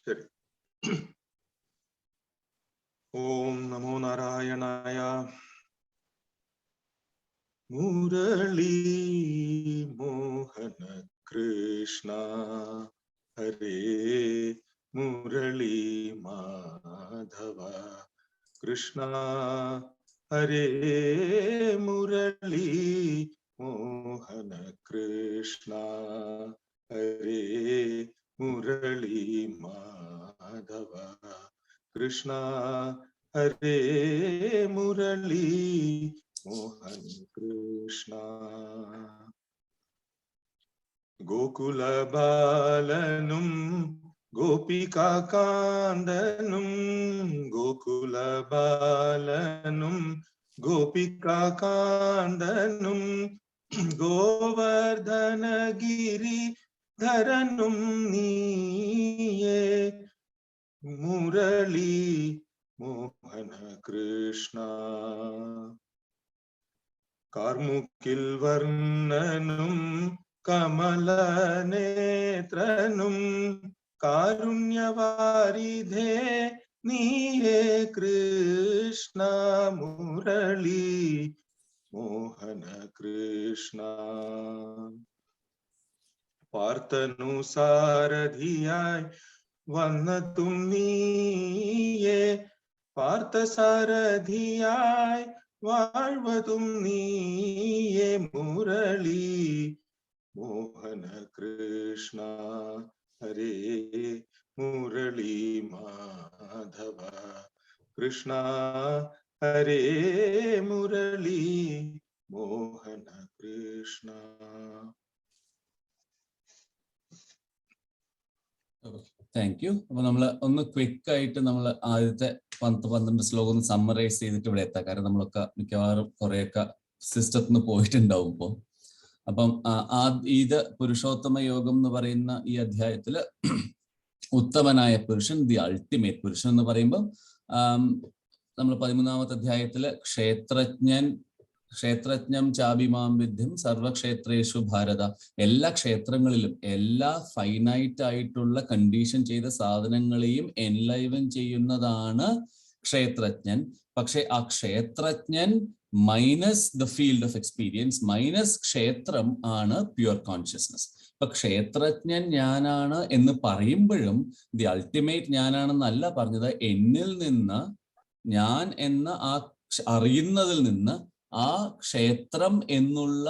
ശരി. ഓം നമോ നാരായണായ. മുരളി മോഹന കൃഷ്ണ ഹരേ മുരളി മാധവ കൃഷ്ണ ഹരേ മുരളി മോഹന കൃഷ്ണ ഹരേ മുരളി മാധവ കൃഷ്ണ ഹരേ മുരളി മോഹൻ കൃഷ്ണ. ഗോകുലബാലനും ഗോപികാകാന്തനും ഗോകുലബാലനും ഗോപികാകാന്തനും ഗോവർദ്ധനഗിരി ധരനും നീയേ മുരളി മോഹന കൃഷ്ണ. കാർമുകിൽ വർണ്ണനും കമലനേത്രനും കാരുണ്യവാരിധേ നീയേ കൃഷ്ണ മുരളി മോഹന കൃഷ്ണ. പാർത്ഥനു സാരഥിയായി വന്നതും നീയേ പാർത്ഥസാരഥിയായി വാഴ്വതും നീയേ മുരളി മോഹന കൃഷ്ണ ഹരേ മുരളി മാധവ കൃഷ്ണ ഹരേ മുരളി മോഹന കൃഷ്ണ. Thank you. അപ്പൊ നമ്മൾ ഒന്ന് ക്വിക്ക് ആയിട്ട് നമ്മൾ ആദ്യത്തെ 10-12 ശ്ലോകം ഒന്ന് സമ്മറൈസ് ചെയ്തിട്ട് ഇവിടെ എത്താം. കാരണം നമ്മളൊക്കെ മിക്കവാറും കുറെയൊക്കെ സിസ്റ്റത്തിൽ നിന്ന് പോയിട്ടുണ്ടാവും ഇപ്പോൾ. അപ്പം ഇത് പുരുഷോത്തമ യോഗം എന്ന് പറയുന്ന ഈ അധ്യായത്തില് ഉത്തമനായ പുരുഷൻ, ദി അൾട്ടിമേറ്റ് പുരുഷൻ എന്ന് പറയുമ്പോൾ നമ്മൾ 13ാമത്തെ അധ്യായത്തില് ക്ഷേത്രജ്ഞം ചാഭിമാം വിദ്യം സർവക്ഷേത്രേഷു ഭാരത, എല്ലാ ക്ഷേത്രങ്ങളിലും എല്ലാ ഫൈനൈറ്റ് ആയിട്ടുള്ള കണ്ടീഷൻ ചെയ്ത സാധനങ്ങളെയും എൻലൈവൻ ചെയ്യുന്നതാണ് ക്ഷേത്രജ്ഞൻ. പക്ഷെ ആ ക്ഷേത്രജ്ഞൻ minus the field of experience minus ക്ഷേത്രം ആണ് പ്യുവർ കോൺഷ്യസ്നസ്. ഇപ്പൊ ക്ഷേത്രജ്ഞൻ ഞാനാണ് എന്ന് പറയുമ്പോഴും ദി അൾട്ടിമേറ്റ് ഞാനാണെന്നല്ല പറഞ്ഞത്. എന്നിൽ നിന്ന്, ഞാൻ എന്ന ആ അറിയുന്നതിൽ നിന്ന് ആ ക്ഷേത്രം എന്നുള്ള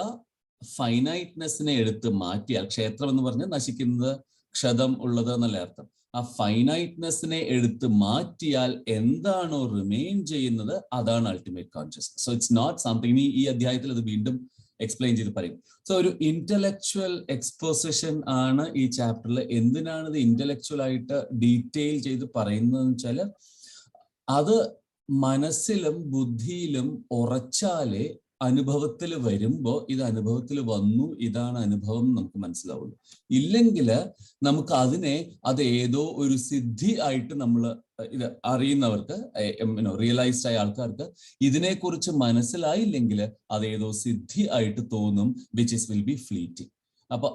ഫൈനൈറ്റ്നെസ്സിനെ എടുത്ത് മാറ്റിയാൽ, ക്ഷേത്രം എന്ന് പറഞ്ഞാൽ നശിക്കുന്നത്, ക്ഷതം ഉള്ളത് എന്നല്ല അർത്ഥം, ആ ഫൈനൈറ്റ്നെസ്സിനെ എടുത്ത് മാറ്റിയാൽ എന്താണോ റിമെയിൻ ചെയ്യുന്നത് അതാണ് ultimate consciousness. So it's not something. ഈ അധ്യായത്തിൽ അത് വീണ്ടും എക്സ്പ്ലെയിൻ ചെയ്ത് പറയും. സോ ഒരു ഇന്റലക്ച്വൽ എക്സ്പോസിഷൻ ആണ് ഈ ചാപ്റ്ററിൽ. എന്തിനാണ് ഇത് ഇന്റലക്ച്വൽ ആയിട്ട് ഡീറ്റെയിൽ ചെയ്ത് പറയുന്നതെന്ന് വെച്ചാൽ, അത് മനസ്സിലും ബുദ്ധിയിലും ഉറച്ചാലേ അനുഭവത്തിൽ വരുമ്പോ ഇത് അനുഭവത്തിൽ വന്നു, ഇതാണ് അനുഭവം നമുക്ക് മനസ്സിലാവുള്ളൂ. ഇല്ലെങ്കിൽ നമുക്ക് അത് ഏതോ ഒരു സിദ്ധി ആയിട്ട് നമ്മൾ ഇത് അറിയുന്നവർക്ക്, റിയലൈസ്ഡ് ആയ ആൾക്കാർക്ക് ഇതിനെക്കുറിച്ച് മനസ്സിലായില്ലെങ്കിൽ അതേതോ സിദ്ധി ആയിട്ട് തോന്നും, വിച്ച് വിൽ ബി ഫ്ലീറ്റിംഗ്. അപ്പൊ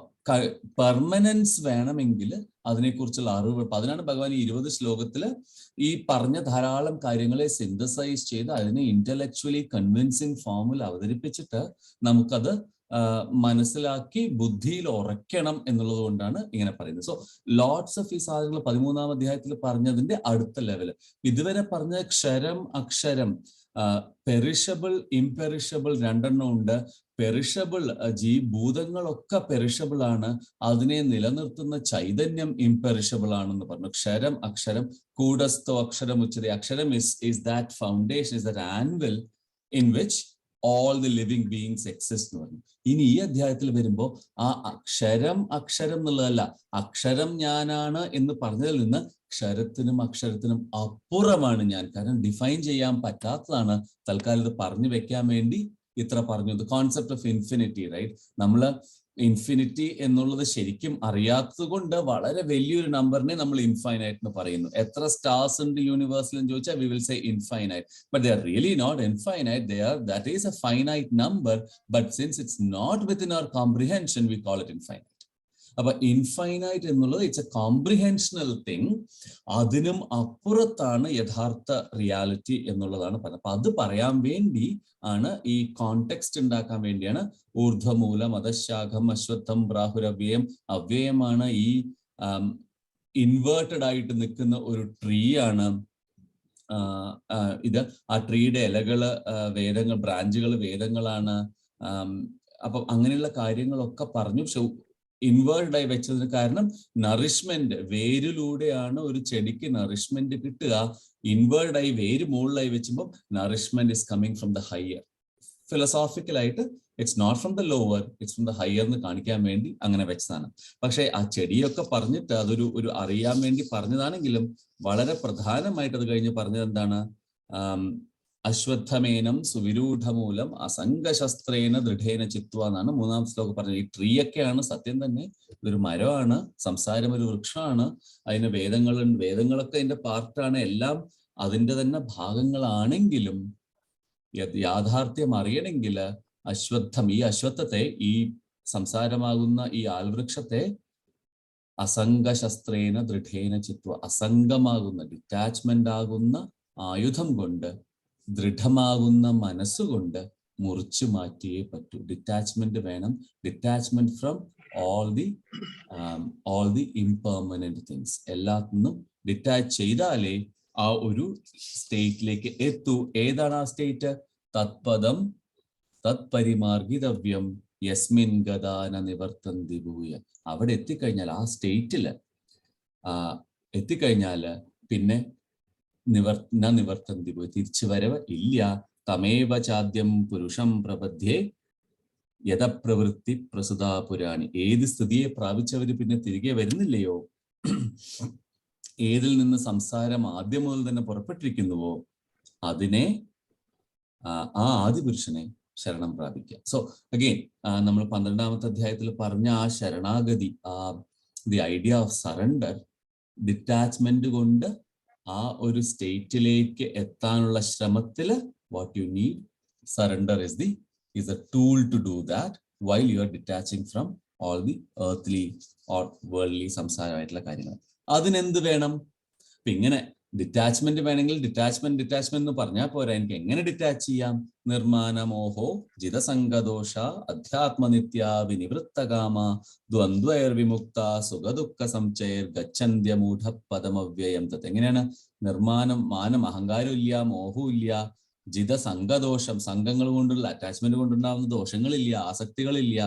പെർമനൻസ് വേണമെങ്കിൽ അതിനെക്കുറിച്ചുള്ള അറിവ്, അതിനാണ് ഭഗവാൻ ഈ 20 ശ്ലോകത്തില് ഈ പറഞ്ഞ ധാരാളം കാര്യങ്ങളെ സിന്തസൈസ് ചെയ്ത് അതിനെ ഇന്റലക്ച്വലി കൺവിൻസിങ് ഫോമിൽ അവതരിപ്പിച്ചിട്ട് നമുക്കത് മനസ്സിലാക്കി ബുദ്ധിയിൽ ഉറയ്ക്കണം എന്നുള്ളത് കൊണ്ടാണ് ഇങ്ങനെ പറയുന്നത്. സോ ലോട്ട്സ് ഓഫ് ഈ സാധനങ്ങൾ 13ാം അധ്യായത്തിൽ പറഞ്ഞതിന്റെ അടുത്ത ലെവല്. ഇതുവരെ പറഞ്ഞ ക്ഷരം അക്ഷരം, പെരിഷബിൾ ഇംപെരിഷബിൾ രണ്ടെണ്ണം ഉണ്ട്. പെരിഷബിൾ ഭൂതങ്ങളൊക്കെ പെരിഷബിൾ ആണ്, അതിനെ നിലനിർത്തുന്ന ചൈതന്യം ഇംപെരിഷബിൾ ആണെന്ന് പറഞ്ഞു. ക്ഷരം അക്ഷരം കൂടസ്ഥോ അക്ഷരം ഉച്ചതി. അക്ഷരം is that foundation, is that anvil in which all the living beings exist എന്ന് പറഞ്ഞു. ഇനി ഈ അധ്യായത്തിൽ വരുമ്പോൾ ആ അക്ഷരം അക്ഷരം എന്നുള്ളതല്ല, അക്ഷരം ഞാനാണ് എന്ന് പറഞ്ഞതിൽ നിന്ന് ക്ഷരത്തിനും അക്ഷരത്തിനും അപ്പുറമാണ് ഞാൻ. കാരണം ഡിഫൈൻ ചെയ്യാൻ പറ്റാത്തതാണ്. തൽക്കാലം ഇത് പറഞ്ഞു വെക്കാൻ വേണ്ടി ഇത്ര പറഞ്ഞു. The concept of infinity, right? നമ്മള് ഇൻഫിനിറ്റി എന്നുള്ളത് ശരിക്കും അറിയാത്തത് കൊണ്ട് വളരെ വലിയൊരു നമ്പറിനെ നമ്മൾ ഇൻഫൈനൈറ്റ് എന്ന് പറയുന്നു. എത്ര സ്റ്റാർസ് ഉണ്ട് യൂണിവേഴ്സിൽ എന്ന് ചോദിച്ചാൽ we will say infinite, but they are really not infinite. That is a finite number, but since it's not within our comprehension we call it infinite. അപ്പൊ ഇൻഫൈനൈറ്റ് എന്നുള്ളത് ഇറ്റ്സ് എ കോംപ്രിഹെൻഷണൽ തിങ്. അതിനും അപ്പുറത്താണ് യഥാർത്ഥ reality എന്നുള്ളതാണ് പറഞ്ഞത്. അപ്പൊ അത് പറയാൻ വേണ്ടി ആണ്, ഈ കോണ്ടെക്സ്റ്റ് ഉണ്ടാക്കാൻ വേണ്ടിയാണ് ഊർധ്വമൂലം അധശാഖം അശ്വത്ഥം പ്രാഹുരവ്യയം. അവ്യയമാണ് ഈ ഇൻവേർട്ടഡ് ആയിട്ട് നിൽക്കുന്ന ഒരു ട്രീ ആണ് ഇത്. ആ ട്രീയുടെ ഇലകള് വേദങ്ങൾ, ബ്രാഞ്ചുകൾ വേദങ്ങളാണ്. അപ്പൊ അങ്ങനെയുള്ള കാര്യങ്ങളൊക്കെ പറഞ്ഞു. ഇൻവേർട്ടഡ് ആയി വെച്ചതിന് കാരണം നറിഷ്മെന്റ്, വേരിലൂടെയാണ് ഒരു ചെടിക്ക് നറിഷ്മെന്റ് കിട്ടുക. ഇൻവേർഡ് ആയി വേര് മുകളിലായി വെച്ചുമ്പോൾ nourishment is coming from the higher. ഫിലോസോഫിക്കലായിട്ട് it's not from the lower, it's from the higher എന്ന് കാണിക്കാൻ വേണ്ടി അങ്ങനെ വെച്ചതാണ്. പക്ഷെ ആ ചെടിയൊക്കെ പറഞ്ഞിട്ട് അതൊരു അറിയാൻ വേണ്ടി പറഞ്ഞതാണെങ്കിലും വളരെ പ്രധാനമായിട്ട് അത് കഴിഞ്ഞ് പറഞ്ഞത് എന്താണ്? അശ്വത്ഥമേനം സുവിരൂഢമൂലം അസംഗശസ്ത്രേന ദൃഢേന ചിത്വ എന്നാണ് മൂന്നാം ശ്ലോകം പറഞ്ഞത്. ഈ ട്രീ ഒക്കെയാണ് സത്യം തന്നെ, ഇതൊരു മരമാണ്, സംസാരം ഒരു വൃക്ഷമാണ്, അതിന് വേദങ്ങളുണ്ട്, വേദങ്ങളൊക്കെ അതിന്റെ പാർട്ടാണ്, എല്ലാം അതിന്റെ തന്നെ ഭാഗങ്ങളാണെങ്കിലും യാഥാർത്ഥ്യം അറിയണമെങ്കിൽ അശ്വത്ഥം, ഈ അശ്വത്ഥത്തെ, ഈ സംസാരമാകുന്ന ഈ ആൽവൃക്ഷത്തെ അസംഗശസ്ത്രേന ദൃഢേന ചിത്വ, അസംഗമാകുന്ന ഡിറ്റാച്ച്മെന്റ് ആകുന്ന ആയുധം കൊണ്ട്, ദൃഢമാകുന്ന മനസ്സുകൊണ്ട് മുറിച്ചു മാറ്റിയേ പറ്റൂ. ഡിറ്റാച്ച്മെന്റ് വേണം. Detachment from all the impermanent things. എല്ലാത്തിനും ഡിറ്റാച്ച് ചെയ്താലേ ആ ഒരു സ്റ്റേറ്റിലേക്ക് എത്തൂ. ഏതാണ് ആ സ്റ്റേറ്റ്? തത്പദം തത്പരിമാർഗിതവ്യം യസ്മിൻ ഗദാന നിവർത്തന്തി ഭൂയ. അവിടെ എത്തിക്കഴിഞ്ഞാൽ, ആ സ്റ്റേറ്റില് എത്തിക്കഴിഞ്ഞാല് പിന്നെ നിവർത്തന്തി ഭൂയ, തിരിച്ചു വരവ് ഇല്ല. തമേവ ചാദ്യം പുരുഷം പ്രപദ്യേ യഥപ്രവൃത്തി പ്രസുതാ പുരാണി. ഏത് സ്ഥിതിയെ പ്രാപിച്ചവര് പിന്നെ തിരികെ വരുന്നില്ലയോ, ഏതിൽ നിന്ന് സംസാരം ആദ്യം മുതൽ തന്നെ പുറപ്പെട്ടിരിക്കുന്നുവോ അതിനെ, ആ ആദിപുരുഷനെ ശരണം പ്രാപിക്കുക. സോ അഗെയിൻ നമ്മൾ 12ാമത്തെ അധ്യായത്തിൽ പറഞ്ഞ ആ ശരണാഗതി, the idea of surrender, detachment കൊണ്ട് ആ ഒരു സ്റ്റേറ്റിലേക്ക് എത്താനുള്ള ശ്രമത്തില് what you need, surrender is a tool to do that while you are detaching from all the earthly or worldly സംസാരമായിട്ടുള്ള കാര്യങ്ങൾ. അതിനെന്ത് വേണം? അപ്പൊ ഇങ്ങനെ ഡിറ്റാച്ച്മെന്റ് വേണമെങ്കിൽ ഡിറ്റാച്ച്മെന്റ് എന്ന് പറഞ്ഞാൽ പോരാ. എനിക്ക് എങ്ങനെ ഡിറ്റാച്ച് ചെയ്യാം? നിർമാനമോഹോ ജിതസംഗദോഷ അധ്യാത്മനിത്യ വിനിവൃത്തകാമ ദ്വന്ദ്വൈർവിമുക്ത സുഖദുഃഖ സംചയർ ഗച്ഛന്ത്യമൂഢ പദമവ്യയം തത്. എങ്ങനെയാണ്? നിർമാനം, മാനം, അഹങ്കാരം ഇല്ല, മോഹവും ഇല്ല, ജിതസംഗദോഷം, സംഘങ്ങൾ കൊണ്ടുള്ള അറ്റാച്ച്മെന്റ് കൊണ്ടുണ്ടാവുന്ന ദോഷങ്ങളില്ല, ആസക്തികളില്ല,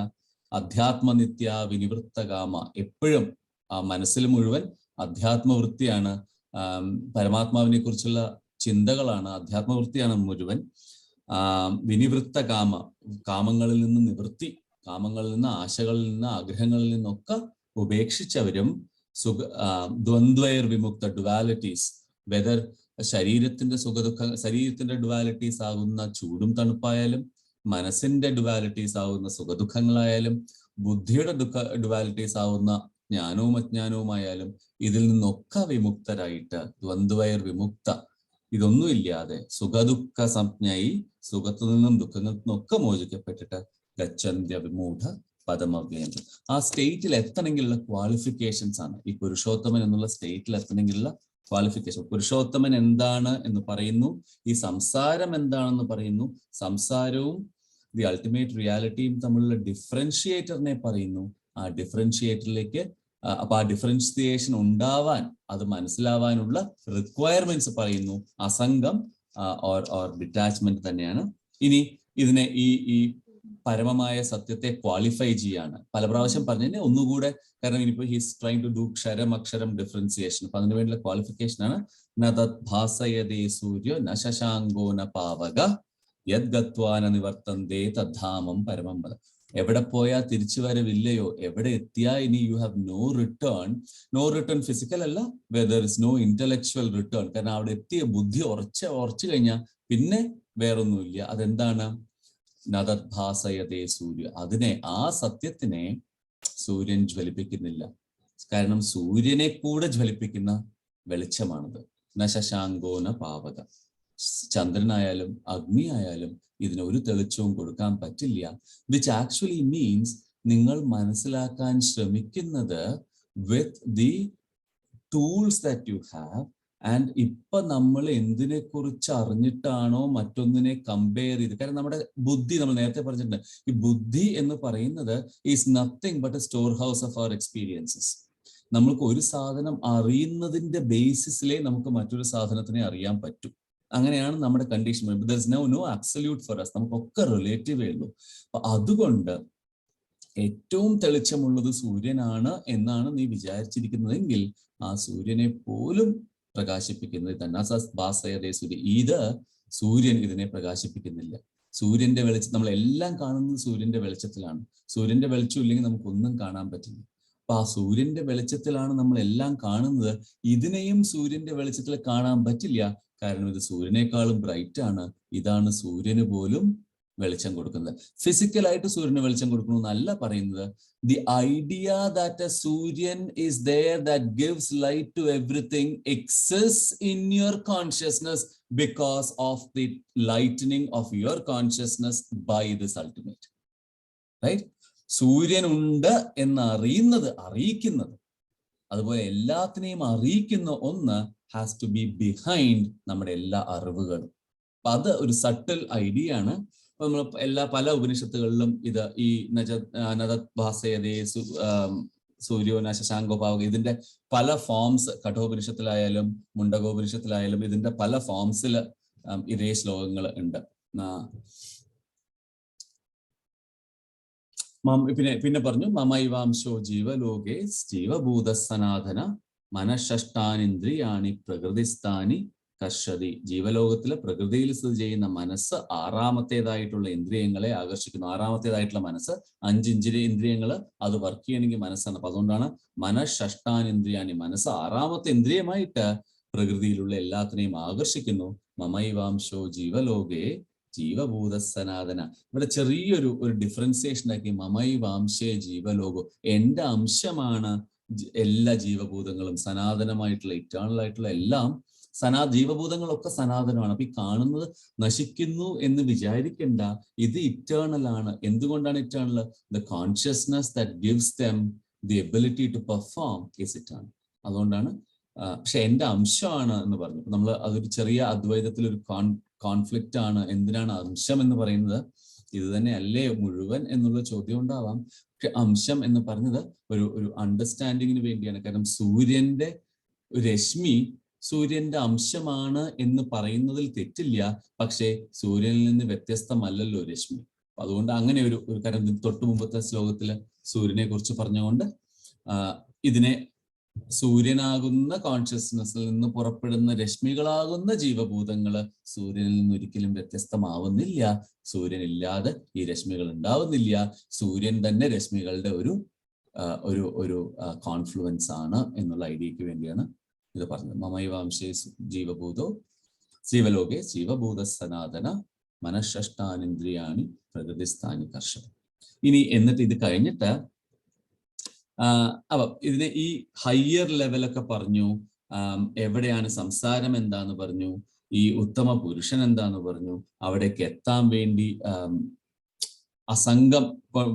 അധ്യാത്മനിത്യ വിനിവൃത്തകാമ, എപ്പോഴും ആ മനസ്സിൽ മുഴുവൻ അധ്യാത്മവൃത്തിയാണ്, പരമാത്മാവിനെ കുറിച്ചുള്ള ചിന്തകളാണ്, അധ്യാത്മവൃത്തിയാണ് മുഴുവൻ. വിനിവൃത്ത കാമ, കാമങ്ങളിൽ നിന്ന് നിവൃത്തി, കാമങ്ങളിൽ നിന്ന്, ആശകളിൽ നിന്ന്, ആഗ്രഹങ്ങളിൽ നിന്നൊക്കെ ഉപേക്ഷിച്ചവരും, ദ്വന്ദ്വൈർ വിമുക്ത, ഡുവാലിറ്റീസ്, വെദർ ശരീരത്തിന്റെ സുഖദുഃഖ, ശരീരത്തിന്റെ ഡുവാലിറ്റീസ് ആകുന്ന ചൂടും തണുപ്പായാലും, മനസ്സിന്റെ ഡുവാലിറ്റീസ് ആകുന്ന സുഖദുഃഖങ്ങളായാലും, ബുദ്ധിയുടെ ഡുവാലിറ്റീസ് ആവുന്ന ജ്ഞാനവും അജ്ഞാനവുമായാലും, ഇതിൽ നിന്നൊക്കെ വിമുക്തരായിട്ട്, ദ്വന്ദ്വൈർ വിമുക്ത, ഇതൊന്നും ഇല്ലാതെ സുഖദുഃഖ സംജ്ഞയി, സുഖത്തു നിന്നും ദുഃഖങ്ങളിൽ നിന്നൊക്കെ മോചിക്കപ്പെട്ടിട്ട് ഗച്ഛന്ത്യ വിമൂഢ പദമവ്യയം. ആ സ്റ്റേറ്റിൽ എത്തണമെങ്കിലുള്ള ക്വാളിഫിക്കേഷൻസ് ആണ് ഈ പുരുഷോത്തമൻ എന്നുള്ള സ്റ്റേറ്റിൽ എത്തണമെങ്കിലുള്ള ക്വാളിഫിക്കേഷൻ. പുരുഷോത്തമൻ എന്താണ് എന്ന് പറയുന്നു, ഈ സംസാരം എന്താണെന്ന് പറയുന്നു, സംസാരവും ദി അൾട്ടിമേറ്റ് റിയാലിറ്റിയും തമ്മിലുള്ള ഡിഫറൻഷിയേറ്ററിനെ പറയുന്നു. ആ ഡിഫറൻഷിയേറ്ററിലേക്ക്, അപ്പൊ ആ ഡിഫറൻഷിയേഷൻ ഉണ്ടാവാൻ, അത് മനസ്സിലാവാനുള്ള റിക്വയർമെന്റ്സ് പറയുന്നു. അസംഗം ഓർ ഡിറ്റാച്ച്മെന്റ് തന്നെയാണ്. ഇനി ഇതിനെ ഈ പരമമായ സത്യത്തെ ക്വാളിഫൈ ചെയ്യാണ്. പല പ്രാവശ്യം പറഞ്ഞതിനെ ഒന്നുകൂടെ, കാരണം ഇനിയിപ്പോ ഹീസ് ട്രൈങ് ടു ഡു ക്ഷരം അക്ഷരം ഡിഫറൻസിയേഷൻ. അപ്പൊ അതിനു വേണ്ടിയുള്ള ക്വാളിഫിക്കേഷൻ ആണ് ന തത് ഭാസയതേ സൂര്യോ ന ശശാങ്കോ ന പാവക യദ് ഗത്വാന നിവർത്തന്തേ തദ്ധാമം പരമം പദം. എവിടെ പോയാൽ തിരിച്ചു വരവില്ലയോ, എവിടെ എത്തിയാ ഇനി you have no return physical അല്ല, whether is no intellectual return. കാരണം അവിടെ എത്തിയ ബുദ്ധി ഉറച്ചു കഴിഞ്ഞാൽ പിന്നെ വേറൊന്നുമില്ല. അതെന്താണ്? നദദ്ഭാസയതേ സൂര്യ. അതിനെ, ആ സത്യത്തിനെ സൂര്യൻ ജ്വലിപ്പിക്കുന്നില്ല. കാരണം സൂര്യനെ കൂടെ ജ്വലിപ്പിക്കുന്ന വെളിച്ചമാണത്. ന ശശാങ്കോ ന പാവക. ചന്ദ്രനായാലും അഗ്നി ആയാലും ഇതിന് ഒരു തെളിച്ചവും കൊടുക്കാൻ പറ്റില്ല. വിച്ച് ആക്ച്വലി മീൻസ് നിങ്ങൾ മനസ്സിലാക്കാൻ ശ്രമിക്കുന്നത് with the tools that you have. And ഇപ്പൊ നമ്മൾ എന്തിനെ കുറിച്ച് അറിഞ്ഞിട്ടാണോ മറ്റൊന്നിനെ കമ്പയർ ചെയ്ത്, കാരണം നമ്മുടെ ബുദ്ധി, നമ്മൾ നേരത്തെ പറഞ്ഞിട്ടുണ്ട്, ഈ ബുദ്ധി എന്ന് പറയുന്നത് is nothing but a storehouse of our experiences. നമ്മൾക്ക് ഒരു സാധനം അറിയുന്നതിന്റെ ബേസിസിലേ നമുക്ക് മറ്റൊരു സാധനത്തിനെ അറിയാൻ പറ്റും. അങ്ങനെയാണ് നമ്മുടെ condition. There is no absolute for us. നമുക്കൊക്കെ റിലേറ്റീവേ ഉള്ളൂ. അപ്പൊ അതുകൊണ്ട് ഏറ്റവും തെളിച്ചമുള്ളത് സൂര്യനാണ് എന്നാണ് നീ വിചാരിച്ചിരിക്കുന്നതെങ്കിൽ ആ സൂര്യനെ പോലും പ്രകാശിപ്പിക്കുന്നത് തന്നെ സൂര്യൻ. ഇത് സൂര്യൻ ഇതിനെ പ്രകാശിപ്പിക്കുന്നില്ല. സൂര്യന്റെ വെളിച്ചം, നമ്മളെല്ലാം കാണുന്നത് സൂര്യന്റെ വെളിച്ചത്തിലാണ്. സൂര്യന്റെ വെളിച്ചം ഇല്ലെങ്കിൽ നമുക്കൊന്നും കാണാൻ പറ്റില്ല. അപ്പൊ ആ സൂര്യന്റെ വെളിച്ചത്തിലാണ് നമ്മൾ എല്ലാം കാണുന്നത്. ഇതിനെയും സൂര്യന്റെ വെളിച്ചത്തിൽ കാണാൻ പറ്റില്ല, കാരണം ഇത് സൂര്യനേക്കാളും ബ്രൈറ്റ് ആണ്. ഇതാണ് സൂര്യന് പോലും വെളിച്ചം കൊടുക്കുന്നത്. ഫിസിക്കലായിട്ട് സൂര്യന് വെളിച്ചം കൊടുക്കുന്നു എന്നല്ല പറയുന്നത്. ദി ഐഡിയ ദാറ്റ് എ സൂര്യൻ is there that gives light to everything exist in your consciousness because of the lightening of your consciousness by this ultimate. Right? സൂര്യൻ ഉണ്ട് എന്ന് അറിയിക്കുന്നത്, അതുപോലെ എല്ലാത്തിനെയും അറിയിക്കുന്ന ഒന്ന് ഹാസ് ടു ബി ബിഹൈൻഡ് നമ്മുടെ എല്ലാ അറിവുകളും. അപ്പൊ അത് ഒരു സട്ടിൽ ഐഡിയ ആണ്. നമ്മൾ പല ഉപനിഷത്തുകളിലും ഇത് ഈ നദത്ഭാസയതേ സൂര്യോന ശശാങ്കോപാവക, ഇതിന്റെ പല ഫോംസ്, കഠോപനിഷത്തിലായാലും മുണ്ടകോപനിഷത്തിലായാലും ഇതിന്റെ പല ഫോംസിൽ ഇതേ ശ്ലോകങ്ങൾ ഉണ്ട്. പിന്നെ പറഞ്ഞു മമൈവാംശോ ജീവലോകേ ജീവഭൂത സനാതന മനഃഷ്ടാനിന്ദ്രിയാണി പ്രകൃതിസ്ഥാനി കർഷതി. ജീവലോകത്തിലെ പ്രകൃതിയിൽ സ്ഥിതി ചെയ്യുന്ന മനസ്സ് ആറാമത്തേതായിട്ടുള്ള ഇന്ദ്രിയങ്ങളെ ആകർഷിക്കുന്നു. ആറാമത്തേതായിട്ടുള്ള മനസ്സ്, 5 ഇന്ദ്രിയങ്ങൾ, അത് വർക്ക് ചെയ്യണമെങ്കിൽ മനസ്സാണ്. അപ്പൊ അതുകൊണ്ടാണ് മനഃഷ്ടാനിന്ദ്രിയാണി, മനസ്സ് ആറാമത്തെ ഇന്ദ്രിയമായിട്ട് പ്രകൃതിയിലുള്ള എല്ലാത്തിനെയും ആകർഷിക്കുന്നു. മമൈവാംശോ ജീവലോകേ ജീവഭൂത സനാതന. ഇവിടെ ചെറിയൊരു ഡിഫറൻസിയേഷൻ ആക്കി, മമൈവാംശേ ജീവലോകോ, എന്റെ അംശമാണ് എല്ലാ ജീവഭൂതങ്ങളും, സനാതനമായിട്ടുള്ള ഇറ്റേണൽ ആയിട്ടുള്ള എല്ലാം. ജീവഭൂതങ്ങളൊക്കെ സനാതനമാണ്. അപ്പൊ ഈ കാണുന്നത് നശിക്കുന്നു എന്ന് വിചാരിക്കേണ്ട, ഇത് ഇറ്റേണൽ ആണ്. എന്തുകൊണ്ടാണ് eternal? The consciousness that gives them the ability to perform is eternal. അതുകൊണ്ടാണ്. പക്ഷെ എന്റെ അംശമാണ് എന്ന് പറഞ്ഞു. നമ്മൾ അതൊരു ചെറിയ അദ്വൈതത്തിൽ ഒരു കോൺഫ്ലിക്റ്റ് ആണ്. എന്തിനാണ് അംശം എന്ന് പറയുന്നത്? ഇത് തന്നെ അല്ലേ മുഴുവൻ എന്നുള്ള ചോദ്യം ഉണ്ടാവാം. പക്ഷെ അംശം എന്ന് പറഞ്ഞത് ഒരു അണ്ടർസ്റ്റാൻഡിങ്ങിന് വേണ്ടിയാണ്. കാരണം സൂര്യന്റെ രശ്മി സൂര്യന്റെ അംശമാണ് എന്ന് പറയുന്നതിൽ തെറ്റില്ല, പക്ഷേ സൂര്യനിൽ നിന്ന് വ്യത്യസ്തമല്ലല്ലോ രശ്മി. അതുകൊണ്ട് അങ്ങനെ ഒരു കാര്യം തൊട്ടു മുമ്പത്തെ ശ്ലോകത്തില് സൂര്യനെ കുറിച്ച് പറഞ്ഞുകൊണ്ട് ഇതിനെ സൂര്യനാകുന്ന കോൺഷ്യസ്നസ്സിൽ നിന്ന് പുറപ്പെടുന്ന രശ്മികളാകുന്ന ജീവഭൂതങ്ങള് സൂര്യനിൽ നിന്ന് ഒരിക്കലും വ്യത്യസ്തമാവുന്നില്ല. സൂര്യൻ ഇല്ലാതെ ഈ രശ്മികൾ ഉണ്ടാവുന്നില്ല. സൂര്യൻ തന്നെ രശ്മികളുടെ ഒരു കോൺഫ്ലുവൻസ് ആണ് എന്നുള്ള ഐഡിയക്ക് വേണ്ടിയാണ് ഇത് പറഞ്ഞത്. മമൈവാംശേ ജീവഭൂതോ ജീവലോകേ ജീവഭൂത സനാതന മനഃഷ്ടാനിന്ദ്രിയാണി പ്രകൃതിസ്ഥാനി കർഷക. ഇനി എന്നിട്ട് ഇത് കഴിഞ്ഞിട്ട് അപ്പൊ ഇതിനെ ഈ ഹയർ ലെവലൊക്കെ പറഞ്ഞു. എവിടെയാണ് സംസാരം എന്താന്ന് പറഞ്ഞു, ഈ ഉത്തമ പുരുഷൻ എന്താന്ന് പറഞ്ഞു, അവിടേക്ക് എത്താൻ വേണ്ടി അസംഗം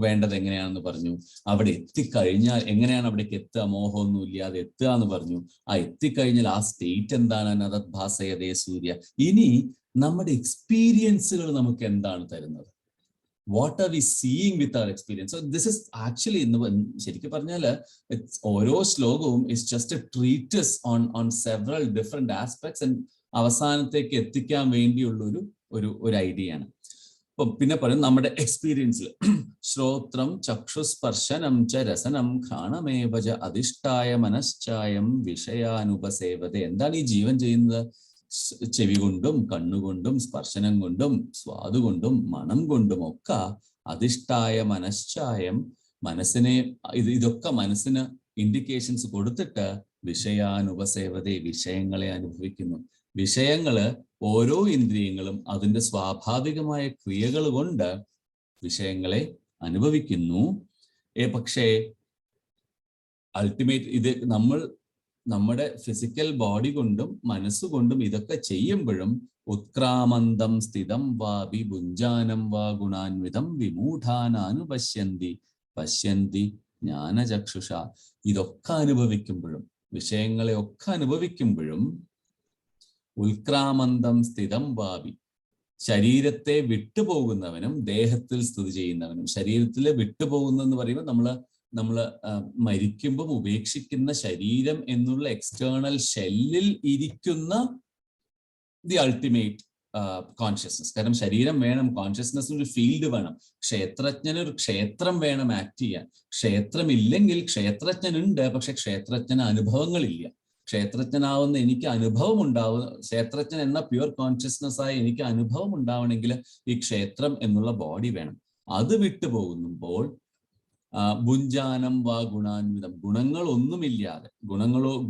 വേണ്ടത് എങ്ങനെയാണെന്ന് പറഞ്ഞു. അവിടെ എത്തിക്കഴിഞ്ഞാൽ എങ്ങനെയാണ് അവിടേക്ക് എത്തുക, മോഹമൊന്നും ഇല്ലാതെ എത്തുക എന്ന് പറഞ്ഞു. ആ എത്തിക്കഴിഞ്ഞാൽ ആ സ്റ്റേറ്റ് എന്താണ്? നദത്ഭാസയതേ സൂര്യ. ഇനി നമ്മുടെ എക്സ്പീരിയൻസുകൾ നമുക്ക് എന്താണ് തരുന്നത്? What are we seeing with our experience? So this is actually, ശരിക്കും പറഞ്ഞാല് ഓരോ ശ്ലോകവും is just a treatise on several different aspects and അവസാനത്തേക്ക് എത്തിക്കാൻ വേണ്ടിയുള്ള ഒരു ഐഡിയ ആണ്. അപ്പൊ പിന്നെ പറയും നമ്മുടെ എക്സ്പീരിയൻസിൽ ശ്രോത്രം ചക്ഷുസ്പർശനം ച രസനം ഘ്രാണമേവച അധിഷ്ഠായ മനശ്ചായം വിഷയാനുപസേവത. എന്താണ് ഈ ജീവൻ ചെയ്യുന്നത്? ചെവി കൊണ്ടും കണ്ണുകൊണ്ടും സ്പർശനം കൊണ്ടും സ്വാദുകൊണ്ടും മണം കൊണ്ടും ഒക്കെ അധിഷ്ഠായ മനശ്ചായം, മനസ്സിനെ ഇതൊക്കെ മനസ്സിന് ഇൻഡിക്കേഷൻസ് കൊടുത്തിട്ട് വിഷയാനുപസേവതേ, വിഷയങ്ങളെ അനുഭവിക്കുന്നു. വിഷയങ്ങള് ഓരോ ഇന്ദ്രിയങ്ങളും അതിന്റെ സ്വാഭാവികമായ ക്രിയകൾ കൊണ്ട് വിഷയങ്ങളെ അനുഭവിക്കുന്നു. പക്ഷേ അൾട്ടിമേറ്റ് ഇത് നമ്മുടെ ഫിസിക്കൽ ബോഡി കൊണ്ടും മനസ്സുകൊണ്ടും ഇതൊക്കെ ചെയ്യുമ്പോഴും ഉത്ക്രാമന്തം സ്ഥിതം വാ വിഭുഞ്ചാനം വാ ഗുണാൻവിതം വിമൂഢാനാനുപശ്യന്തി പശ്യന്തി ജ്ഞാനചക്ഷുഷ. ഇതൊക്കെ അനുഭവിക്കുമ്പോഴും, വിഷയങ്ങളെ ഒക്കെ അനുഭവിക്കുമ്പോഴും, ഉൽക്രാമന്തം സ്ഥിതം ഭാവി, ശരീരത്തെ വിട്ടുപോകുന്നവനും ദേഹത്തിൽ സ്ഥിതി ചെയ്യുന്നവനും. ശരീരത്തിൽ വിട്ടുപോകുന്നെന്ന് പറയുമ്പോൾ നമ്മള് മരിക്കുമ്പം ഉപേക്ഷിക്കുന്ന ശരീരം എന്നുള്ള എക്സ്റ്റേണൽ ഷെല്ലിൽ ഇരിക്കുന്ന ദി അൾട്ടിമേറ്റ് കോൺഷ്യസ്നസ്. കാരണം ശരീരം വേണം, കോൺഷ്യസ്നസ് ഒരു ഫീൽഡ് വേണം. ക്ഷേത്രജ്ഞന് ഒരു ക്ഷേത്രം വേണം ആക്ട് ചെയ്യാൻ. ക്ഷേത്രമില്ലെങ്കിൽ ക്ഷേത്രജ്ഞനുണ്ട്, പക്ഷെ ക്ഷേത്രജ്ഞന് അനുഭവങ്ങളില്ല. ക്ഷേത്രജ്ഞനാവുന്ന എനിക്ക് അനുഭവം ഉണ്ടാവുന്ന, ക്ഷേത്രജ്ഞൻ എന്ന പ്യുവർ കോൺഷ്യസ്നസ് ആയി എനിക്ക് അനുഭവം ഉണ്ടാവണമെങ്കിൽ ഈ ക്ഷേത്രം എന്നുള്ള ബോഡി വേണം. അത് വിട്ടുപോകുമ്പോൾ ഭുഞ്ചാനം വാ ഗുണാൻവിതം, ഗുണങ്ങളൊന്നുമില്ലാതെ,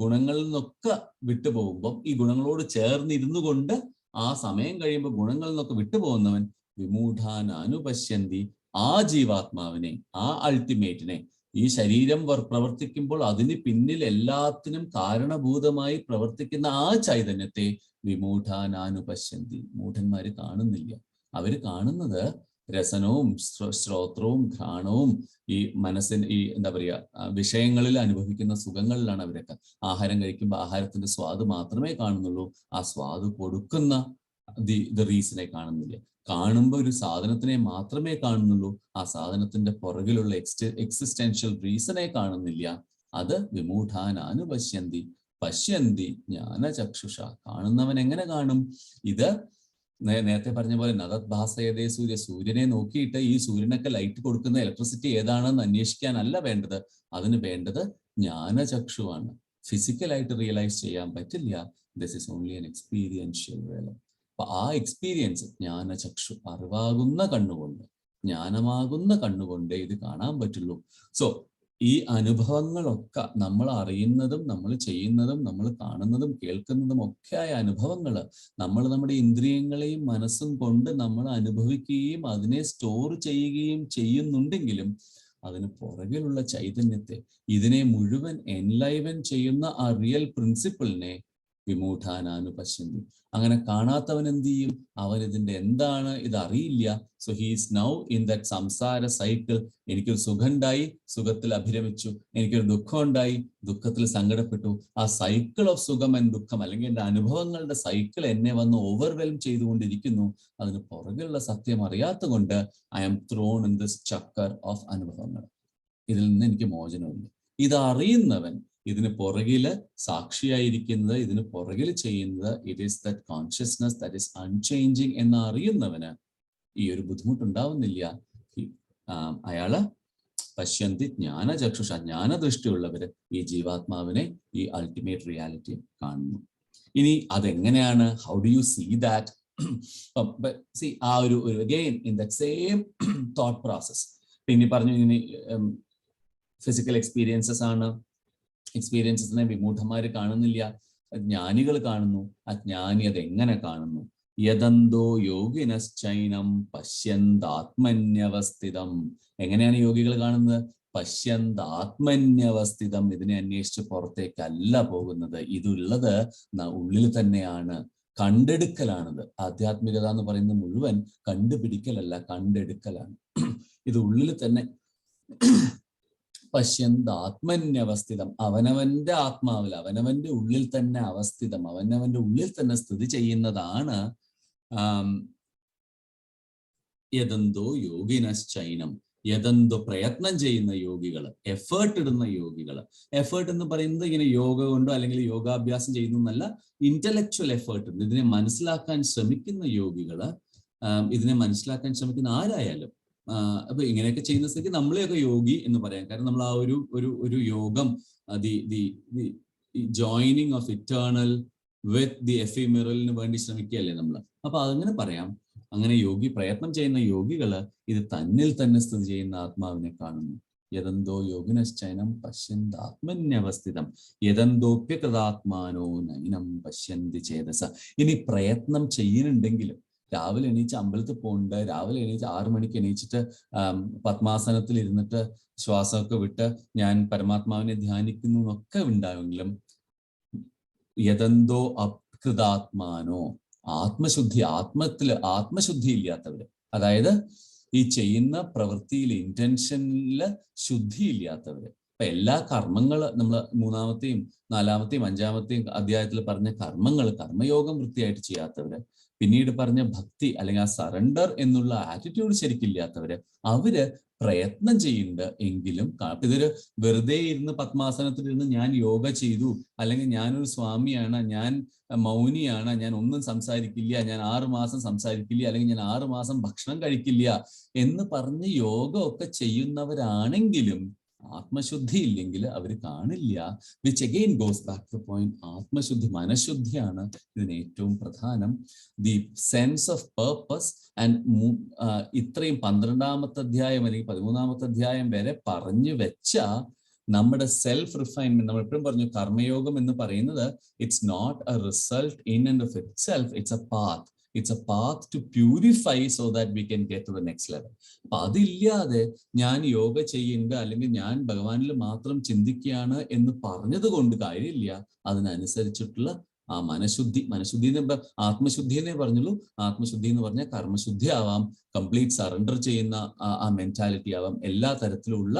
ഗുണങ്ങളിൽ നിന്നൊക്കെ വിട്ടുപോകുമ്പോൾ, ഈ ഗുണങ്ങളോട് ചേർന്നിരുന്നു കൊണ്ട് ആ സമയം കഴിയുമ്പോൾ ഗുണങ്ങളിൽ നിന്നൊക്കെ വിട്ടുപോകുന്നവൻ വിമൂഢാൻ അനുപശ്യന്തി, ആ ജീവാത്മാവിനെ, ആ അൾട്ടിമേറ്റിനെ, ഈ ശരീരം പ്രവർത്തിക്കുമ്പോൾ അതിന് പിന്നിൽ എല്ലാത്തിനും കാരണഭൂതമായി പ്രവർത്തിക്കുന്ന ആ ചൈതന്യത്തെ വിമൂഢാൻ അനുപശ്യന്തി, മൂഢന്മാര് കാണുന്നില്ല. അവര് കാണുന്നത് രസനവും ശ്രോത്രവും ഘ്രാണവും ഈ മനസ്സിന്, ഈ എന്താ പറയുക, വിഷയങ്ങളിൽ അനുഭവിക്കുന്ന സുഖങ്ങളിലാണ് അവരൊക്കെ. ആഹാരം കഴിക്കുമ്പോൾ ആഹാരത്തിന്റെ സ്വാദ് മാത്രമേ കാണുന്നുള്ളൂ. ആ സ്വാദ് കൊടുക്കുന്ന ദി റീസനെ കാണുന്നില്ല. കാണുമ്പോൾ ഒരു സാധനത്തിനെ മാത്രമേ കാണുന്നുള്ളൂ. ആ സാധനത്തിന്റെ പുറകിലുള്ള എക്സിസ്റ്റൻഷ്യൽ റീസനെ കാണുന്നില്ല. അത് വിമൂഢാൻ അനുപശ്യന്തി, പശ്യന്തി ജ്ഞാനചക്ഷുഷ. കാണുന്നവൻ എങ്ങനെ കാണും? ഇത് നേരത്തെ പറഞ്ഞ പോലെ നദത് ഭാസയതേ സൂര്യ, സൂര്യനെ നോക്കിയിട്ട് ഈ സൂര്യനൊക്കെ ലൈറ്റ് കൊടുക്കുന്ന ഇലക്ട്രിസിറ്റി ഏതാണെന്ന് അന്വേഷിക്കാനല്ല വേണ്ടത്. അതിന് വേണ്ടത് ജ്ഞാനചക്ഷുവാണ്. ഫിസിക്കലായിട്ട് റിയലൈസ് ചെയ്യാൻ പറ്റില്ല. This is only an experiential realm. അപ്പൊ ആ എക്സ്പീരിയൻസ് ജ്ഞാനചക്ഷു, അറിവാകുന്ന കണ്ണുകൊണ്ട്, ജ്ഞാനമാകുന്ന കണ്ണുകൊണ്ട് ഇത് കാണാൻ പറ്റുള്ളൂ. സോ ഈ അനുഭവങ്ങളൊക്കെ നമ്മൾ അറിയുന്നതും നമ്മൾ ചെയ്യുന്നതും നമ്മൾ കാണുന്നതും കേൾക്കുന്നതും ഒക്കെയായ അനുഭവങ്ങൾ നമ്മൾ നമ്മുടെ ഇന്ദ്രിയങ്ങളെയും മനസ്സും കൊണ്ട് നമ്മൾ അനുഭവിക്കുകയും അതിനെ സ്റ്റോർ ചെയ്യുകയും ചെയ്യുന്നുണ്ടെങ്കിലും അതിന് പുറകിലുള്ള ചൈതന്യത്തെ, ഇതിനെ മുഴുവൻ എൻലൈവൻ ചെയ്യുന്ന ആ റിയൽ പ്രിൻസിപ്പിളിനെ വിമൂഢാനാനുപശ്യന്തി. അങ്ങനെ കാണാത്തവൻ എന്ത് ചെയ്യും? അവൻ ഇതിന്റെ എന്താണ് ഇത് അറിയില്ല. So he's now in that സംസാര സൈക്കിൾ. എനിക്കൊരു സുഖം ഉണ്ടായി, സുഖത്തിൽ അഭിരമിച്ചു. എനിക്കൊരു ദുഃഖം ഉണ്ടായി, ദുഃഖത്തിൽ സങ്കടപ്പെട്ടു. ആ സൈക്കിൾ ഓഫ് സുഖം ആൻഡ് ദുഃഖം, അല്ലെങ്കിൽ എൻ്റെ അനുഭവങ്ങളുടെ സൈക്കിൾ എന്നെ വന്ന് ഓവർവെൽം ചെയ്തുകൊണ്ടിരിക്കുന്നു. അതിന് പുറകിലുള്ള സത്യം അറിയാത്ത കൊണ്ട് I am thrown in this chakkar of അനുഭവങ്ങൾ. ഇതിൽ നിന്ന് എനിക്ക് മോചനമില്ല. ഇത് അറിയുന്നവൻ, ഇതിന് പുറകില് സാക്ഷിയായിരിക്കുന്നത്, ഇതിന് പുറകിൽ ചെയ്യുന്നത്, it is that consciousness that is unchanging എന്ന് അറിയുന്നവന് ഈ ഒരു ബുദ്ധിമുട്ടുണ്ടാവുന്നില്ല. അയാള് പശ്യന്തി ജ്ഞാനചക്ഷുഷ, ജ്ഞാനദൃഷ്ടിയുള്ളവര് ഈ ജീവാത്മാവിനെ, ഈ അൾട്ടിമേറ്റ് റിയാലിറ്റി കാണുന്നു. ഇനി അതെങ്ങനെയാണ്? How do you see that? ആ ഒരു again in that same thought process. പിന്നെ പറഞ്ഞു ഇനി ഫിസിക്കൽ എക്സ്പീരിയൻസസ് ആണ്. എക്സ്പീരിയൻസസിനെ വിമൂഢന്മാര് കാണുന്നില്ല, ജ്ഞാനികൾ കാണുന്നു. ആ ജ്ഞാനി അതെങ്ങനെ കാണുന്നു? യദന്തോ യോഗിനശ്ചൈനം പശ്യന്താത്മന്യവസ്ഥിതം. എങ്ങനെയാണ് യോഗികൾ കാണുന്നത്? പശ്യന്താത്മന്യവസ്ഥിതം. ഇതിനെ അന്വേഷിച്ച് പുറത്തേക്കല്ല പോകുന്നത്. ഇതുള്ളത് ഉള്ളിൽ തന്നെയാണ്. കണ്ടെടുക്കലാണിത്. ആധ്യാത്മികത എന്ന് പറയുന്നത് മുഴുവൻ കണ്ടുപിടിക്കലല്ല, കണ്ടെടുക്കലാണ്. ഇത് ഉള്ളിൽ തന്നെ പശ്യന്താത്മന്യവസ്ഥിതം. അവനവന്റെ ആത്മാവിൽ, അവനവന്റെ ഉള്ളിൽ തന്നെ അവസ്ഥിതം, അവനവന്റെ ഉള്ളിൽ തന്നെ സ്ഥിതി ചെയ്യുന്നതാണ് യദന്തോ യോഗിനശ്ചൈനം. യദന്തോ പ്രയത്നം ചെയ്യുന്ന യോഗികൾ, എഫേർട്ട് ഇടുന്ന യോഗികൾ. എഫേർട്ട് എന്ന് പറയുന്നത് ഇങ്ങനെ യോഗ കൊണ്ടോ അല്ലെങ്കിൽ യോഗാഭ്യാസം ചെയ്യുന്നതല്ല, ഇന്റലക്ച്വൽ എഫേർട്ട് ഉണ്ട്. ഇതിനെ മനസ്സിലാക്കാൻ ശ്രമിക്കുന്ന യോഗികൾ, ഇതിനെ മനസ്സിലാക്കാൻ ശ്രമിക്കുന്ന ആരായാലും, അപ്പൊ ഇങ്ങനെയൊക്കെ ചെയ്യുന്ന സ്ഥിതിക്ക് നമ്മളെയൊക്കെ യോഗി എന്ന് പറയാം. കാരണം നമ്മൾ ആ ഒരു യോഗം, the joining of eternal with the എഫിമെറലിന് വേണ്ടി ശ്രമിക്കുകയല്ലേ നമ്മൾ. അപ്പൊ അതങ്ങനെ പറയാം. അങ്ങനെ പ്രയത്നം ചെയ്യുന്ന യോഗികള് ഇത് തന്നിൽ തന്നെ സ്ഥിതി ചെയ്യുന്ന ആത്മാവിനെ കാണുന്നു. യദന്തോ യോഗിനശ്ചൈനം പശ്യന്താത്മന്യവസ്ഥിതം യദന്തോപ്യകൃതാത്മാനോ നൈനം പശ്യന്തി ചേതസ. ഇനി പ്രയത്നം ചെയ്യുന്നുണ്ടെങ്കിലും, രാവിലെ എണീച്ച് അമ്പലത്തിൽ പോകുന്നുണ്ട്, രാവിലെ എണീച്ച് 6 മണിക്ക് എണീച്ചിട്ട് പത്മാസനത്തിൽ ഇരുന്നിട്ട് ശ്വാസമൊക്കെ വിട്ട് ഞാൻ പരമാത്മാവിനെ ധ്യാനിക്കുന്നു എന്നൊക്കെ ഉണ്ടാവുമെങ്കിലും യദന്തോ അകൃതാത്മാനോ, ആത്മശുദ്ധി ഇല്ലാത്തവര്, അതായത് ഈ ചെയ്യുന്ന പ്രവൃത്തിയിൽ ഇന്റൻഷനില് ശുദ്ധിയില്ലാത്തവര്. അപ്പൊ എല്ലാ കർമ്മങ്ങൾ നമ്മൾ 3-ാമത്തെയും 4-ാമത്തെയും 5-ാമത്തെയും അധ്യായത്തിൽ പറഞ്ഞ കർമ്മയോഗം വൃത്തിയായിട്ട് ചെയ്യാത്തവര്, പിന്നീട് പറഞ്ഞ ഭക്തി അല്ലെങ്കിൽ ആ സറണ്ടർ എന്നുള്ള ആറ്റിറ്റ്യൂഡ് ശരിക്കില്ലാത്തവര്, അവര് പ്രയത്നം ചെയ്യുന്നുണ്ട് എങ്കിലും ഇതൊരു വെറുതെ ഇരുന്ന് പത്മാസനത്തിലിരുന്ന് ഞാൻ യോഗ ചെയ്തു, അല്ലെങ്കിൽ ഞാനൊരു സ്വാമിയാണ്, ഞാൻ മൗനിയാണ്, ഞാൻ ഒന്നും സംസാരിക്കില്ല, ഞാൻ 6 മാസം സംസാരിക്കില്ല, അല്ലെങ്കിൽ ഞാൻ 6 മാസം ഭക്ഷണം കഴിക്കില്ല എന്ന് പറഞ്ഞ് യോഗ ഒക്കെ ചെയ്യുന്നവരാണെങ്കിലും ആത്മശുദ്ധി ഇല്ലെങ്കിൽ അവർ കാണില്ല. Which again goes back to point, ആത്മശുദ്ധി, മനഃശുദ്ധിയാണ് ഇതിന് ഏറ്റവും പ്രധാനം. The sense of purpose. And ഇത്രയും 12-ാമത്തെ അധ്യായം അല്ലെങ്കിൽ 13-ാമത്തെ അധ്യായം വരെ പറഞ്ഞു വെച്ച നമ്മുടെ സെൽഫ് റിഫൈൻമെന്റ്, നമ്മൾ എപ്പോഴും പറഞ്ഞു കർമ്മയോഗം എന്ന് പറയുന്നത് it's not a result in and of itself, it's a path. It's a path to purify so that we can get to the next level. അപ്പൊ അതില്ലാതെ ഞാൻ യോഗ ചെയ്യുന്നുണ്ട് അല്ലെങ്കിൽ ഞാൻ ഭഗവാനിൽ മാത്രം ചിന്തിക്കുകയാണ് എന്ന് പറഞ്ഞത് കൊണ്ട് കാര്യമില്ല. അതിനനുസരിച്ചിട്ടുള്ള ആ മനഃശുദ്ധി എന്ന് ആത്മശുദ്ധി എന്നേ പറഞ്ഞുള്ളൂ. ആത്മശുദ്ധി എന്ന് പറഞ്ഞാൽ കർമ്മശുദ്ധി ആവാം, കംപ്ലീറ്റ് സറണ്ടർ ചെയ്യുന്ന ആ മെന്റാലിറ്റി ആവാം, എല്ലാ തരത്തിലുള്ള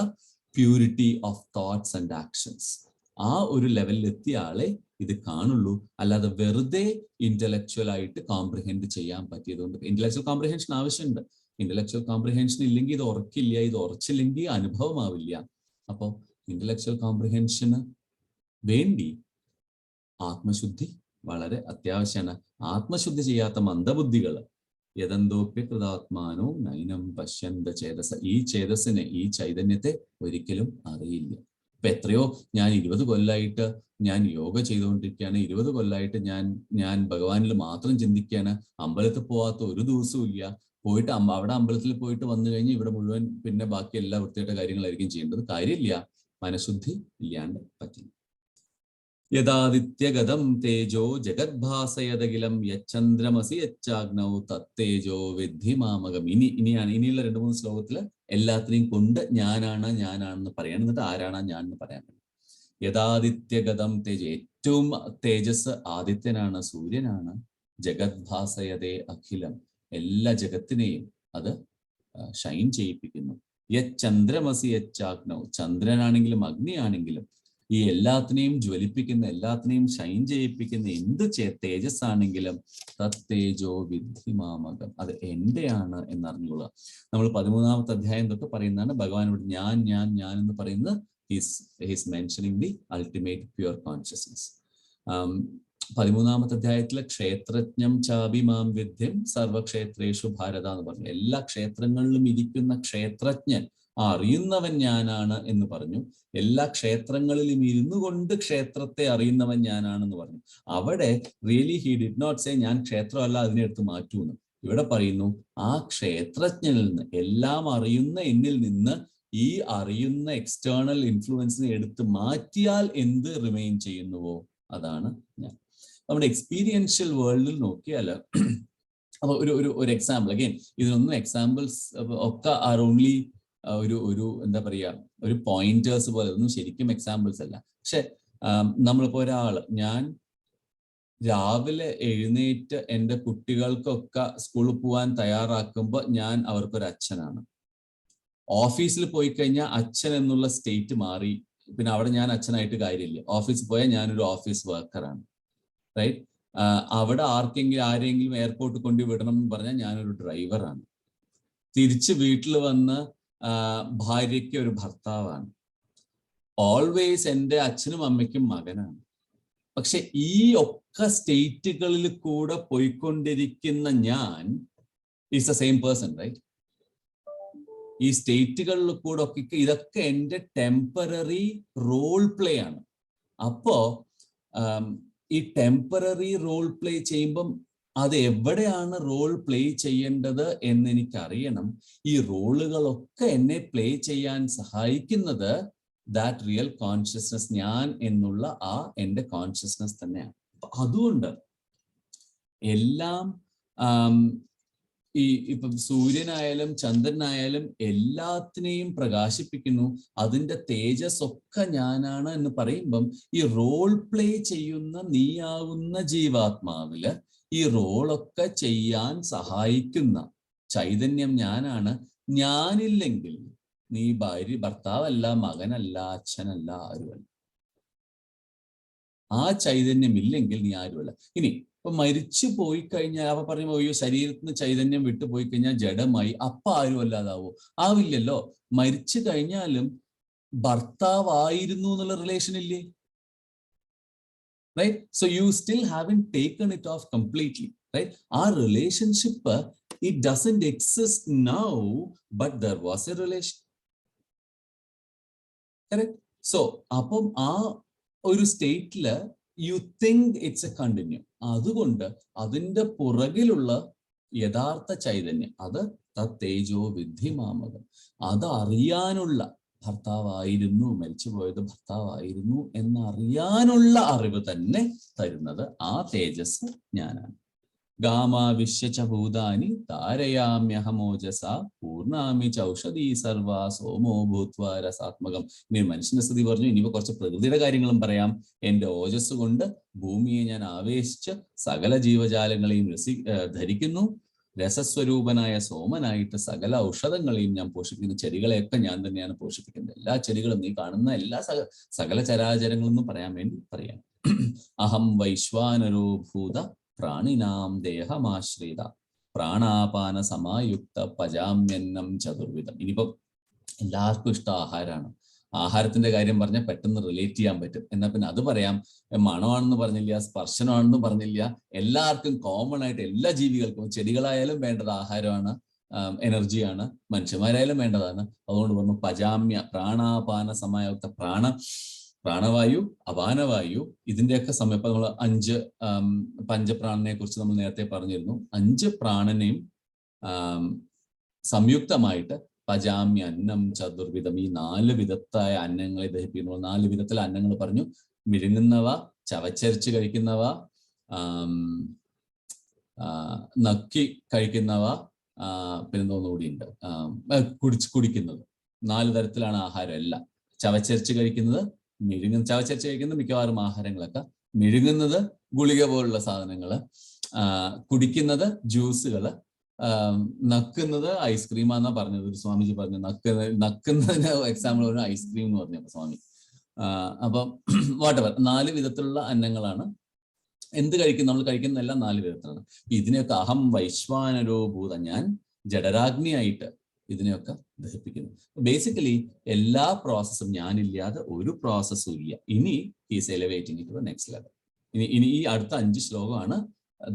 purity of thoughts and actions. ആ ഒരു ലെവലിൽ എത്തിയ ആളെ ഇത് കാണുള്ളൂ. അല്ലാതെ വെറുതെ ഇന്റലക്ച്വൽ ആയിട്ട് കോംപ്രിഹെൻഡ് ചെയ്യാൻ പറ്റിയതുകൊണ്ട് ഇന്റലക്ച്വൽ കോംപ്രിഹെൻഷൻ ആവശ്യമുണ്ട്. ഇന്റലക്ച്വൽ കോംപ്രിഹെൻഷൻ ഇല്ലെങ്കിൽ ഇത് ഉറക്കില്ല, ഇത് ഉറച്ചില്ലെങ്കിൽ അനുഭവമാവില്ല. അപ്പോൾ ഇന്റലക്ച്വൽ കോംപ്രിഹെൻഷന് വേണ്ടി ആത്മശുദ്ധി വളരെ അത്യാവശ്യമാണ്. ആത്മശുദ്ധി ചെയ്യാത്ത മന്ദബുദ്ധികൾ യദന്തോപ്യ കൃതാത്മാനോ നൈനം പശ്യന്ത ചേതസ, ഈ ചേതസ്സിനെ, ഈ ചൈതന്യത്തെ ഒരിക്കലും അറിയില്ല. ഇപ്പൊ എത്രയോ ഞാൻ 20 കൊല്ലമായിട്ട് ഞാൻ യോഗ ചെയ്തുകൊണ്ടിരിക്കുകയാണ്, 20 കൊല്ലമായിട്ട് ഞാൻ ഭഗവാനിൽ മാത്രം ചിന്തിക്കുകയാണ്, അമ്പലത്തിൽ പോവാത്ത ഒരു ദിവസവും ഇല്ല, പോയിട്ട് അവിടെ അമ്പലത്തിൽ പോയിട്ട് വന്നു കഴിഞ്ഞ് ഇവിടെ മുഴുവൻ പിന്നെ ബാക്കി എല്ലാ വൃത്തിയായിട്ട കാര്യങ്ങളായിരിക്കും ചെയ്യേണ്ടത്. കാര്യമില്ല, മനഃശുദ്ധി ഇല്ലാണ്ട് പറ്റില്ല. യഥാദിത്യഗതം തേജോ ജഗദ്ഭാസയതകിലം യച്ചന്ദ്രമസി യച്ചാഗ്നൗ തത്തേജോ വിദ്ധി മാമകം. ഇനിയുള്ള 2-3 ശ്ലോകത്തില് എല്ലാത്തിനെയും കൊണ്ട് ഞാനാണെന്ന് പറയണം. എന്നിട്ട് ആരാണ് ഞാൻ എന്ന് പറയാൻ പറ്റും. യഥാദിത്യഗതം തേജോ, ഏറ്റവും തേജസ് ആദിത്യനാണ്, സൂര്യനാണ്. ജഗദ്ഭാസയതേ അഖിലം, എല്ലാ ജഗത്തിനെയും അത് ഷൈൻ ചെയ്യിപ്പിക്കുന്നു. യച്ചന്ദ്രമസി യച്ചാഗ്നൗ, ചന്ദ്രനാണെങ്കിലും അഗ്നിയാണെങ്കിലും ഈ എല്ലാത്തിനെയും ജ്വലിപ്പിക്കുന്ന, എല്ലാത്തിനെയും ഷൈൻ ചെയ്യിപ്പിക്കുന്ന എന്ത് തേജസ് ആണെങ്കിലും തത്തേജോ വിദ്ധി മാമകം, അത് എന്റെയാണ് എന്നറിഞ്ഞുകൊള്ളുക. നമ്മൾ 13-ാമത്തെ അധ്യായം തൊട്ട് പറയുന്നതാണ് ഭഗവാനോട് ഞാൻ എന്ന് പറയുന്നത്. He's mentioning the ultimate pure consciousness. 13-ാമത്തെ അധ്യായത്തിലെ ക്ഷേത്രജ്ഞം ചാഭിമാം വിദ്യം സർവക്ഷേത്രേഷു ഭാരത എന്ന് പറഞ്ഞു. എല്ലാ ക്ഷേത്രങ്ങളിലും ഇരിക്കുന്ന ക്ഷേത്രജ്ഞൻ, അറിയുന്നവൻ ഞാനാണ് എന്ന് പറഞ്ഞു. എല്ലാ ക്ഷേത്രങ്ങളിലും ഇരുന്നു കൊണ്ട് ക്ഷേത്രത്തെ അറിയുന്നവൻ ഞാനാണെന്ന് പറഞ്ഞു. അവിടെ really he did not say ഞാൻ ക്ഷേത്രമല്ല അതിനെ എടുത്ത് മാറ്റൂന്ന്. ഇവിടെ പറയുന്നു ആ ക്ഷേത്രജ്ഞനിൽ നിന്ന്, എല്ലാം അറിയുന്ന എന്നിൽ നിന്ന് ഈ അറിയുന്ന എക്സ്റ്റേണൽ ഇൻഫ്ലുവൻസിനെ എടുത്ത് മാറ്റിയാൽ എന്ത് റിമെയിൻ ചെയ്യുന്നുവോ അതാണ് ഞാൻ. നമ്മുടെ എക്സ്പീരിയൻഷ്യൽ വേൾഡിൽ നോക്കിയാൽ അപ്പൊ ഒരു എക്സാമ്പിൾ, അഗൈൻ ഇതിനൊന്നും എക്സാമ്പിൾസ് ഒക്കെ ആർ ഓൺലി ഒരു എന്താ പറയുക, ഒരു പോയിന്റേഴ്സ് പോലെ, ഒന്നും ശരിക്കും എക്സാമ്പിൾസ് അല്ല. പക്ഷെ നമ്മളിപ്പോ ഞാൻ രാവിലെ എഴുന്നേറ്റ് എൻ്റെ കുട്ടികൾക്കൊക്കെ സ്കൂളിൽ പോകാൻ തയ്യാറാക്കുമ്പോൾ ഞാൻ അവർക്കൊരു അച്ഛനാണ്. ഓഫീസിൽ പോയി കഴിഞ്ഞാൽ അച്ഛൻ എന്നുള്ള സ്റ്റേറ്റ് മാറി, പിന്നെ അവിടെ ഞാൻ അച്ഛനായിട്ട് കാര്യമില്ല. ഓഫീസിൽ പോയാൽ ഞാനൊരു ഓഫീസ് വർക്കറാണ്, റൈറ്റ്? അവിടെ ആരെങ്കിലും എയർപോർട്ടിൽ കൊണ്ടു വിടണം എന്ന് പറഞ്ഞാൽ ഞാനൊരു ഡ്രൈവറാണ്. തിരിച്ച് വീട്ടിൽ വന്ന് ഭാര്യയ്ക്ക് ഒരു ഭർത്താവാണ്. ഓൾവേസ് എൻ്റെ അച്ഛനും അമ്മയ്ക്കും മകനാണ്. പക്ഷെ ഈ ഒക്കെ സ്റ്റേറ്റുകളിൽ കൂടെ പോയിക്കൊണ്ടിരിക്കുന്ന ഞാൻ is the same person, right? ഈ സ്റ്റേറ്റുകളിൽ കൂടെ ഒക്കെ ഇതൊക്കെ എൻ്റെ ടെമ്പററി റോൾ പ്ലേ ആണ്. അപ്പോ ഈ ടെമ്പററി റോൾ പ്ലേ ചെയ്യുമ്പം അത് എവിടെയാണ് റോൾ പ്ലേ ചെയ്യേണ്ടത് എന്ന് എനിക്കറിയണം. ഈ റോളുകളൊക്കെ എന്നെ പ്ലേ ചെയ്യാൻ സഹായിക്കുന്നത് ദാറ്റ് റിയൽ കോൺഷ്യസ്നസ്, ഞാൻ എന്നുള്ള ആ എൻ്റെ കോൺഷ്യസ്നസ് തന്നെയാണ്. അതുകൊണ്ട് എല്ലാം ഇപ്പം സൂര്യനായാലും ചന്ദ്രനായാലും എല്ലാത്തിനെയും പ്രകാശിപ്പിക്കുന്നു. അതിൻ്റെ തേജസ് ഒക്കെ ഞാനാണ് എന്ന് പറയുമ്പം ഈ റോൾ പ്ലേ ചെയ്യുന്ന നീയാവുന്ന ജീവാത്മാവില് ഈ റോളൊക്കെ ചെയ്യാൻ സഹായിക്കുന്ന ചൈതന്യം ഞാനാണ്. ഞാനില്ലെങ്കിൽ നീ ഭർത്താവല്ല, മകനല്ല, അച്ഛനല്ല, ആരുമല്ല. ആ ചൈതന്യം ഇല്ലെങ്കിൽ നീ ആരുമല്ല. ഇനി ഇപ്പൊ മരിച്ചു പോയി കഴിഞ്ഞാൽ അപ്പൊ പറയുമ്പോ അയ്യോ ശരീരത്തിൽ നിന്ന് ചൈതന്യം വിട്ടുപോയി കഴിഞ്ഞാൽ ജഡമായി, അപ്പൊ ആരും അല്ലാതാവോ? ആവില്ലല്ലോ. മരിച്ചു കഴിഞ്ഞാലും ഭർത്താവായിരുന്നു എന്നുള്ള റിലേഷൻ ഇല്ലേ? Right? So you still haven't taken it off completely. Right? ആ relationship it doesn't exist now, but there was a relation. Correct? So അപ്പം ആ ഒരു സ്റ്റേറ്റില് you think it's a continue. അതുകൊണ്ട് അതിൻ്റെ പുറകിലുള്ള യഥാർത്ഥ ചൈതന്യം, അത് തേജോ വിദ്ധിമാമകം, അതറിയാനുള്ള, ഭർത്താവായിരുന്നു, മരിച്ചുപോയത് ഭർത്താവായിരുന്നു എന്നറിയാനുള്ള അറിവ് തന്നെ തരുന്നത് ആ തേജസ് ഞാനാണ്. ഗാമാവിശ്യ ഭൂതാനി താരയാമ്യഹമോജസ പൂർണ്ണാമി ചൗഷധീ സർവ സോമോ ഭൂത്വാ രസാത്മകം. ഇനി മനുഷ്യന്റെ സ്ഥിതി പറഞ്ഞു. ഇനിയിപ്പോ കുറച്ച് പ്രകൃതിയുടെ കാര്യങ്ങളും പറയാം. എന്റെ ഓജസ് കൊണ്ട് ഭൂമിയെ ഞാൻ ആവേശിച്ച് സകല ജീവജാലങ്ങളെയും ധരിക്കുന്നു. രസസ്വരൂപനായ സോമനായിട്ട് സകല ഔഷധങ്ങളെയും ഞാൻ പോഷിപ്പിക്കുന്നു. ചെടികളെയൊക്കെ ഞാൻ തന്നെയാണ് പോഷിപ്പിക്കുന്നത്. എല്ലാ ചെടികളും, നീ കാണുന്ന എല്ലാ സകല ചരാചരങ്ങളെന്നും പറയാൻ വേണ്ടി പറയാം. അഹം വൈശ്വാനരോ ഭൂത പ്രാണിനാം ദേഹമാശ്രിത പ്രാണാപാന സമായുക്ത പജാമ്യന്നം ചതുർവിധം. ഇനിയിപ്പം എല്ലാവർക്കും ഇഷ്ടം ആഹാരമാണ്. ആഹാരത്തിന്റെ കാര്യം പറഞ്ഞാൽ പെട്ടെന്ന് റിലേറ്റ് ചെയ്യാൻ പറ്റും. എന്നാൽ പിന്നെ അത് പറയാം. മണമാണെന്ന് പറഞ്ഞില്ല, സ്പർശനമാണെന്ന് പറഞ്ഞില്ല. എല്ലാവർക്കും കോമൺ ആയിട്ട് എല്ലാ ജീവികൾക്കും, ചെടികളായാലും വേണ്ടത് ആഹാരമാണ്, എനർജിയാണ്, മനുഷ്യന്മാരായാലും വേണ്ടതാണ്. അതുകൊണ്ട് പറഞ്ഞു പജാമ്യ പ്രാണാപാന സമായുക്ത. പ്രാണവായു, അപാനവായു, ഇതിന്റെയൊക്കെ സമയം ഇപ്പൊ നമ്മൾ 5 പഞ്ചപ്രാണനെ കുറിച്ച് നമ്മൾ നേരത്തെ പറഞ്ഞിരുന്നു. 5 പ്രാണനെയും സംയുക്തമായിട്ട് പജാമ്യ അന്നം ചതുർവിധം, ഈ 4 വിധത്തായ അന്നങ്ങളെ ദഹിപ്പിക്കുന്നു. 4 വിധത്തിലെ അന്നങ്ങൾ പറഞ്ഞു. മിഴുങ്ങുന്നവ, ചവച്ചരിച്ച് കഴിക്കുന്നവ, നക്കി കഴിക്കുന്നവ, പിന്നെന്തോന്നുകൂടിയുണ്ട്, കുടിക്കുന്നത്. 4 തരത്തിലാണ് ആഹാരം എല്ലാം. ചവച്ചരിച്ച് കഴിക്കുന്നത്, ചവച്ചരിച്ച് കഴിക്കുന്നത് മിക്കവാറും ആഹാരങ്ങളൊക്കെ, മിഴുങ്ങുന്നത് ഗുളിക പോലുള്ള സാധനങ്ങള്, കുടിക്കുന്നത് ജ്യൂസുകള്, നക്കുന്നത് ഐസ്ക്രീമാന്നാ പറഞ്ഞത്. ഒരു സ്വാമിജി പറഞ്ഞു നക്കുന്നതിന് എക്സാമ്പിൾ പറഞ്ഞു ഐസ്ക്രീം എന്ന് പറഞ്ഞു സ്വാമി. അപ്പം വാട്ടെവർ 4 വിധത്തിലുള്ള അന്നങ്ങളാണ്. എന്ത് കഴിക്കും, നമ്മൾ കഴിക്കുന്നതെല്ലാം 4 വിധത്തിലാണ്. ഇതിനെയൊക്കെ അഹം വൈശ്വാനരോ ഭൂത, ഞാൻ ജഡരാഗ്നിയായിട്ട് ഇതിനെയൊക്കെ ദഹിപ്പിക്കുന്നു. ബേസിക്കലി എല്ലാ പ്രോസസ്സും ഞാനില്ലാതെ ഒരു പ്രോസസ്സും ഇല്ല. ഇനി is elevating to the next level. ഇനി ഈ അടുത്ത 5 ശ്ലോകമാണ്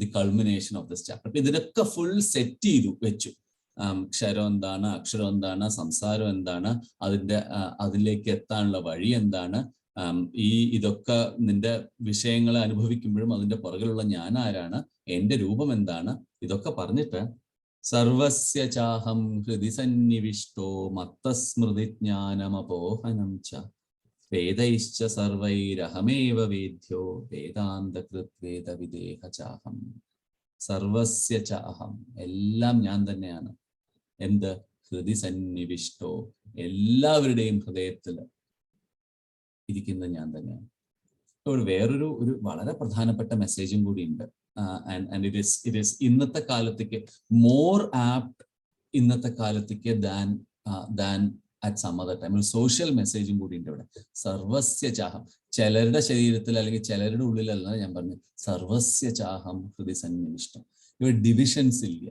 the culmination of this chapter. അപ്പൊ ഇതിനൊക്കെ ഫുൾ സെറ്റ് ചെയ്തു വെച്ചു. ക്ഷരം എന്താണ്, അക്ഷരം എന്താണ്, സംസാരം എന്താണ്, അതിലേക്ക് എത്താനുള്ള വഴി എന്താണ്, ഇതൊക്കെ നിന്റെ വിഷയങ്ങളെ അനുഭവിക്കുമ്പോഴും അതിന്റെ പുറകിലുള്ള ഞാൻ ആരാണ്, എന്റെ രൂപം എന്താണ്, ഇതൊക്കെ പറഞ്ഞിട്ട് സർവസ്യ ചാഹം ഹൃദി സന്നിവിഷ്ടോ മത്തസ്മൃതിജ്ഞാനമപോഹനം ച വേദൈശ്ച സർവൈരഹമേവ വേദ്യോ വേദാന്തകൃത് വേദവിദേഹ ചാഹം. സർവസ്യ ചാഹം, എല്ലാം ഞാൻ തന്നെയാണ്. എന്ത്? ഹൃദി സന്നിവിഷ്ടോ, എല്ലാവരുടെയും ഹൃദയത്തിൽ ഇരിക്കുന്നത് ഞാൻ തന്നെയാണ്. ഇപ്പോൾ വേറൊരു വളരെ പ്രധാനപ്പെട്ട മെസ്സേജും കൂടി ഉണ്ട്. And it is ഇന്നത്തെ കാലത്തേക്ക് മോർ ആപ്റ്റ്, ഇന്നത്തെ കാലത്തേക്ക് than at some other time. ഒരു സോഷ്യൽ മെസ്സേജും കൂടി ഉണ്ട് ഇവിടെ. സർവസ്യ ചാഹം, ചിലരുടെ ശരീരത്തിൽ അല്ലെങ്കിൽ ചിലരുടെ ഉള്ളിലല്ല ഞാൻ പറഞ്ഞു. സർവസ്യ ചാഹം ഹൃദി സന്നിവിഷ്ടം. ഇവിടെ ഡിവിഷൻസ് ഇല്ല.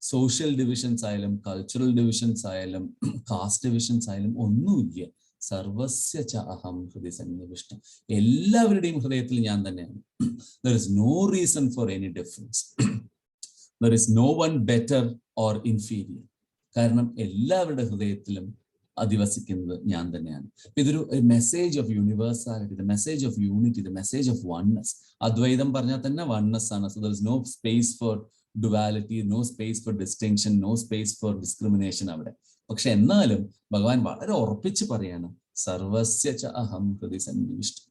സോഷ്യൽ ഡിവിഷൻസ് ആയാലും കൾച്ചറൽ ഡിവിഷൻസ് ആയാലും കാസ്റ്റ് ഡിവിഷൻസ് ആയാലും ഒന്നുമില്ല. സർവസ്യ ചാഹം ഹൃദി സന്നിവിഷ്ടം, എല്ലാവരുടെയും ഹൃദയത്തിൽ ഞാൻ തന്നെയാണ്. There is no reason for any difference. There is no one better or inferior. കാരണം എല്ലാവരുടെ ഹൃദയത്തിലും അധിവസിക്കുന്നത് ഞാൻ തന്നെയാണ്. ഇതൊരു message of universality, the message of unity, the message of oneness. അദ്വൈതം പറഞ്ഞാൽ തന്നെ വൺനെസ് ആണ്. So there is no space for duality, no space for distinction, no space for discrimination അവിടെ. പക്ഷെ എന്നാലും ഭഗവാൻ വളരെ ഉറപ്പിച്ച് പറയാണ് സർവസ്യ ച അഹം ഹൃദി സന്നിവിഷ്ടം,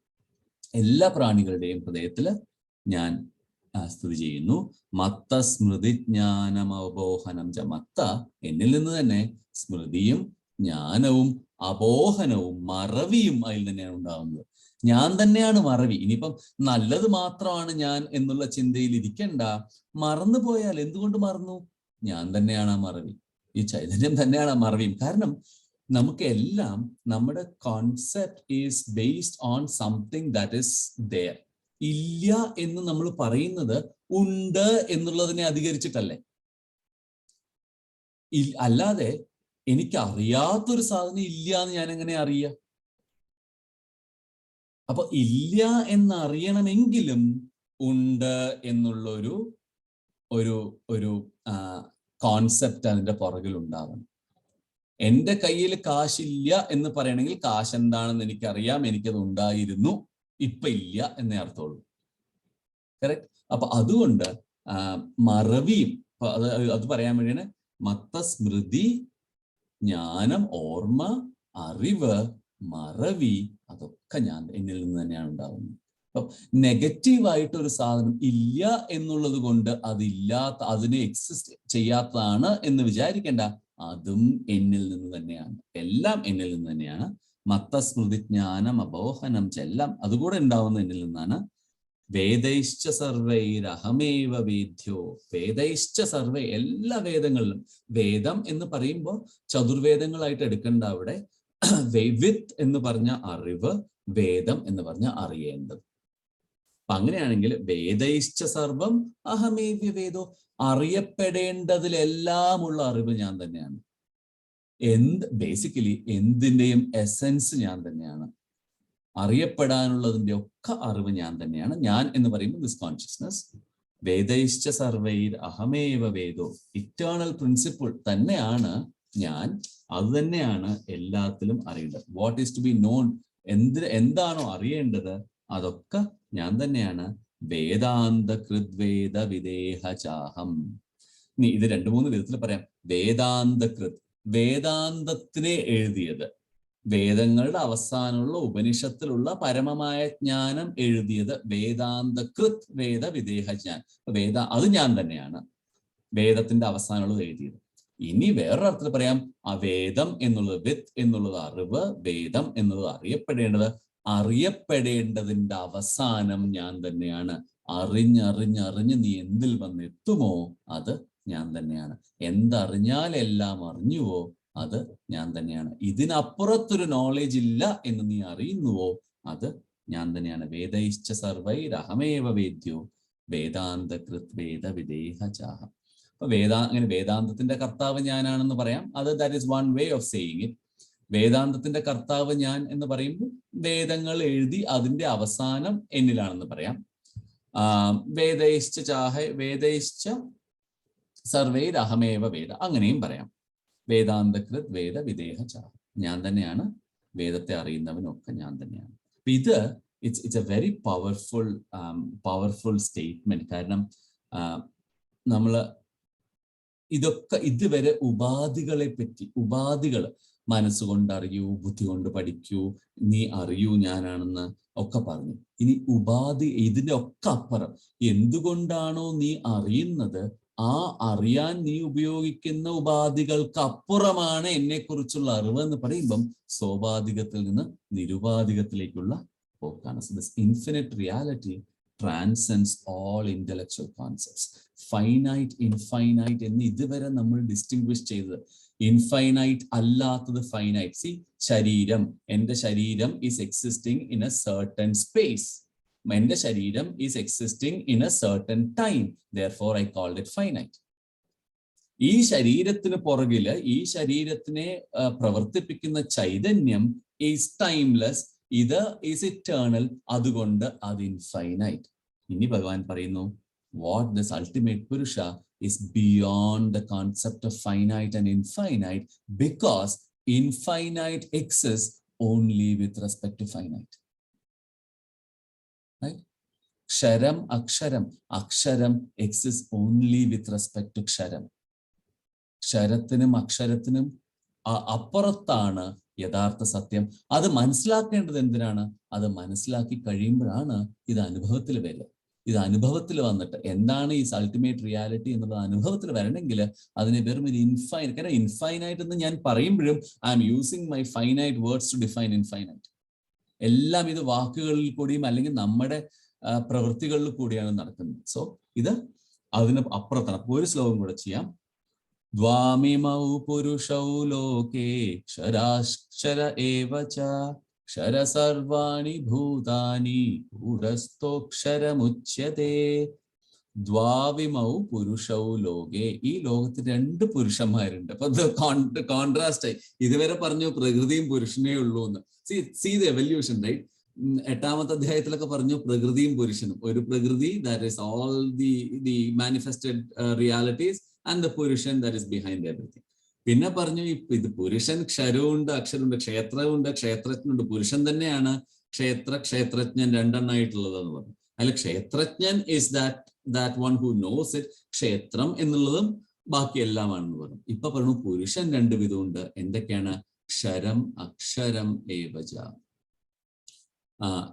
എല്ലാ പ്രാണികളുടെയും ഹൃദയത്തില് ഞാൻ സ്ഥിതി ചെയ്യുന്നു. മത്ത സ്മൃതിജ്ഞാനമപോഹനം ച, മത്ത എന്നിൽ നിന്ന് തന്നെ സ്മൃതിയും ജ്ഞാനവും അപോഹനവും മറവിയും അതിൽ തന്നെയാണ് ഉണ്ടാകുന്നത്. ഞാൻ തന്നെയാണ് മറവി. ഇനിയിപ്പം നല്ലത് മാത്രമാണ് ഞാൻ എന്നുള്ള ചിന്തയിൽ ഇരിക്കണ്ട. മറന്നു പോയാൽ എന്തുകൊണ്ട് മറന്നു? ഞാൻ തന്നെയാണ് ആ മറവി. ഈ ചൈതന്യം തന്നെയാണ് മറവിയും. കാരണം നമുക്ക് എല്ലാം നമ്മുടെ concept is based on something that is there. ഇല്ല എന്ന് നമ്മൾ പറയുന്നത് ഉണ്ട് എന്നുള്ളതിനെ അധികരിച്ചിട്ടല്ലേ. അല്ലാതെ എനിക്ക് അറിയാത്തൊരു സാധനം ഇല്ല എന്ന് ഞാൻ എങ്ങനെ അറിയുക? അപ്പൊ ഇല്ല എന്നറിയണമെങ്കിലും ഉണ്ട് എന്നുള്ള ഒരു കോൺസെപ്റ്റ് അതിന്റെ പുറകിൽ ഉണ്ടാവണം. എൻ്റെ കയ്യിൽ കാശില്ല എന്ന് പറയണമെങ്കിൽ കാശ് എന്താണെന്ന് എനിക്കറിയാം, എനിക്കത് ഉണ്ടായിരുന്നു, ഇപ്പൊ ഇല്ല എന്നേ അർത്ഥമുള്ളൂ. കറക്റ്റ്. അപ്പൊ അതുകൊണ്ട് മറവിയും അത് പറയാൻ വേണ്ടിയാണ് മത്തസ്മൃതി, ജ്ഞാനം, ഓർമ്മ, അറിവ്, മറവി, അതൊക്കെ എന്നിൽ നിന്ന് തന്നെയാണ് ഉണ്ടാവുന്നത്. അപ്പൊ നെഗറ്റീവായിട്ടൊരു സാധനം ഇല്ല എന്നുള്ളത് കൊണ്ട് അതിനെ എക്സിസ്റ്റ് ചെയ്യാത്തതാണ് എന്ന് വിചാരിക്കേണ്ട. അതും എന്നിൽ നിന്ന് തന്നെയാണ്, എല്ലാം എന്നിൽ നിന്ന് തന്നെയാണ്. മത്തസ്മൃതി, ജ്ഞാനം, അബോഹനം ചെല്ലാം അതുകൂടെ ഉണ്ടാവുന്ന എന്നിൽ നിന്നാണ്. വേദൈശ്ച സർവൈരഹമേവ വേദ്യോ. വേദൈശ്ച സർവൈ, എല്ലാ വേദങ്ങളിലും. വേദം എന്ന് പറയുമ്പോൾ ചതുർവേദങ്ങളായിട്ട് എടുക്കേണ്ട അവിടെ. വിത്ത് എന്ന് പറഞ്ഞ അറിവ്, വേദം എന്ന് പറഞ്ഞ അറിയേണ്ടത്. അപ്പൊ അങ്ങനെയാണെങ്കിൽ വേദൈശ്ച സർവം അഹമേവ്യ വേദോ, അറിയപ്പെടേണ്ടതിലെല്ലാമുള്ള അറിവ് ഞാൻ തന്നെയാണ്. ബേസിക്കലി എന്തിൻ്റെയും എസെൻസ് ഞാൻ തന്നെയാണ്. അറിയപ്പെടാനുള്ളതിന്റെ ഒക്കെ അറിവ് ഞാൻ തന്നെയാണ്. ഞാൻ എന്ന് പറയുമ്പോൾ ദിസ് കോൺഷ്യസ്നസ്. വേദൈശ്ച സർവൈർ അഹമേവ വേദോ, ഇറ്റേണൽ പ്രിൻസിപ്പിൾ തന്നെയാണ് ഞാൻ. അത് തന്നെയാണ് എല്ലാത്തിലും അറിയേണ്ടത്. What is to be known, എന്താണോ അറിയേണ്ടത് അതൊക്കെ ഞാൻ തന്നെയാണ്. വേദാന്ത കൃദ്വേദ വിദേഹ ചാഹം. ഇനി ഇത് 2-3 വിധത്തിൽ പറയാം. വേദാന്ത കൃത്, വേദാന്തത്തിനെ എഴുതിയത്, വേദങ്ങളുടെ അവസാനമുള്ള ഉപനിഷത്തിലുള്ള പരമമായ ജ്ഞാനം എഴുതിയത് വേദാന്ത കൃത് വേദ വിദേഹ ജ്ഞാൻ. അത് ഞാൻ തന്നെയാണ് വേദത്തിന്റെ അവസാനമുള്ളത് എഴുതിയത്. ഇനി വേറൊരർത്ഥത്തിൽ പറയാം, ആ വേദം എന്നുള്ളത്, വിത്ത് എന്നുള്ളത് അറിവ്, വേദം എന്നുള്ളത് അറിയപ്പെടേണ്ടത്, അറിയപ്പെടേണ്ടതിന്റെ അവസാനം ഞാൻ തന്നെയാണ്. അറിഞ്ഞറിഞ്ഞറിഞ്ഞ് നീ എന്തിൽ വന്നെത്തുമോ അത് ഞാൻ തന്നെയാണ്. എന്തറിഞ്ഞാൽ എല്ലാം അറിഞ്ഞുവോ അത് ഞാൻ തന്നെയാണ്. ഇതിനപ്പുറത്തൊരു നോളേജ് ഇല്ല എന്ന് നീ അറിയുന്നുവോ അത് ഞാൻ തന്നെയാണ്. വേദൈശ്ച സർവൈരഹമേവ വേദ്യോ വേദാന്ത കൃത് വേദ വിദേഹ ചാഹം. അപ്പൊ അങ്ങനെ വേദാന്തത്തിന്റെ കർത്താവ് ഞാനാണെന്ന് പറയാം. That is one way of saying it. വേദാന്തത്തിന്റെ കർത്താവ് ഞാൻ എന്ന് പറയുമ്പോൾ വേദങ്ങൾ എഴുതി അതിന്റെ അവസാനം എന്നിലാണെന്ന് പറയാം. വേദൈശ്ച വേദൈശ്ച സർവൈരഹമേവ വേദ, അങ്ങനെയും പറയാം. വേദാന്തകൃത് വേദ വിദേഹ ചാഹം, ഞാൻ തന്നെയാണ്. വേദത്തെ അറിയുന്നവനൊക്കെ ഞാൻ തന്നെയാണ്. അപ്പൊ it's A very powerful statement. കാരണം നമ്മൾ ഇതൊക്കെ ഇതുവരെ ഉപാധികളെ പറ്റി, ഉപാധികൾ മനസ്സുകൊണ്ട് അറിയൂ, ബുദ്ധി കൊണ്ട് പഠിക്കൂ, നീ അറിയൂ ഞാനാണെന്ന് ഒക്കെ പറഞ്ഞു. ഇനി ഇതിന്റെ ഒക്കെ അപ്പുറം എന്തുകൊണ്ടാണോ നീ അറിയുന്നത്, ആ അറിയാൻ നീ ഉപയോഗിക്കുന്ന ഉപാധികൾക്ക് അപ്പുറമാണ് എന്നെക്കുറിച്ചുള്ള അറിവ് എന്ന് പറയുമ്പം സോപാധികത്തിൽ നിന്ന് നിരുപാധികത്തിലേക്കുള്ള പോക്കാണ്. So this infinite reality transcends all intellectual concepts. Finite, infinite എന്ന് ഇതുവരെ നമ്മൾ ഡിസ്റ്റിംഗ്വിഷ് ചെയ്തത്. ഇൻഫൈനൈറ്റ് അല്ലാത്തത് ഫൈനൈറ്റ്. സി, ശരീരം, എൻ്റെ ശരീരം is existing in a certain space. എൻ്റെ ശരീരം is existing in a certain time, therefore I called it finite. ഈ ശരീരത്തിന് പുറകില്, ഈ ശരീരത്തിനെ പ്രവർത്തിപ്പിക്കുന്ന ചൈതന്യം ഈസ് ടൈംലെസ്, ഇത് ഈസ് ഇറ്റേണൽ, അതുകൊണ്ട് അത് ഇൻഫൈനൈറ്റ്. ഇനി ഭഗവാൻ പറയുന്നു, what this ultimate Purusha is beyond the concept of finite and infinite, because infinite exists only with respect to finite. Right? Ksharam, aksharam. Aksharam exists only with respect to ksharam. ക്ഷരത്തിനും അക്ഷരത്തിനും അപ്പുറത്താണ് യഥാർത്ഥ സത്യം. അത് മനസ്സിലാക്കേണ്ടത് എന്തിനാണ്? അത് മനസ്സിലാക്കി കഴിയുമ്പോഴാണ് ഇത് അനുഭവത്തിൽ വരിക. ഇത് അനുഭവത്തിൽ വന്നിട്ട് എന്താണ് ഈ അൾട്ടിമേറ്റ് റിയാലിറ്റി എന്നുള്ളത് അനുഭവത്തിൽ വരണമെങ്കിൽ അതിനെ വെറും ഒരു കാരണം ഇൻഫൈനൈറ്റ് എന്ന് ഞാൻ പറയുമ്പോഴും I am using my finite words to define infinite. എല്ലാം ഇത് വാക്കുകളിൽ കൂടിയും അല്ലെങ്കിൽ നമ്മുടെ പ്രവൃത്തികളിൽ കൂടിയാണ് നടക്കുന്നത്. സോ ഇത് അതിന് അപ്പുറത്താണ്. അപ്പോൾ ഒരു ശ്ലോകം കൂടെ ചെയ്യാം. ദ്വാമിമൗ പുരുഷൗ ലോകേ ക്ഷരാക്ഷര ഏവ ച ക്ഷര സർവാണി ഭൂതാനി കൂടസ്ഥോക്ഷരമുച്യതേ. ദ്വാവിമൗ പുരുഷൗ ലോകേ, ഈ ലോകത്ത് രണ്ട് പുരുഷന്മാരുണ്ട്. അപ്പൊ കോൺട്രാസ്റ്റ് ആയി. ഇതുവരെ പറഞ്ഞു പ്രകൃതിയും പുരുഷനേ ഉള്ളൂ എന്ന്. See the evolution, right? 8ാമത്തെ അധ്യായത്തിലൊക്കെ പറഞ്ഞു പ്രകൃതിയും പുരുഷനും. ഒരു പ്രകൃതി, that is all the manifested realities, and the പുരുഷൻ ദാറ്റ് ഈസ് ബിഹൈൻഡ് എവറിത്തിങ്. പിന്നെ പറഞ്ഞു ഇത് പുരുഷൻ ക്ഷരവുണ്ട്, അക്ഷരമുണ്ട്, ക്ഷേത്രമുണ്ട്, ക്ഷേത്രജ്ഞനുണ്ട്. പുരുഷൻ തന്നെയാണ് ക്ഷേത്രജ്ഞൻ രണ്ടെണ്ണമായിട്ടുള്ളതെന്ന് പറഞ്ഞു. അതിൽ ക്ഷേത്രജ്ഞൻ is that one who knows it. ക്ഷേത്രം എന്നുള്ളതും ബാക്കി എല്ലാമാണെന്ന് പറഞ്ഞു. ഇപ്പൊ പറഞ്ഞു പുരുഷൻ രണ്ട് വിധമുണ്ട്. എന്തൊക്കെയാണ്? ക്ഷരം അക്ഷരം ഏവച.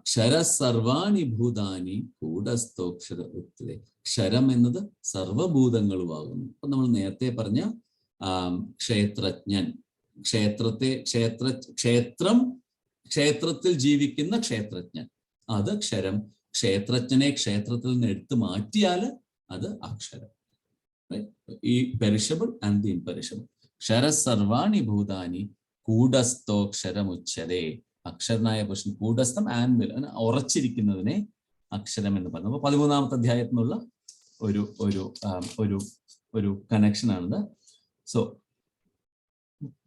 ക്ഷര സർവാണി ഭൂതാനി കൂടസ്ഥോക്ഷര ഉക്തേ. ക്ഷരം എന്നത് സർവഭൂതങ്ങളുമാകുന്നു. അപ്പൊ നമ്മൾ നേരത്തെ പറഞ്ഞ ക്ഷേത്രജ്ഞൻ, ക്ഷേത്രത്തിൽ ജീവിക്കുന്ന ക്ഷേത്രജ്ഞൻ, അത് ക്ഷരം. ക്ഷേത്രജ്ഞനെ ക്ഷേത്രത്തിൽ നിന്ന് എടുത്തു മാറ്റിയാൽ അത് അക്ഷരം. ഈ പെരിഷബിൾ ആൻഡ് ദി ഇംപെരിഷബിൾ. ക്ഷര സർവാണി ഭൂതാനി കൂടസ്ഥോക്ഷരമുച്യതേ. അക്ഷരനായ പുരുഷൻ, കൂടസ്ഥം ആൻഡ് ഉറച്ചിരിക്കുന്നതിനെ അക്ഷരം എന്ന് പറഞ്ഞു. അപ്പൊ 13ാമത്തെ അധ്യായത്തിനുള്ള ഒരു കണക്ഷൻ ആണിത്. So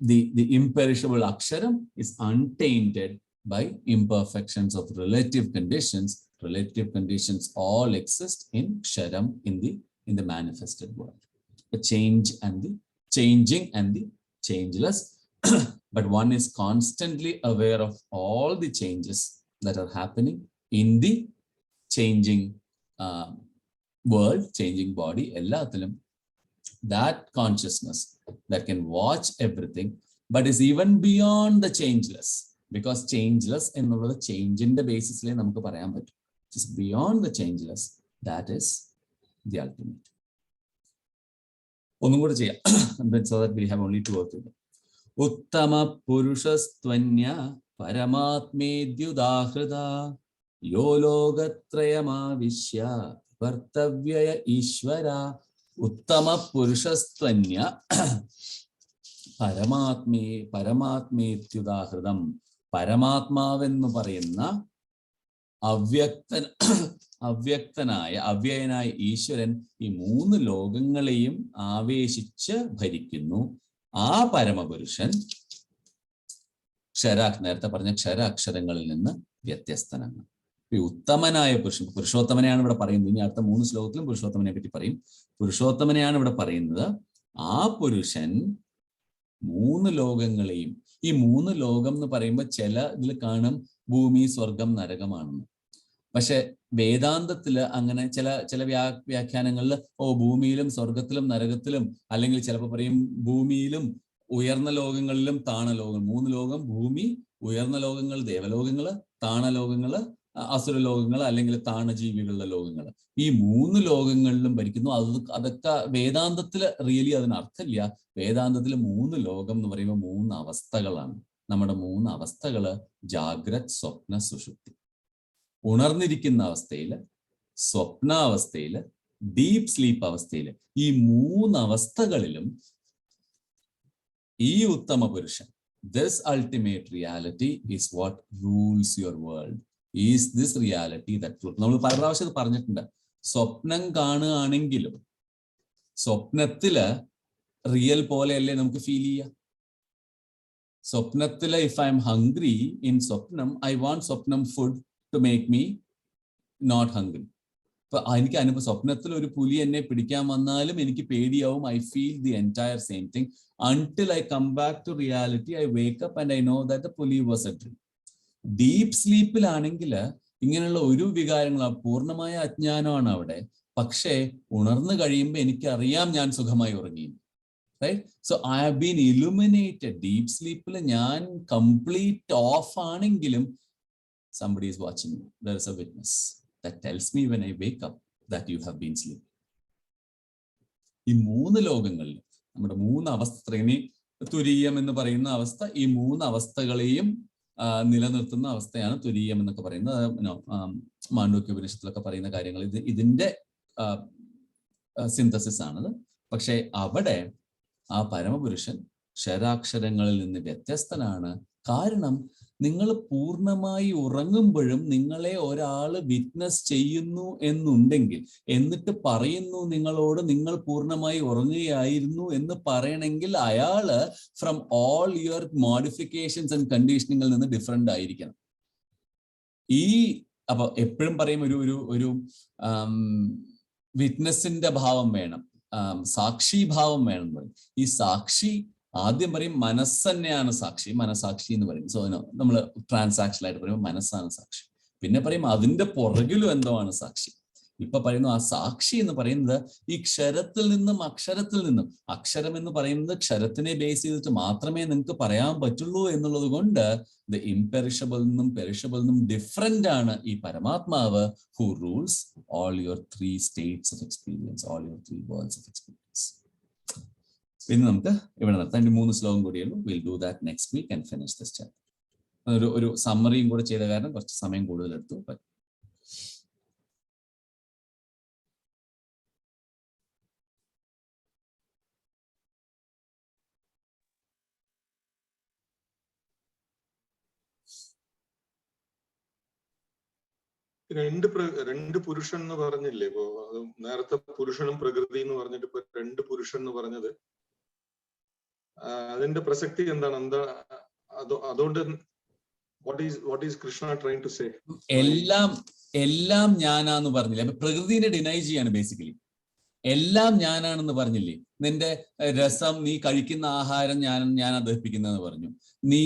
the imperishable aksharam is untainted by imperfections of relative conditions. Relative conditions all exist in ksharam, in the manifested world. The change and the changing and the changeless. But one is constantly aware of all the changes that are happening in the changing world, changing body. Ellathilam that consciousness that can watch everything, but is even beyond the changeless, because changeless ennulla change in the basis le namukku parayan pattum. Just beyond the changeless, that is the ultimate. Onnum kude cheyyam, so that we have only 2 or 3. Uttama purushastvanya paramatmedyudahrida yo logatrayamavishya vartavyaya ishvara. ഉത്തമ പുരുഷസ്ത്വന്യ പരമാത്മേത്യുദാഹൃതം. പരമാത്മാവെന്ന് പറയുന്ന അവ്യയനായ ഈശ്വരൻ ഈ 3 ലോകങ്ങളെയും ആവേശിച്ച് ഭരിക്കുന്നു. ആ പരമപുരുഷൻ നേരത്തെ പറഞ്ഞ ക്ഷരാക്ഷരങ്ങളിൽ നിന്ന് വ്യത്യസ്തനാണ്. ഈ ഉത്തമനായ പുരുഷോത്തമനെയാണ് ഇവിടെ പറയുന്നത്. ഇനി അടുത്ത 3 ശ്ലോകത്തിലും പുരുഷോത്തമനെ പറ്റി പറയും. പുരുഷോത്തമനെയാണ് ഇവിടെ പറയുന്നത്. ആ പുരുഷൻ 3 ലോകങ്ങളെയും, ഈ 3 ലോകം എന്ന് പറയുമ്പോൾ ചില ഇതിൽ കാണും ഭൂമി, സ്വർഗം, നരകമാണെന്ന്. പക്ഷെ വേദാന്തത്തില് അങ്ങനെ ചില വ്യാഖ്യാനങ്ങളിൽ ഭൂമിയിലും സ്വർഗത്തിലും നരകത്തിലും, അല്ലെങ്കിൽ ചിലപ്പോൾ പറയും ഭൂമിയിലും ഉയർന്ന ലോകങ്ങളിലും താണലോകം. 3 ലോകം: ഭൂമി, ഉയർന്ന ലോകങ്ങൾ ദേവലോകങ്ങള്, താണലോകങ്ങള് അസുരലോകങ്ങൾ, അല്ലെങ്കിൽ താണജീവികളുടെ ലോകങ്ങൾ. ഈ 3 ലോകങ്ങളിലും ഭരിക്കുന്നു. അതൊക്കെ വേദാന്തത്തില് റിയലി അതിന് അർത്ഥമില്ല. വേദാന്തത്തിൽ 3 ലോകം എന്ന് പറയുമ്പോൾ 3 അവസ്ഥകളാണ്. നമ്മുടെ 3 അവസ്ഥകള് ജാഗ്രത്, സ്വപ്ന, സുഷുപ്തി. ഉണർന്നിരിക്കുന്ന അവസ്ഥയില്, സ്വപ്നാവസ്ഥയില്, ഡീപ് സ്ലീപ്പ് അവസ്ഥയില്, ഈ 3 അവസ്ഥകളിലും ഈ ഉത്തമ പുരുഷൻ, this ultimate reality is what rules your world. Is this reality that നമ്മൾ പല പ്രാവശ്യം പറഞ്ഞിട്ടുണ്ട്. സ്വപ്നം കാണുകയാണെങ്കിലും സ്വപ്നത്തില് റിയൽ പോലെയല്ലേ നമുക്ക് ഫീൽ ചെയ്യാം. സ്വപ്നത്തില് if I am hungry in സ്വപ്നം, ഐ വാണ്ട് സ്വപ്നം food to make me not hungry. അപ്പൊ എനിക്ക് സ്വപ്നത്തിൽ ഒരു പുലി എന്നെ പിടിക്കാൻ വന്നാലും എനിക്ക് പേടിയാവും. I feel the entire same thing until I come back to reality. I wake up and I know that the pulley was a dream. Deep സ്ലീപ്പിലാണെങ്കിൽ ഇങ്ങനെയുള്ള ഒരു വികാരങ്ങളും, പൂർണ്ണമായ അജ്ഞാനമാണ് അവിടെ. പക്ഷേ ഉണർന്നു കഴിയുമ്പോൾ എനിക്കറിയാം ഞാൻ സുഖമായി ഉറങ്ങി. Right? So I have been illuminated. Deep സ്ലീപ്പിൽ ഞാൻ കംപ്ലീറ്റ് ഓഫ് ആണെങ്കിലും somebody is watching me. There is a witness that tells me when I wake up that you have been sleeping. ഈ 3 ലോകങ്ങളിൽ നമ്മുടെ 3 അവസ്ഥ, തുരീയം എന്ന് പറയുന്ന അവസ്ഥ, ഈ 3 അവസ്ഥകളെയും നിലനിർത്തുന്ന അവസ്ഥയാണ് തുരീയം എന്നൊക്കെ പറയുന്നത്. മാണ്ഡൂക്യ ഉപനിഷത്തിലൊക്കെ പറയുന്ന കാര്യങ്ങൾ ഇതിന്റെ സിന്തസിസ് ആണത്. പക്ഷെ അവിടെ ആ പരമപുരുഷൻ ക്ഷരാക്ഷരങ്ങളിൽ നിന്ന് വ്യത്യസ്തനാണ്. കാരണം നിങ്ങൾ പൂർണ്ണമായി ഉറങ്ങുമ്പോഴും നിങ്ങളെ ഒരാള് വിറ്റ്നസ് ചെയ്യുന്നു എന്നുണ്ടെങ്കിൽ, എന്നിട്ട് പറയുന്നു നിങ്ങളോട് നിങ്ങൾ പൂർണ്ണമായി ഉറങ്ങുകയായിരുന്നു എന്ന് പറയണമെങ്കിൽ അയാള് from all your modifications and കണ്ടീഷനിങ്ങിൽ നിന്ന് ഡിഫറെന്റ് ആയിരിക്കണം. അപ്പൊ എപ്പോഴും പറയും ഒരു വിറ്റ്നസിന്റെ ഭാവം വേണം, സാക്ഷി ഭാവം വേണം എന്ന് പറയും. ഈ സാക്ഷി ആദ്യം പറയും മനസ്സ് തന്നെയാണ് സാക്ഷി, മനസാക്ഷി എന്ന് പറയും. സോ നമ്മൾ ട്രാൻസാക്ഷണൽ ആയിട്ട് പറയുമ്പോൾ മനസ്സാണ് സാക്ഷി. പിന്നെ പറയും അതിന്റെ പുറകിലും എന്തോ ആണ് സാക്ഷി. ഇപ്പൊ പറയുന്നു ആ സാക്ഷി എന്ന് പറയുന്നത് ഈ ക്ഷരത്തിൽ നിന്നും അക്ഷരത്തിൽ നിന്നും, അക്ഷരം എന്ന് പറയുന്നത് ക്ഷരത്തിനെ ബേസ് ചെയ്തിട്ട് മാത്രമേ നിങ്ങൾക്ക് പറയാൻ പറ്റുള്ളൂ എന്നുള്ളത് കൊണ്ട് ദ ഇംപെരിഷബിൾ നിന്നും പെരിഷബിൾ നിന്നും ഡിഫറെന്റ് ആണ് ഈ പരമാത്മാവ്, who rules all your 3 states of experience, all your 3 worlds of experience. പിന്നെ നമുക്ക് ഇവിടെ നിർത്താൻ 3 ശ്ലോകം കൂടിയുള്ളൂ. Will do that next week and finish this chapter. ഒരു സമ്മറിയും കൂടെ ചെയ്ത കാരണം കുറച്ച് സമയം കൂടുതൽ എടുത്തു. രണ്ട് പുരുഷൻ എന്ന് പറഞ്ഞില്ലേ ഇപ്പോ? നേരത്തെ പുരുഷനും പ്രകൃതി എന്ന് പറഞ്ഞിട്ട് ഇപ്പൊ 2 പുരുഷൻ എന്ന് പറഞ്ഞത് അതിന്റെ പ്രസക്തി എന്താണ്? അതുകൊണ്ട് what is Krishna trying to say? എല്ലാം ഞാനാന്ന് പറഞ്ഞില്ലേ? അപ്പൊ പ്രകൃതിനെ ഡിനൈ ചെയ്യാണ് ബേസിക്കലി. എല്ലാം ഞാനാണെന്ന് പറഞ്ഞില്ലേ? നിന്റെ രസം, നീ കഴിക്കുന്ന ആഹാരം ഞാൻ ദഹിപ്പിക്കുന്നതെന്ന് പറഞ്ഞു. നീ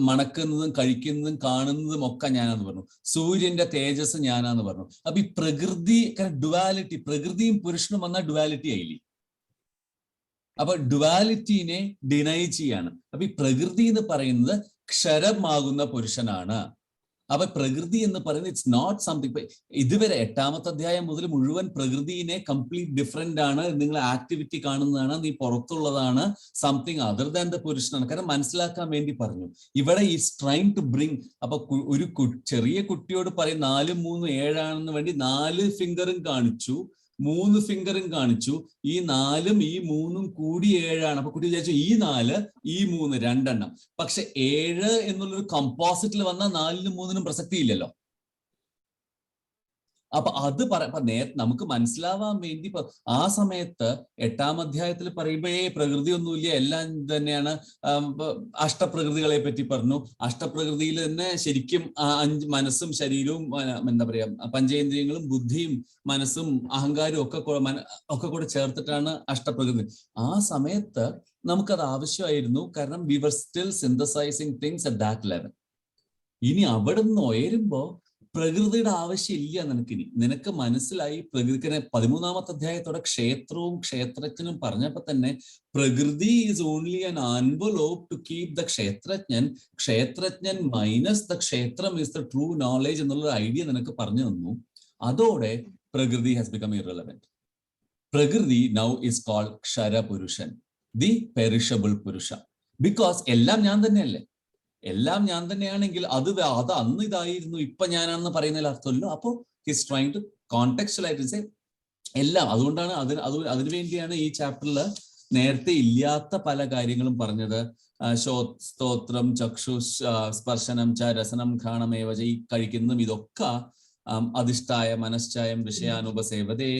മണക്കുന്നതും കഴിക്കുന്നതും കാണുന്നതും ഒക്കെ ഞാനാന്ന് പറഞ്ഞു. സൂര്യന്റെ തേജസ് ഞാനാന്ന് പറഞ്ഞു. അപ്പൊ ഈ പ്രകൃതി ഡുവാലിറ്റി, പ്രകൃതിയും പുരുഷനും വന്ന ഡുവാലിറ്റി ആയില്ലേ? അപ്പൊ ഡുവാലിറ്റീനെ ഡിനൈ ചെയ്യാണ്. അപ്പൊ ഈ പ്രകൃതി എന്ന് പറയുന്നത് ക്ഷരമാകുന്ന പുരുഷനാണ്. അപ്പൊ പ്രകൃതി എന്ന് പറയുന്നത് ഇറ്റ്സ് നോട്ട് സംതിങ്. ഇതുവരെ 8ാമത്തെ അധ്യായം മുതൽ മുഴുവൻ പ്രകൃതിനെ കംപ്ലീറ്റ് ഡിഫറെന്റ് ആണ്. നിങ്ങൾ ആക്ടിവിറ്റി കാണുന്നതാണ്, നീ പുറത്തുള്ളതാണ്, സംതിങ് അതർ ദാൻ ദ പുരുഷനാണ്. കാരണം മനസ്സിലാക്കാൻ വേണ്ടി പറഞ്ഞു. ഇവിടെ ഈസ് ട്രൈങ് ടു ബ്രിങ്. അപ്പൊ ഒരു ചെറിയ കുട്ടിയോട് പറയും 4, 3, 7 ആണെന്ന് വേണ്ടി 4 ഫിംഗറും കാണിച്ചു, 3 ഫിംഗറും കാണിച്ചു. ഈ 4ഉം ഈ 3ഉം കൂടി 7 ആണ്. അപ്പൊ കുട്ടി വിചാരിച്ചു ഈ 4 ഈ 3 2 പക്ഷെ 7 എന്നുള്ളൊരു കമ്പോസിറ്റിൽ വന്നാൽ 4നും 3നും പ്രസക്തി ഇല്ലല്ലോ. അപ്പൊ അത് നമുക്ക് മനസ്സിലാവാൻ വേണ്ടി ആ സമയത്ത് 8ാം അധ്യായത്തിൽ പറയുമ്പോഴേ പ്രകൃതി ഒന്നുമില്ല, എല്ലാം തന്നെയാണ്. അഷ്ടപ്രകൃതികളെ പറ്റി പറഞ്ഞു. അഷ്ടപ്രകൃതിയിൽ തന്നെ ശരിക്കും 5 മനസ്സും ശരീരവും എന്താ പറയാ പഞ്ചേന്ദ്രിയങ്ങളും ബുദ്ധിയും മനസ്സും അഹങ്കാരവും ഒക്കെ കൂടെ ചേർത്തിട്ടാണ് അഷ്ടപ്രകൃതി. ആ സമയത്ത് നമുക്കത് ആവശ്യമായിരുന്നു. കാരണം we were still synthesising things at that level. ഇനി അവിടെ നിന്ന് ഉയരുമ്പോ പ്രകൃതിയുടെ ആവശ്യമില്ല നിനക്കിനി. നിനക്ക് മനസ്സിലായി പ്രകൃതിക്ക് 13ാമത്തെ അധ്യായത്തോടെ ക്ഷേത്രവും ക്ഷേത്രജ്ഞനും പറഞ്ഞപ്പോ തന്നെ പ്രകൃതി is only an envelope to keep the ക്ഷേത്രജ്ഞൻ, ക്ഷേത്രജ്ഞൻ മൈനസ് ദ ക്ഷേത്രം ഈസ് ദ ട്രൂ നോളേജ് എന്നുള്ള ഐഡിയ നിനക്ക് പറഞ്ഞു തന്നു. അതോടെ പ്രകൃതി ഹാസ് ബിക്കം ഇറലവന്റ്. പ്രകൃതി നൗ ഈസ് കോൾഡ് ക്ഷരപുരുഷൻ, ദി പെരിഷബിൾ പുരുഷ. ബിക്കോസ് എല്ലാം ഞാൻ തന്നെയല്ലേ. എല്ലാം ഞാൻ തന്നെയാണെങ്കിൽ അത് അന്ന് ഇതായിരുന്നു, ഇപ്പൊ ഞാനാണെന്ന് പറയുന്നതിൽ അർത്ഥമല്ലോ. അപ്പോൾ ഹിസ് ട്രൈങ് ടു കോണ്ടെക്സ്റ്റുവലായിട്ട് സേ എല്ലാം. അതുകൊണ്ടാണ് അതിനു വേണ്ടിയാണ് ഈ ചാപ്റ്ററിൽ നേരത്തെ ഇല്ലാത്ത പല കാര്യങ്ങളും പറഞ്ഞത്. സ്തോത്രം, ചക്ഷു, സ്പർശനം, ച രസനം, ഘ്രാണമേവ, ഈ കഴിക്കുന്നതും ഇതൊക്കെ അധിഷ്ഠായ മനശ്ചായം വിഷയാനുപസേവതേ,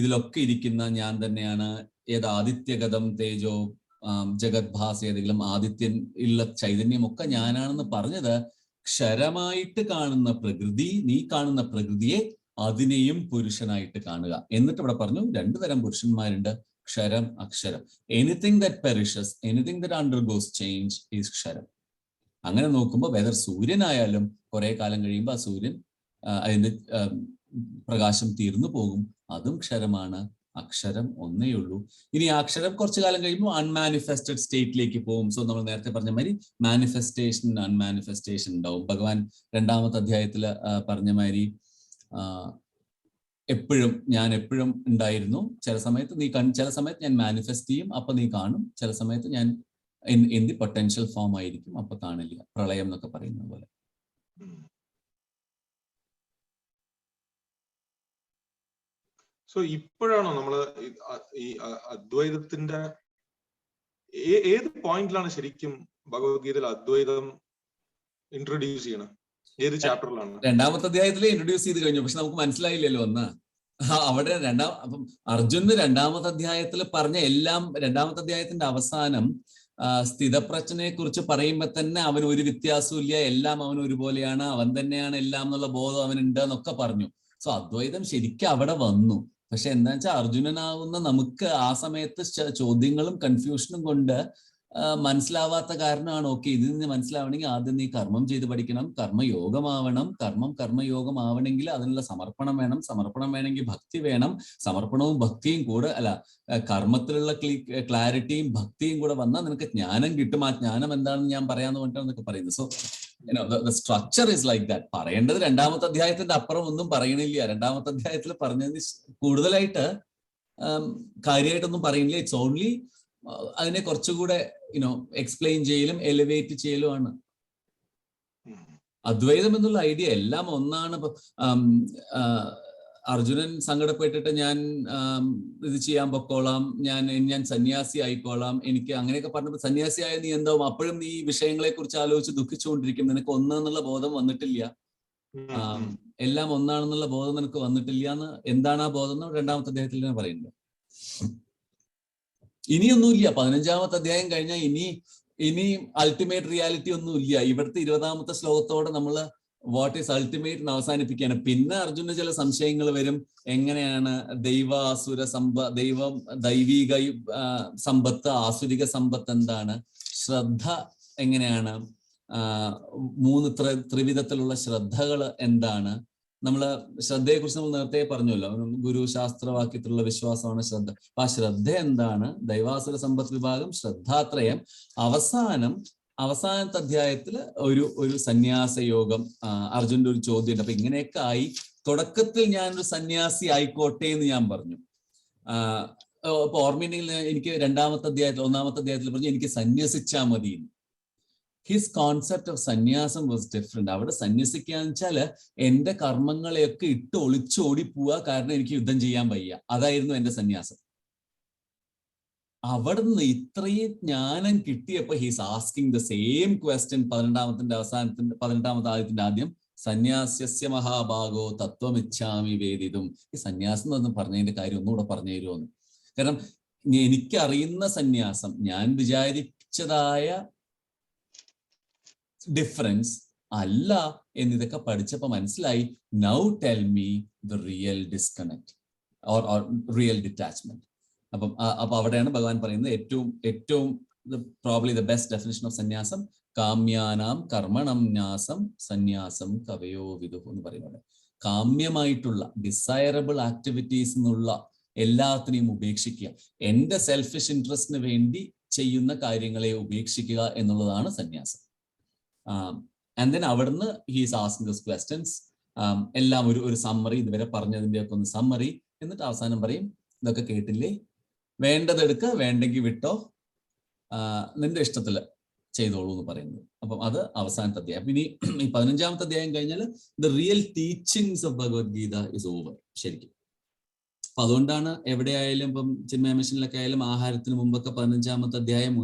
ഇതിലൊക്കെ ഇരിക്കുന്ന ഞാൻ തന്നെയാണ്. ഏത് ആദിത്യഗതം തേജോ ജഗദ്ഭാസ്, ഏതെങ്കിലും ആദിത്യൻ ഉള്ള ചൈതന്യമൊക്കെ ഞാനാണെന്ന് പറഞ്ഞത് ക്ഷരമായിട്ട് കാണുന്ന പ്രകൃതി, നീ കാണുന്ന പ്രകൃതിയെ അതിനെയും പുരുഷനായിട്ട് കാണുക. എന്നിട്ട് ഇവിടെ പറഞ്ഞു 2 തരം പുരുഷന്മാരുണ്ട്, ക്ഷരം, അക്ഷരം. Anything that perishes, anything that undergoes change is ക്ഷരം. അങ്ങനെ നോക്കുമ്പോൾ വെദർ സൂര്യനായാലും കുറെ കാലം കഴിയുമ്പോൾ ആ സൂര്യൻ അതിന്റെ പ്രകാശം തീർന്നു പോകും, അതും ക്ഷരമാണ്. അക്ഷരം ഒന്നേ ഉള്ളൂ. ഇനി അക്ഷരം കുറച്ചു കാലം കഴിയുമ്പോൾ അൺമാനിഫെസ്റ്റഡ് സ്റ്റേറ്റിലേക്ക് പോകും. സോ നമ്മൾ നേരത്തെ പറഞ്ഞ മാതിരി മാനിഫെസ്റ്റേഷൻ, അൺമാനിഫെസ്റ്റേഷൻ ഉണ്ടാവും. ഭഗവാൻ 2ാമത്തെ അധ്യായത്തിൽ പറഞ്ഞ മാതിരി ഞാൻ എപ്പോഴും ഉണ്ടായിരുന്നു. ചില സമയത്ത് ചില സമയത്ത് ഞാൻ മാനിഫെസ്റ്റ് ചെയ്യും, അപ്പൊ നീ കാണും. ചില സമയത്ത് ഞാൻ ഇൻ ദി പൊട്ടൻഷ്യൽ ഫോം ആയിരിക്കും, അപ്പൊ കാണില്ല. പ്രളയം എന്നൊക്കെ പറയുന്ന പോലെ. സോ ഇപ്പോഴാണോ നമ്മള് ഈ അദ്വൈതത്തിന്റെ ഏത് പോയിന്റിലാണ് ശരിക്കും ഭഗവത്ഗീതയിൽ അദ്വൈതം ഇൻട്രൊഡ്യൂസ് ചെയ്യണം? ഏത് ചാപ്റ്ററിലാണ്? രണ്ടാമത്തെ അധ്യായത്തിലെ ഇൻട്രൊഡ്യൂസ് ചെയ്ത് കഴിഞ്ഞു, പക്ഷെ നമുക്ക് മനസ്സിലായില്ലല്ലോ ഒന്ന്. അവിടെ അപ്പം അർജുന് രണ്ടാമത്തെ അധ്യായത്തിൽ പറഞ്ഞ എല്ലാം, രണ്ടാമത്തെ അധ്യായത്തിന്റെ അവസാനം സ്ഥിതപ്രജ്ഞനെ കുറിച്ച് പറയുമ്പോ തന്നെ അവൻ ഒരു വ്യത്യാസവും ഇല്ല, എല്ലാം അവൻ ഒരുപോലെയാണ്, അവൻ തന്നെയാണ് എല്ലാം എന്നുള്ള ബോധം അവനുണ്ട് എന്നൊക്കെ പറഞ്ഞു. സോ അദ്വൈതം ശരിക്കും അവിടെ വന്നു. പക്ഷെ എന്താ വെച്ചാൽ അർജുനനാവുന്ന നമുക്ക് ആ സമയത്ത് ചോദ്യങ്ങളും കൺഫ്യൂഷനും കൊണ്ട് മനസ്സിലാവാത്ത കാരണമാണ്. ഓക്കെ, ഇതിൽ നിന്ന് മനസ്സിലാവണമെങ്കിൽ ആദ്യം നീ കർമ്മം ചെയ്ത് പഠിക്കണം, കർമ്മയോഗമാവണം, കർമ്മയോഗമാവണമെങ്കിൽ അതിനുള്ള സമർപ്പണം വേണം, സമർപ്പണം വേണമെങ്കിൽ ഭക്തി വേണം, സമർപ്പണവും ഭക്തിയും കൂടെ കർമ്മത്തിലുള്ള ക്ലാരിറ്റിയും ഭക്തിയും കൂടെ വന്നാൽ നിനക്ക് ജ്ഞാനം കിട്ടും. ആ ജ്ഞാനം എന്താണെന്ന് ഞാൻ പറയാന്ന് പറഞ്ഞിട്ടാണ് എന്നൊക്കെ പറയുന്നത്. So the structure is like that. പറയേണ്ടത് രണ്ടാമത്തെ അധ്യായത്തിന്റെ അപ്പുറം ഒന്നും പറയണില്ല. രണ്ടാമത്തെ അധ്യായത്തിൽ പറഞ്ഞതിന് കൂടുതലായിട്ട് കാര്യമായിട്ടൊന്നും പറയുന്നില്ല. ഇറ്റ്സ് ഓൺലി അതിനെ കുറച്ചുകൂടെ എക്സ്പ്ലെയിൻ ചെയ്യലും എലിവേറ്റ് ചെയ്യലുമാണ്. അദ്വൈതം എന്നുള്ള ഐഡിയ എല്ലാം ഒന്നാണ്. അർജുനൻ സങ്കടപ്പെട്ടിട്ട് ഞാൻ ഇത് ചെയ്യാൻ പൊക്കോളാം, ഞാൻ സന്യാസി ആയിക്കോളാം, എനിക്ക് അങ്ങനെയൊക്കെ പറഞ്ഞപ്പോൾ സന്യാസിയായ നീ എന്താവും, അപ്പോഴും നീ വിഷയങ്ങളെ കുറിച്ച് ആലോചിച്ച് ദുഃഖിച്ചുകൊണ്ടിരിക്കും, നിനക്ക് ഒന്നെന്നുള്ള ബോധം വന്നിട്ടില്ല, എല്ലാം ഒന്നാണെന്നുള്ള ബോധം നിനക്ക് വന്നിട്ടില്ല എന്ന്. എന്താണ് ആ ബോധം എന്ന് രണ്ടാമത്തെ അധ്യായത്തിൽ ഞാൻ പറയുന്നത്. ഇനിയൊന്നുമില്ല, 15ാമത്തെ അധ്യായം കഴിഞ്ഞാൽ ഇനി അൾട്ടിമേറ്റ് റിയാലിറ്റി ഒന്നും ഇല്ല. ഇവിടുത്തെ 20ാമത്തെ ശ്ലോകത്തോടെ നമ്മൾ വാട്ട് ഈസ് അൾട്ടിമേറ്റ് അവസാനിപ്പിക്കുകയാണ്. പിന്നെ അർജുന ചില സംശയങ്ങൾ വരും. എങ്ങനെയാണ് ദൈവിക സമ്പത്ത്, ആസുരിക സമ്പത്ത് എന്താണ്, ശ്രദ്ധ എങ്ങനെയാണ്, 3 ത്രിവിധത്തിലുള്ള ശ്രദ്ധകൾ എന്താണ്. നമ്മള് ശ്രദ്ധയെ കുറിച്ച് നമ്മൾ നേരത്തെ പറഞ്ഞല്ലോ, ഗുരു ശാസ്ത്രവാക്യത്തിലുള്ള വിശ്വാസമാണ് ശ്രദ്ധ. അപ്പൊ ആ ശ്രദ്ധ എന്താണ്, ദൈവാസുര സമ്പത്ത് വിഭാഗം, ശ്രദ്ധാത്രയം. അവസാനത്തെ അധ്യായത്തിൽ ഒരു സന്യാസ യോഗം. അർജുന്റെ ഒരു ചോദ്യമുണ്ട്. അപ്പൊ ഇങ്ങനെയൊക്കെ ആയി. തുടക്കത്തിൽ ഞാനൊരു സന്യാസി ആയിക്കോട്ടെ എന്ന് ഞാൻ പറഞ്ഞു. ഇപ്പൊ ഓർമ്മയുണ്ടെങ്കിൽ എനിക്ക് ഒന്നാമത്തെ അധ്യായത്തിൽ പറഞ്ഞു എനിക്ക് സന്യസിച്ചാൽ മതി. ഹിസ് കോൺസെപ്റ്റ് ഓഫ് സന്യാസം വാസ് ഡിഫറെന്റ്. അവിടെ സന്യസിക്കാന്ന് വെച്ചാല് എന്റെ കർമ്മങ്ങളെയൊക്കെ ഇട്ട് ഒളിച്ചോടി പോവുക, കാരണം എനിക്ക് യുദ്ധം ചെയ്യാൻ വയ്യ. അതായിരുന്നു എന്റെ സന്യാസം. അവിടുന്ന് ഇത്രയും ജ്ഞാനം കിട്ടിയപ്പോ he's asking the same question 18ാമത്തെ ആദ്യത്തിന്റെ ആദ്യം, സന്യാസ്യ മഹാഭാഗോ തത്വമിച്ഛാമി വേദിതും. ഈ സന്യാസം എന്ന് പറഞ്ഞതിന്റെ കാര്യം ഒന്നുകൂടെ പറഞ്ഞു തരുമോന്ന്. കാരണം എനിക്കറിയുന്ന സന്യാസം, ഞാൻ വിചാരിച്ചതായ ഡിഫറൻസ് അല്ല എന്നിതൊക്കെ പഠിച്ചപ്പോ മനസ്സിലായി. Now tell me the real disconnect or real detachment. അപ്പൊ അവിടെയാണ് ഭഗവാൻ പറയുന്നത് ഏറ്റവും probably the best definition of സന്യാസം, കാമ്യാനാം കർമ്മണം ന്യാസം സന്യാസം കവയോ വിദുഃ എന്ന് പറയുന്നത്. കാമ്യമായിട്ടുള്ള ഡിസൈറബിൾ ആക്ടിവിറ്റീസ് എന്നുള്ള എല്ലാത്തിനെയും ഉപേക്ഷിക്കുക, എന്റെ സെൽഫിഷ് ഇൻട്രസ്റ്റിന് വേണ്ടി ചെയ്യുന്ന കാര്യങ്ങളെ ഉപേക്ഷിക്കുക എന്നുള്ളതാണ് സന്യാസം. ആൻഡ് ദെൻ അവിടുന്ന് ഹീസ് ആസ്കിങ് ദിസ് ക്വസ്റ്റ്യൻസ്. എല്ലാം ഒരു സമ്മറി, ഇതുവരെ പറഞ്ഞതിന്റെ ഒക്കെ ഒന്ന് സമ്മറി. എന്നിട്ട് അവസാനം പറയും, ഇതൊക്കെ കേട്ടില്ലേ, വേണ്ടതെടുക്ക, വേണ്ടെങ്കിൽ വിട്ടോ, നിന്റെ ഇഷ്ടത്തില് ചെയ്തോളൂ എന്ന് പറയുന്നത്. അപ്പം അത് അവസാനത്തെ അധ്യായം. ഇനി ഈ 15ാമത്തെ അധ്യായം കഴിഞ്ഞാൽ the real teachings of Bhagavad Gita is over ശരിക്കും. അപ്പൊ അതുകൊണ്ടാണ് എവിടെയായാലും ഇപ്പം ചിന്മയ മിഷനിലൊക്കെ ആയാലും ആഹാരത്തിന് മുമ്പൊക്കെ 15ാമത്തെ അധ്യായം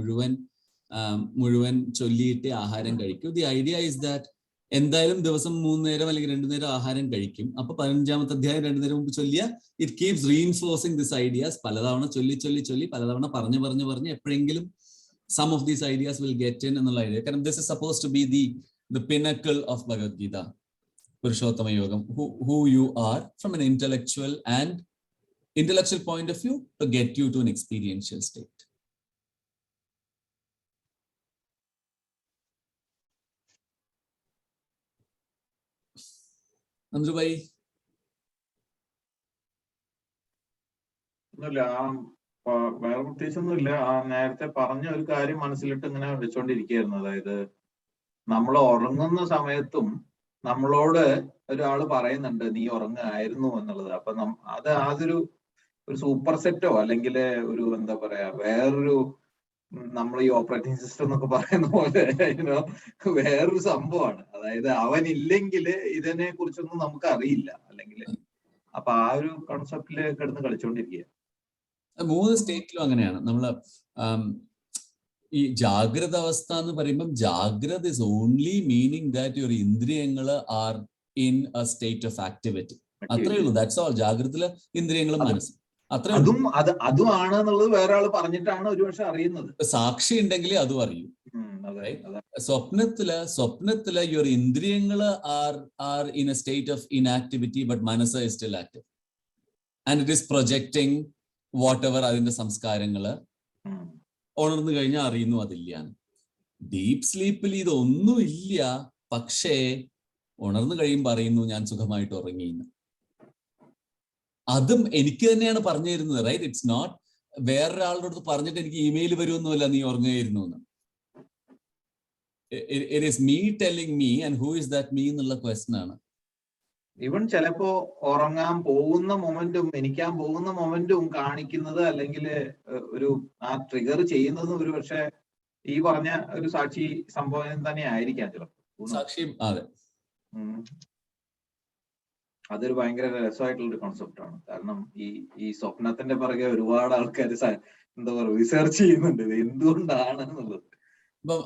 മുഴുവൻ ചൊല്ലിയിട്ട് ആഹാരം കഴിക്കും. ദി ഐഡിയ ഇസ് ദാറ്റ് എന്തായാലും ദിവസം 3 നേരം അല്ലെങ്കിൽ 2 നേരം ആഹാരം കഴിക്കും. അപ്പൊ 15ാമത്തെ അധ്യായം 2 നേരം മുമ്പ് ചൊല്ലിയ it keeps reinforcing this ideas. പലതവണ ചൊല്ലി പലതവണ പറഞ്ഞു എപ്പോഴെങ്കിലും some of these ideas will get in എന്നുള്ള ഐഡിയ. കാരണം this is supposed to be the pinnacle of Bhagavad Gita, Purushottama Yogam, who you are from an intellectual point of view to get you to an experiential state. Andru bhai, വേറെ പ്രത്യേകിച്ചൊന്നുമില്ല. നേരത്തെ പറഞ്ഞ ഒരു കാര്യം മനസ്സിലിട്ട് ഇങ്ങനെ വെച്ചോണ്ടിരിക്കുകയായിരുന്നു. അതായത് നമ്മൾ ഉറങ്ങുന്ന സമയത്തും നമ്മളോട് ഒരാൾ പറയുന്നുണ്ട് നീ ഉറങ്ങായിരുന്നു എന്നുള്ളത്. അപ്പൊ അത് അതൊരു സൂപ്പർ സെറ്റോ അല്ലെങ്കിൽ ഒരു എന്താ പറയാ വേറൊരു നമ്മൾ ഈ ഓപ്പറേറ്റിംഗ് സിസ്റ്റം എന്നൊക്കെ പറയുന്ന പോലെ വേറൊരു സംഭവമാണ്. അതായത് അവനില്ലെങ്കിൽ ഇതിനെ കുറിച്ചൊന്നും നമുക്ക് അറിയില്ല അല്ലെങ്കിൽ. അപ്പൊ ആ ഒരു കോൺസെപ്റ്റില് കിടന്ന് കളിച്ചോണ്ടിരിക്കുക. 3 സ്റ്റേറ്റിലും അങ്ങനെയാണ്. നമ്മള് ഈ ജാഗ്രത അവസ്ഥ എന്ന് പറയുമ്പോൾ ജാഗ്രത is only meaning that your ഇന്ദ്രിയങ്ങൾ are in a state of activity. അത്രേ ഉള്ളൂ. That's all. ജാഗ്രതയില് ഇന്ദ്രിയങ്ങളും മനസ്സും അത്രേ ഉള്ളൂ. അതും ആണ് എന്നുള്ളത് വേറെ ആള് പറഞ്ഞിട്ടാണ് ഒരുപക്ഷെ അറിയുന്നത്. സാക്ഷി ഉണ്ടെങ്കിലേ അതും അറിയൂ. സ്വപ്നത്തില് യുവർ ഇന്ദ്രിയങ്ങൾ are in a state of inactivity, but മനസ്സ് is still active and it is projecting whatever അതിന്റെ സംസ്കാരങ്ങള്. ഉണർന്നു കഴിഞ്ഞാൽ അറിയുന്നു അതില്ലാന്ന്. ഡീപ് സ്ലീപ്പിൽ ഇതൊന്നും ഇല്ല, പക്ഷേ ഉണർന്നു കഴിയുമ്പോൾ അറിയുന്നു ഞാൻ സുഖമായിട്ട് ഉറങ്ങിയെന്ന്. അതും എനിക്ക് തന്നെയാണ് പറഞ്ഞു തരുന്നത്. റൈറ്റ്? ഇറ്റ്സ് നോട്ട് വേറൊരാളുടെ അടുത്ത് പറഞ്ഞിട്ട് എനിക്ക് ഇമെയിൽ വരുമൊന്നുമല്ല നീ ഉറങ്ങുകയായിരുന്നു എന്ന്. It is me telling me, and who is that me എന്നുള്ള ക്വസ്റ്റ്യൻ ആണ്. ഈവൻ ചിലപ്പോ ഉറങ്ങാൻ പോകുന്ന മൊമെന്റും എനിക്കാൻ പോകുന്ന മൊമെന്റും കാണിക്കുന്നത് അല്ലെങ്കിൽ ഒരു ആ ട്രിഗർ ചെയ്യുന്നത് ഒരു പക്ഷെ ഈ പറഞ്ഞ ഒരു സാക്ഷി സംഭവം തന്നെ ആയിരിക്കാം ചിലപ്പോൾ. സാക്ഷി, അതെ. അതൊരു ഭയങ്കര രസമായിട്ടുള്ളൊരു കോൺസെപ്റ്റ് ആണ്. കാരണം ഈ സ്വപ്നത്തിന്റെ പിറകെ ഒരുപാട് ആൾക്കാർ എന്താ പറയുക റിസർച്ച് ചെയ്യുന്നുണ്ട് ഇത് എന്തുകൊണ്ടാണ് എന്നുള്ളത്. ഇപ്പം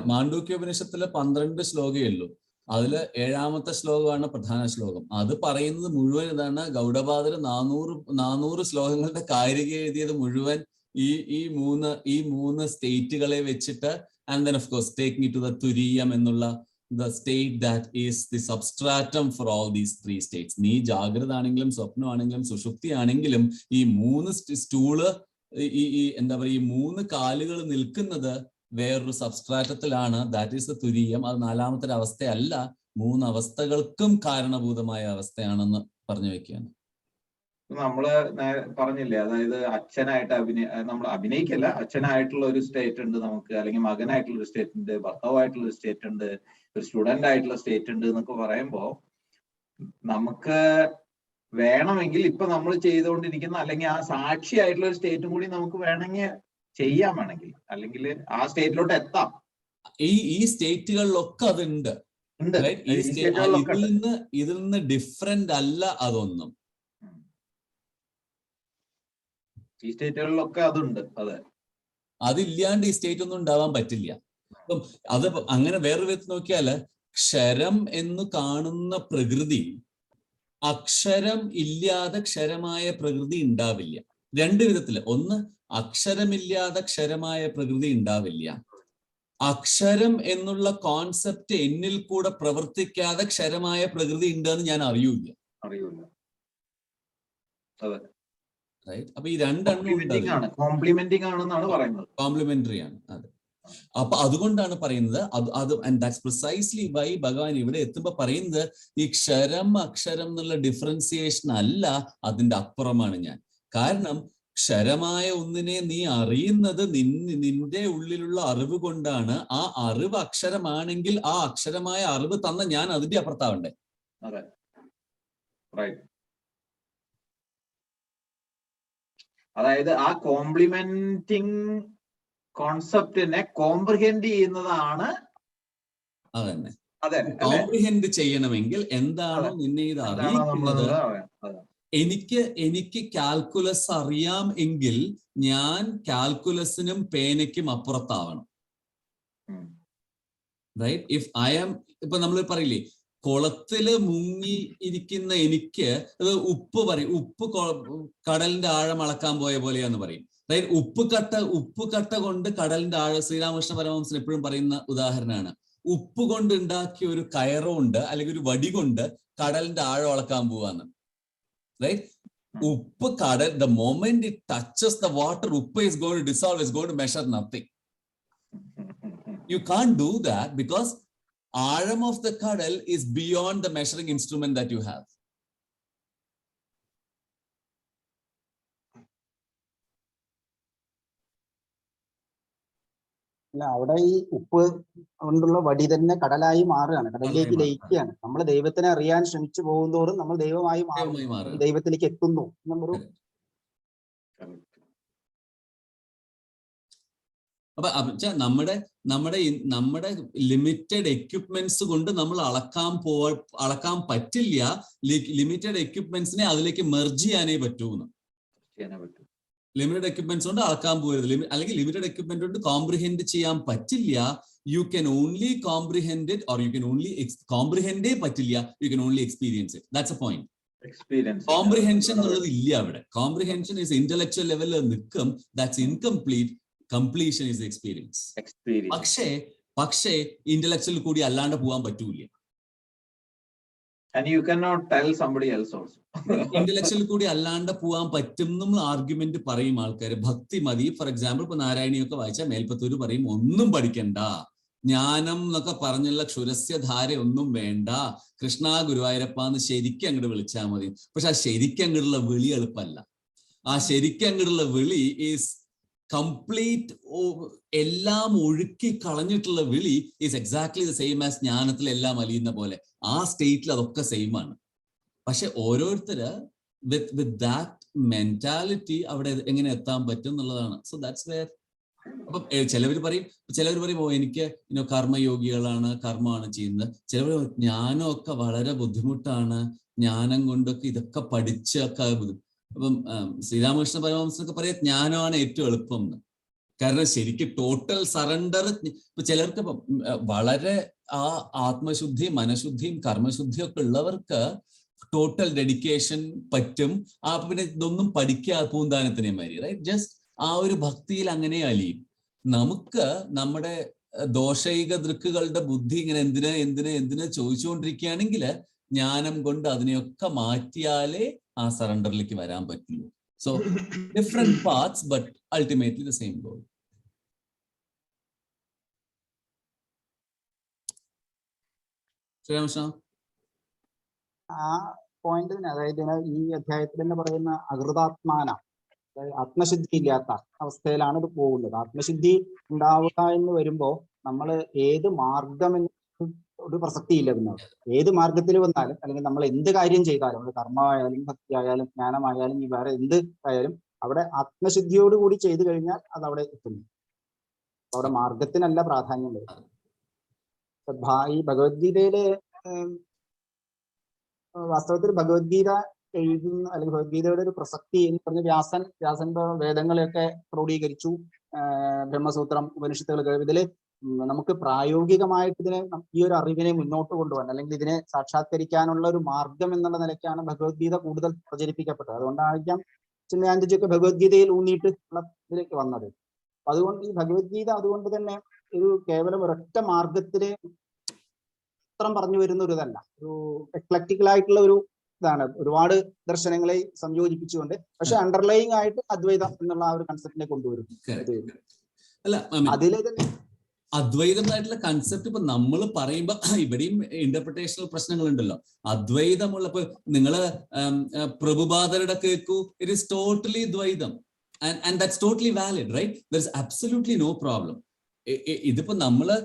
മാണ്ഡൂക്യോപനിഷത്തില് 12 ശ്ലോകമേ ഉള്ളൂ. അതില് 7ാമത്തെ ശ്ലോകമാണ് പ്രധാന ശ്ലോകം. അത് പറയുന്നത് മുഴുവൻ ഇതാണ്. ഗൗഡപാദര് 400 ശ്ലോകങ്ങളുടെ കാരിക എഴുതിയത് മുഴുവൻ ഈ മൂന്ന് സ്റ്റേറ്റുകളെ വെച്ചിട്ട്, and then of course take me to the തുരീയം എന്നുള്ള the state that is the substratum for all these 3 states. നീ ജാഗ്രത ആണെങ്കിലും സ്വപ്നമാണെങ്കിലും സുഷുപ്തി ആണെങ്കിലും ഈ 3 സ്റ്റൂള് എന്താ പറയുക ഈ 3 കാലുകൾ നിൽക്കുന്നത് വേറൊരു സബ്സ്ട്രാറ്റത്തിലാണ്. ദാറ്റ് ഈസ് ദ തുരീയം. അത് 4ാമത്തെ അവസ്ഥയല്ല, 3 അവസ്ഥകൾക്കും കാരണഭൂതമായ അവസ്ഥയാണെന്ന് പറഞ്ഞു വെക്കുകയാണ്. നമ്മള് പറഞ്ഞില്ലേ, അതായത് അച്ഛനായിട്ട് നമ്മൾ അഭിനയിക്കല്ല, അച്ഛനായിട്ടുള്ള ഒരു സ്റ്റേറ്റ് ഉണ്ട് നമുക്ക്, അല്ലെങ്കിൽ മകനായിട്ടുള്ള ഒരു സ്റ്റേറ്റ് ഉണ്ട്, ഭർത്താവായിട്ടുള്ള ഒരു സ്റ്റേറ്റ് ഉണ്ട്, ഒരു സ്റ്റുഡന്റ് ആയിട്ടുള്ള സ്റ്റേറ്റ് ഉണ്ട് എന്നൊക്കെ പറയുമ്പോ നമുക്ക് വേണമെങ്കിൽ ഇപ്പൊ നമ്മൾ ചെയ്തുകൊണ്ടിരിക്കുന്ന അല്ലെങ്കിൽ ആ സാക്ഷി ആയിട്ടുള്ള ഒരു സ്റ്റേറ്റും കൂടി നമുക്ക് വേണമെങ്കിൽ ചെയ്യാൻ വേണമെങ്കിൽ, അല്ലെങ്കിൽ ആ സ്റ്റേറ്റിലോട്ട് എത്താം. ഈ സ്റ്റേറ്റുകളിലൊക്കെ അതുണ്ട്. ഇതിൽ നിന്ന് ഡിഫറെന്റ് അല്ല അതൊന്നും. ഈ സ്റ്റേറ്റുകളിലൊക്കെ അതുണ്ട്. അതെ, അതില്ലാണ്ട് ഈ സ്റ്റേറ്റ് ഒന്നും ഉണ്ടാവാൻ പറ്റില്ല. അപ്പം അത് അങ്ങനെ വേറൊരു വിധത്തിൽ നോക്കിയാല് ക്ഷരം എന്ന് കാണുന്ന പ്രകൃതി അക്ഷരം ഇല്ലാതെ ക്ഷരമായ പ്രകൃതി ഉണ്ടാവില്ല. 2 വിധത്തില്. ഒന്ന്, അക്ഷരമില്ലാതെ ക്ഷരമായ പ്രകൃതി ഉണ്ടാവില്ല. അക്ഷരം എന്നുള്ള കോൺസെപ്റ്റ് എന്നിൽ കൂടെ പ്രവർത്തിക്കാതെ ക്ഷരമായ പ്രകൃതി ഉണ്ടെന്ന് ഞാൻ അറിയൂല. അപ്പൊ ഈ 2 കോംപ്ലിമെന്ററി ആണ്. അതെ. അപ്പൊ അതുകൊണ്ടാണ് പറയുന്നത് അത് ആൻഡ് ദാറ്റ്സ് പ്രിസൈസ്ലി വൈ ഭഗവാൻ ഇവിടെ എത്തുമ്പോ പറയുന്നത് ഈ ക്ഷരം അക്ഷരം എന്നുള്ള ഡിഫറൻസിയേഷൻ അല്ല, അതിന്റെ അപ്പുറമാണ് ഞാൻ. കാരണം ക്ഷരമായ ഒന്നിനെ നീ അറിയുന്നത് നിന്റെ ഉള്ളിലുള്ള അറിവ് കൊണ്ടാണ്. ആ അറിവ് അക്ഷരമാണെങ്കിൽ ആ അക്ഷരമായ അറിവ് തന്ന ഞാൻ അതിന്റെ അപ്പുറത്താവണ്ടേ? അതായത് ആ കോംപ്ലിമെന്റിങ് കോൺസെപ്റ്റിനെ കോംപ്രിഹെൻഡ് ചെയ്യുന്നതാണ്. അതന്നെ. കോംപ്രിഹെൻഡ് ചെയ്യണമെങ്കിൽ എന്താണോ നിന്നെ ഇത് അറിയിക്കുന്നത്. എനിക്ക് കാൽക്കുലസ് അറിയാം എങ്കിൽ ഞാൻ കാൽക്കുലസിനും പേനയ്ക്കും അപ്പുറത്താവണം. റൈറ്റ്? ഇഫ് ഐ ആം, ഇപ്പൊ നമ്മൾ പറയില്ലേ കുളത്തില് മുങ്ങി ഇരിക്കുന്ന എനിക്ക് ഉപ്പ് കടലിന്റെ ആഴം അളക്കാൻ പോയ പോലെയാന്ന് പറയും. അതായത് ഉപ്പുകട്ട കൊണ്ട് കടലിന്റെ ആഴം. ശ്രീരാമകൃഷ്ണ പരമഹംസൻ എപ്പോഴും പറയുന്ന ഉദാഹരണമാണ്. ഉപ്പ് കൊണ്ട് ഉണ്ടാക്കിയ ഒരു കയറുകൊണ്ട് അല്ലെങ്കിൽ ഒരു വടി കൊണ്ട് കടലിന്റെ ആഴം അളക്കാൻ പോവാന്ന്. റൈറ്റ്? ഉപ്പ് കടൽ, the moment it touches the water, ഉപ്പ് is going to dissolve, is going to measure nothing. You can't do that because ആഴം of the kadal is beyond the measuring instrument that you have. അല്ല, അവിടെ ഈ ഉപ്പ് കൊണ്ടുള്ള വടി തന്നെ കടലായി മാറുകയാണ്, കടലിലേക്ക് ലയിക്കുകയാണ്. നമ്മൾ ദൈവത്തിനെ അറിയാൻ ശ്രമിച്ചു പോകുന്നതോറും നമ്മൾ ദൈവമായി മാറും, ദൈവത്തിലേക്ക് എത്തുന്നു എന്നുള്ളൊരു. അപ്പൊ നമ്മുടെ ലിമിറ്റഡ് എക്യുപ്മെന്റ്സ് കൊണ്ട് നമ്മൾ അളക്കാൻ പറ്റില്ല. ലിമിറ്റഡ് എക്യുപ്മെന്റ്സിനെ അതിലേക്ക് മെർജ് ചെയ്യാനേ പറ്റൂന്ന്. ലിമിറ്റഡ് എക്യുപ്മെന്റ്സ് കൊണ്ട് അളക്കാൻ പോകരുത്. അല്ലെങ്കിൽ ലിമിറ്റഡ് എക്യുപ്മെന്റ് കൊണ്ട് കോംപ്രിഹെൻഡ് ചെയ്യാൻ പറ്റില്ല. You can only comprehend it, or you can only കോംപ്രിഹെൻഡേ പറ്റില്ല, you can only experience it. That's a point. Comprehension എന്നുള്ളത് ഇല്ല അവിടെ. കോംപ്രിഹെൻഷൻ ഇസ് ഇന്റലക്ച്വൽ ലെവലിൽ നിൽക്കും. That's incomplete. Completion is experience. പക്ഷേ ഇന്റലക്ച്വൽ കൂടി അല്ലാണ്ട് പോകാൻ പറ്റൂല. And you cannot tell somebody else also. Intellectual കൂടി അല്ലാണ്ട് പോകാൻ പറ്റും എന്നുള്ള ആർഗ്യുമെന്റ് പറയും ആൾക്കാർ. ഭക്തി മതി. ഫോർ എക്സാമ്പിൾ ഇപ്പൊ നാരായണിയൊക്കെ വായിച്ചാൽ മേൽപ്പത്തൂര് പറയും ഒന്നും പഠിക്കണ്ട, ജ്ഞാനം എന്നൊക്കെ പറഞ്ഞുള്ള ക്ഷുരസ്യധാര ഒന്നും വേണ്ട, കൃഷ്ണ ഗുരുവായൂരപ്പ എന്ന് ശരിക്കും അങ്ങോട്ട് വിളിച്ചാൽ മതി. പക്ഷെ ആ ശരിക്കും അങ്ങോട്ടുള്ള വിളി എളുപ്പമല്ല. ആ ശരിക്കും അങ്ങോട്ടുള്ള വിളി ഈസ് കംപ്ലീറ്റ്, എല്ലാം ഒഴുക്കി കളഞ്ഞിട്ടുള്ള വിളി is exactly the same as ജ്ഞാനത്തിൽ എല്ലാം അലിയുന്ന പോലെ. ആ സ്റ്റേറ്റിൽ അതൊക്കെ സെയിം ആണ്. പക്ഷെ ഓരോരുത്തര് വിത്ത് ദാറ്റ് മെന്റാലിറ്റി അവിടെ എങ്ങനെ എത്താൻ പറ്റും എന്നുള്ളതാണ്. So that's wear. അപ്പൊ ചിലവർ പറയും ഓ എനിക്ക് കർമ്മയോഗികളാണ്, കർമ്മമാണ് ചെയ്യുന്നത്. ചിലവർ ജ്ഞാനമൊക്കെ വളരെ ബുദ്ധിമുട്ടാണ്, ജ്ഞാനം കൊണ്ടൊക്കെ ഇതൊക്കെ പഠിച്ചൊക്കെ. അപ്പം ശ്രീരാമകൃഷ്ണ പരമഹംസനൊക്കെ പറയാം ജ്ഞാനമാണ് ഏറ്റവും എളുപ്പം എന്ന്. കാരണം ശരിക്കും ടോട്ടൽ സറണ്ടർ. ഇപ്പൊ ചിലർക്ക് വളരെ ആ ആത്മശുദ്ധിയും മനഃശുദ്ധിയും കർമ്മശുദ്ധിയും ഒക്കെ ഉള്ളവർക്ക് ടോട്ടൽ ഡെഡിക്കേഷൻ പറ്റും. പിന്നെ ഇതൊന്നും പഠിക്കാ പൂന്താനത്തിനെ മാതിരി, റൈറ്റ്? ജസ്റ്റ് ആ ഒരു ഭക്തിയിൽ അങ്ങനെ അലിയും. നമുക്ക് നമ്മുടെ ദോഷൈക ദൃക്കുകളുടെ ബുദ്ധി ഇങ്ങനെ എന്തിന് ചോദിച്ചുകൊണ്ടിരിക്കുകയാണെങ്കിൽ ജ്ഞാനം കൊണ്ട് അതിനെയൊക്കെ മാറ്റിയാലേ ആ സറണ്ടറിലേക്ക് വരാൻ പറ്റുള്ളൂ. So different paths but ultimately the same goal. Sri Ramakrishna ആ പോയിന്റിന്, അതായത് ഈ അധ്യായത്തിൽ തന്നെ പറയുന്ന അകൃതാത്മാന, ആത്മശുദ്ധി ഇല്ലാത്ത അവസ്ഥയിലാണ് ഇത് പോകുന്നത്. ആത്മശുദ്ധി ഉണ്ടാവുക എന്ന് വരുമ്പോ നമ്മൾ ഏത് മാർഗം ഒരു പ്രസക്തിയില്ല. പിന്നെ ഏത് മാർഗത്തിൽ വന്നാലും, അല്ലെങ്കിൽ നമ്മൾ എന്ത് കാര്യം ചെയ്താലും, അത് കർമ്മമായാലും ഭക്തി ആയാലും ജ്ഞാനമായാലും ഈ വേറെ എന്ത് ആയാലും, അവിടെ ആത്മശുദ്ധിയോടുകൂടി ചെയ്തു കഴിഞ്ഞാൽ അത് അവിടെ എത്തുന്നു. അവിടെ മാർഗത്തിനല്ല പ്രാധാന്യം വരുന്നത്. ഈ ഭഗവത്ഗീതയില് വാസ്തവത്തിൽ ഭഗവത്ഗീത എഴുതുന്ന, അല്ലെങ്കിൽ ഭഗവത്ഗീതയുടെ ഒരു പ്രസക്തി എന്ന് പറഞ്ഞ വ്യാസന്റെ വേദങ്ങളെയൊക്കെ ക്രോഡീകരിച്ചു. ബ്രഹ്മസൂത്രം, ഉപനിഷത്തുകളൊക്കെ ഇതില് നമുക്ക് പ്രായോഗികമായിട്ട് ഇതിനെ, ഈ ഒരു അറിവിനെ മുന്നോട്ട് കൊണ്ടുപോകാൻ, അല്ലെങ്കിൽ ഇതിനെ സാക്ഷാത്കരിക്കാനുള്ള ഒരു മാർഗം എന്നുള്ള നിലയ്ക്കാണ് ഭഗവത്ഗീത കൂടുതൽ പ്രചരിപ്പിക്കപ്പെട്ടത്. അതുകൊണ്ടായിരിക്കാം ചിന്മയാനന്ദജിയൊക്കെ ഭഗവത്ഗീതയിൽ ഊന്നിയിട്ട് ഉള്ള ഇതിലേക്ക് വന്നത്. അതുകൊണ്ട് ഈ ഭഗവത്ഗീത അതുകൊണ്ട് തന്നെ ഒരു കേവലം ഒരൊറ്റ മാർഗത്തില് മാത്രം പറഞ്ഞു വരുന്ന ഒരു ഇതല്ല, ഒരു എക്ലക്റ്റിക്കലായിട്ടുള്ള ഒരു ഇതാണ്. ഒരുപാട് ദർശനങ്ങളെ സംയോജിപ്പിച്ചുകൊണ്ട്, പക്ഷെ അണ്ടർലൈങ് ആയിട്ട് അദ്വൈതം എന്നുള്ള ആ ഒരു കൺസെപ്റ്റിനെ കൊണ്ടുവരും. അതിലെ തന്നെ അദ്വൈതമായിട്ടുള്ള കൺസെപ്റ്റ് ഇപ്പൊ നമ്മൾ പറയുമ്പോ ഇവിടെയും ഇന്റർപ്രിട്ടേഷണൽ പ്രശ്നങ്ങളുണ്ടല്ലോ. അദ്വൈതമുള്ളപ്പോ നിങ്ങള് പ്രഭുപാദരുടെ കേൾക്കൂ, ഇറ്റ് ഈസ് ടോട്ടലി ദ്വൈതം, and that's totally valid, right? There is absolutely no problem. ഇതിപ്പോ നമ്മള്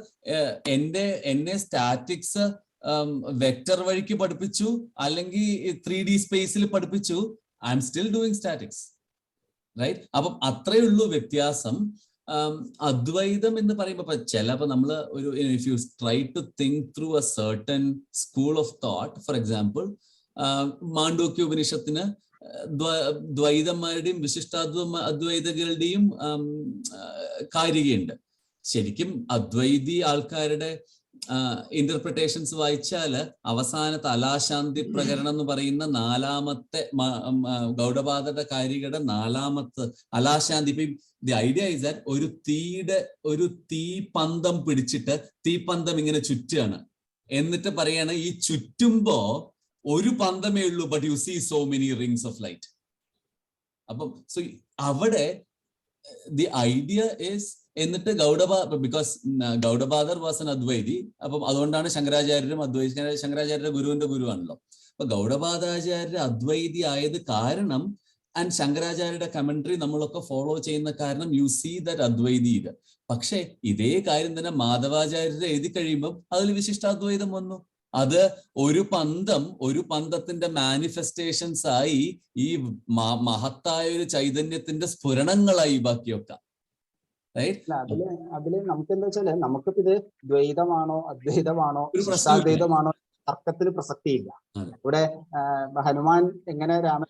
എന്നെ സ്റ്റാറ്റിക്സ് വെക്ടർ വഴിക്ക് പഠിപ്പിച്ചു, അല്ലെങ്കിൽ 3D സ്പേസിൽ പഠിപ്പിച്ചു, I am still doing statics, right? അപ്പം അത്രയേ ഉള്ളൂ വ്യത്യാസം. അദ്വൈതം എന്ന് പറയുമ്പോൾ ചിലപ്പോൾ നമ്മൾ ഒരു if you try to think through a certain school of thought, for example മാണ്ഡൂക്യ ഉപനിഷത്തിന് ദ്വൈതന്മാരുടെയും അദ്വൈതകളുടെയും കാരികയുണ്ട്. ശരിക്കും അദ്വൈതി ആൾക്കാരുടെ ഇന്റർപ്രിട്ടേഷൻസ് വായിച്ചാൽ അവസാനത്തെ അലാശാന്തി പ്രകരണം എന്ന് പറയുന്ന നാലാമത്തെ ഗൗഡപാദരുടെ കാരികയുടെ നാലാമത്തെ അലാശാന്തി. ഇപ്പം ദി ഐഡിയ ഇസ് ദാറ്റ് ഒരു തീപന്തം പിടിച്ചിട്ട് തീപന്തം ഇങ്ങനെ ചുറ്റുകയാണ്, എന്നിട്ട് പറയാണ് ഈ ചുറ്റുമ്പോ ഒരു പന്തമേ ഉള്ളൂ, but you see so many rings of light. അപ്പം സോ അവിടെ ദി ഐഡിയ ഇസ്, എന്നിട്ട് because Gaudapada was an Advaiti, അപ്പം അതുകൊണ്ടാണ് ശങ്കരാചാര്യരും ശങ്കരാചാര്യരുടെ ഗുരുവിന്റെ ഗുരുവാണല്ലോ. അപ്പൊ ഗൗഡപാദാചാര്യർ അദ്വൈതി ആയത് കാരണം, ആൻഡ് ശങ്കരാചാര്യരുടെ കമന്ററി നമ്മളൊക്കെ ഫോളോ ചെയ്യുന്ന കാരണം, യു സീ ദാറ്റ് അദ്വൈതി ഇത്. പക്ഷെ ഇതേ കാര്യം തന്നെ മാധവാചാര്യർ എഴുതി കഴിയുമ്പോൾ അതിൽ വിശിഷ്ടാദ്വൈതം വന്നു. അത് ഒരു പന്തത്തിന്റെ മാനിഫെസ്റ്റേഷൻസ് ആയി, ഈ മഹത്തായ ഒരു ചൈതന്യത്തിന്റെ സ്ഫുരണങ്ങളായി ബാക്കിയൊക്കെ. അതില് നമുക്ക് എന്താ വെച്ചാല്, നമുക്കിപ്പോ ഇത് ദ്വൈതമാണോ അദ്വൈതമാണോ വിശിഷ്ടാദ്വൈതമാണോ തർക്കത്തിന് പ്രസക്തിയില്ല. ഇവിടെ ഹനുമാൻ എങ്ങനെ രാമൻ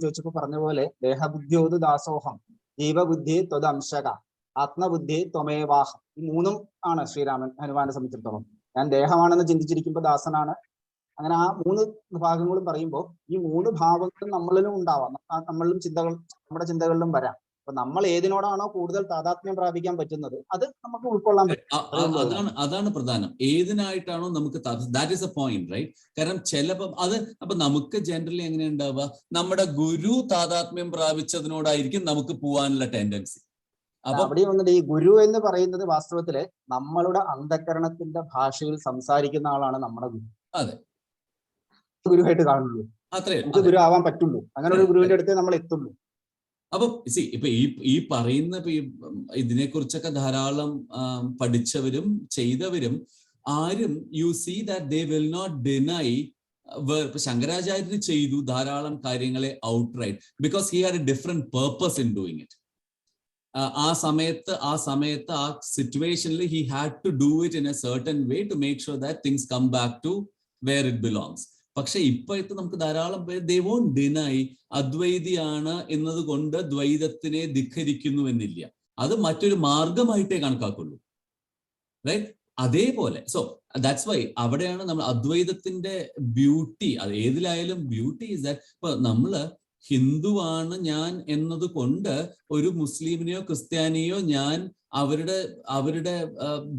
ചോദിച്ചപ്പോ പറഞ്ഞ പോലെ ദേഹബുദ്ധിയോത് ദാസോഹം, ജീവബുദ്ധി ത്വദംശക, ആത്മബുദ്ധി ത്വമേവാഹം. ഈ മൂന്നും ആണ് ശ്രീരാമൻ ഹനുമാനെ സംബന്ധിച്ചിടത്തോളം. ഞാൻ ദേഹമാണെന്ന് ചിന്തിച്ചിരിക്കുമ്പോൾ ദാസനാണ്. അങ്ങനെ ആ 3 ഭാഗങ്ങളും പറയുമ്പോൾ ഈ 3 ഭാവങ്ങളും നമ്മളിലും ഉണ്ടാവാം. നമ്മളിലും നമ്മുടെ ചിന്തകളിലും വരാം. അപ്പൊ നമ്മൾ ഏതിനോടാണോ കൂടുതൽ താതാത്മ്യം പ്രാപിക്കാൻ പറ്റുന്നത് അത് നമുക്ക് ഉൾക്കൊള്ളാൻ പറ്റും. അതാണ് പ്രധാനം. ഏതിനായിട്ടാണോ നമുക്ക് that is a point, right? കാരണം ചിലപ്പം അപ്പൊ നമുക്ക് ജനറലി എങ്ങനെ ഉണ്ടാവുക, നമ്മുടെ ഗുരു താതാത്മ്യം പ്രാപിച്ചതിനോടായിരിക്കും നമുക്ക് പോവാനുള്ള ടെൻഡൻസി. അവിടെ വന്നിട്ട് ഈ ഗുരു എന്ന് പറയുന്നത് വാസ്തവത്തില് നമ്മളുടെ അന്ധകരണത്തിന്റെ ഭാഷയിൽ സംസാരിക്കുന്ന ആളാണ് നമ്മുടെ ഗുരു. അതെ, ഗുരുവായിട്ട് കാണുള്ളൂ, നമുക്ക് ഗുരു ആവാൻ പറ്റുള്ളൂ. അങ്ങനെ ഒരു ഗുരുവിന്റെ അടുത്ത് നമ്മൾ എത്തുള്ളൂ. അപ്പൊ ഇപ്പൊ ഈ പറയുന്ന ഇതിനെ കുറിച്ചൊക്കെ ധാരാളം പഠിച്ചവരും ചെയ്തവരും ആരും you see that they will not deny. ഇപ്പൊ ശങ്കരാചാര്യർ ചെയ്തു ധാരാളം കാര്യങ്ങളെ outright because he had a different purpose in doing it. ആ സമയത്ത് ആ സിറ്റുവേഷനിൽ he had to do it in a certain way to make sure that things come back to where it belongs. പക്ഷെ ഇപ്പോഴത്തെ നമുക്ക് ധാരാളം പേര് ദേ വോണ്ട് ഡിനൈ അദ്വൈതിയാണ് എന്നതുകൊണ്ട് ദ്വൈതത്തിനെ ധിക്കരിക്കുന്നു എന്നില്ല. അത് മറ്റൊരു മാർഗമായിട്ടേ കണക്കാക്കുള്ളൂ, റൈറ്റ്? അതേപോലെ സോ ദാറ്റ്സ് വൈ അവിടെയാണ് നമ്മൾ അദ്വൈതത്തിന്റെ ബ്യൂട്ടി. അത് ഏതിലായാലും ബ്യൂട്ടി ഇസ് ദാറ്റ് ഇപ്പൊ നമ്മള് ഹിന്ദുവാണ് ഞാൻ എന്നത് കൊണ്ട് ഒരു മുസ്ലിമിനെയോ ക്രിസ്ത്യാനിയോ ഞാൻ അവരുടെ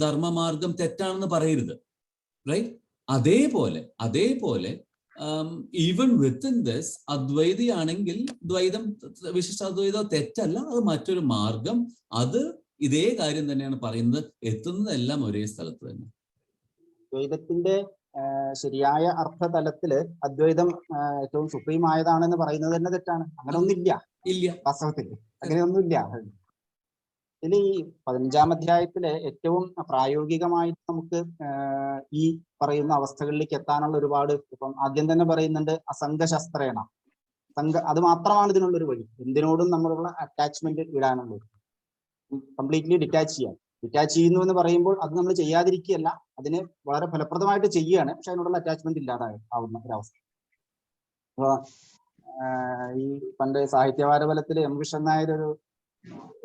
ധർമ്മമാർഗം തെറ്റാണെന്ന് പറയരുത്, റൈറ്റ്? അതേപോലെ ഈവൻ വിത്തിൻ ദിസ് അദ്വൈതിയാണെങ്കിൽ ദ്വൈതം വിശിഷ്ടാദ്വൈതം തെറ്റല്ല, അത് മറ്റൊരു മാർഗം. അത് ഇതേ കാര്യം തന്നെയാണ് പറയുന്നത്, എത്തുന്നതെല്ലാം ഒരേ സ്ഥലത്ത് തന്നെ. ദ്വൈതത്തിന്റെ ശരിയായ അർത്ഥതലത്തില് അദ്വൈതം ഏറ്റവും സുപ്രീം ആയതാണെന്ന് പറയുന്നത് തന്നെ തെറ്റാണ്. അങ്ങനെ ഒന്നുമില്ല വാസ്തവത്തിൽ, അങ്ങനെയൊന്നുമില്ല. ഇതിൽ ഈ 15-ാം അധ്യായത്തില് ഏറ്റവും പ്രായോഗികമായിട്ട് നമുക്ക് ഈ പറയുന്ന അവസ്ഥകളിലേക്ക് എത്താനുള്ള ഒരുപാട്, ഇപ്പം ആദ്യം തന്നെ പറയുന്നുണ്ട് അസംഗശസ്ത്രേണ. അത് മാത്രമാണ് ഇതിനുള്ളൊരു വഴി. എന്തിനോടും നമ്മളുള്ള അറ്റാച്ച്മെന്റ് ഇടാനുള്ളത്, കംപ്ലീറ്റ്ലി ഡിറ്റാച്ച് ചെയ്യാൻ. ഡിറ്റാച്ച് ചെയ്യുന്നു എന്ന് പറയുമ്പോൾ അത് നമ്മൾ ചെയ്യാതിരിക്കുകയല്ല, അതിന് വളരെ ഫലപ്രദമായിട്ട് ചെയ്യുകയാണ്. പക്ഷെ അതിനോടുള്ള അറ്റാച്ച്മെന്റ് ഇല്ലാതാവുന്ന ഒരവസ്ഥ. അപ്പൊ ഈ പണ്ട് സാഹിത്യവാരബലത്തില് എം കൃഷ്ണൻ നായർ ഒരു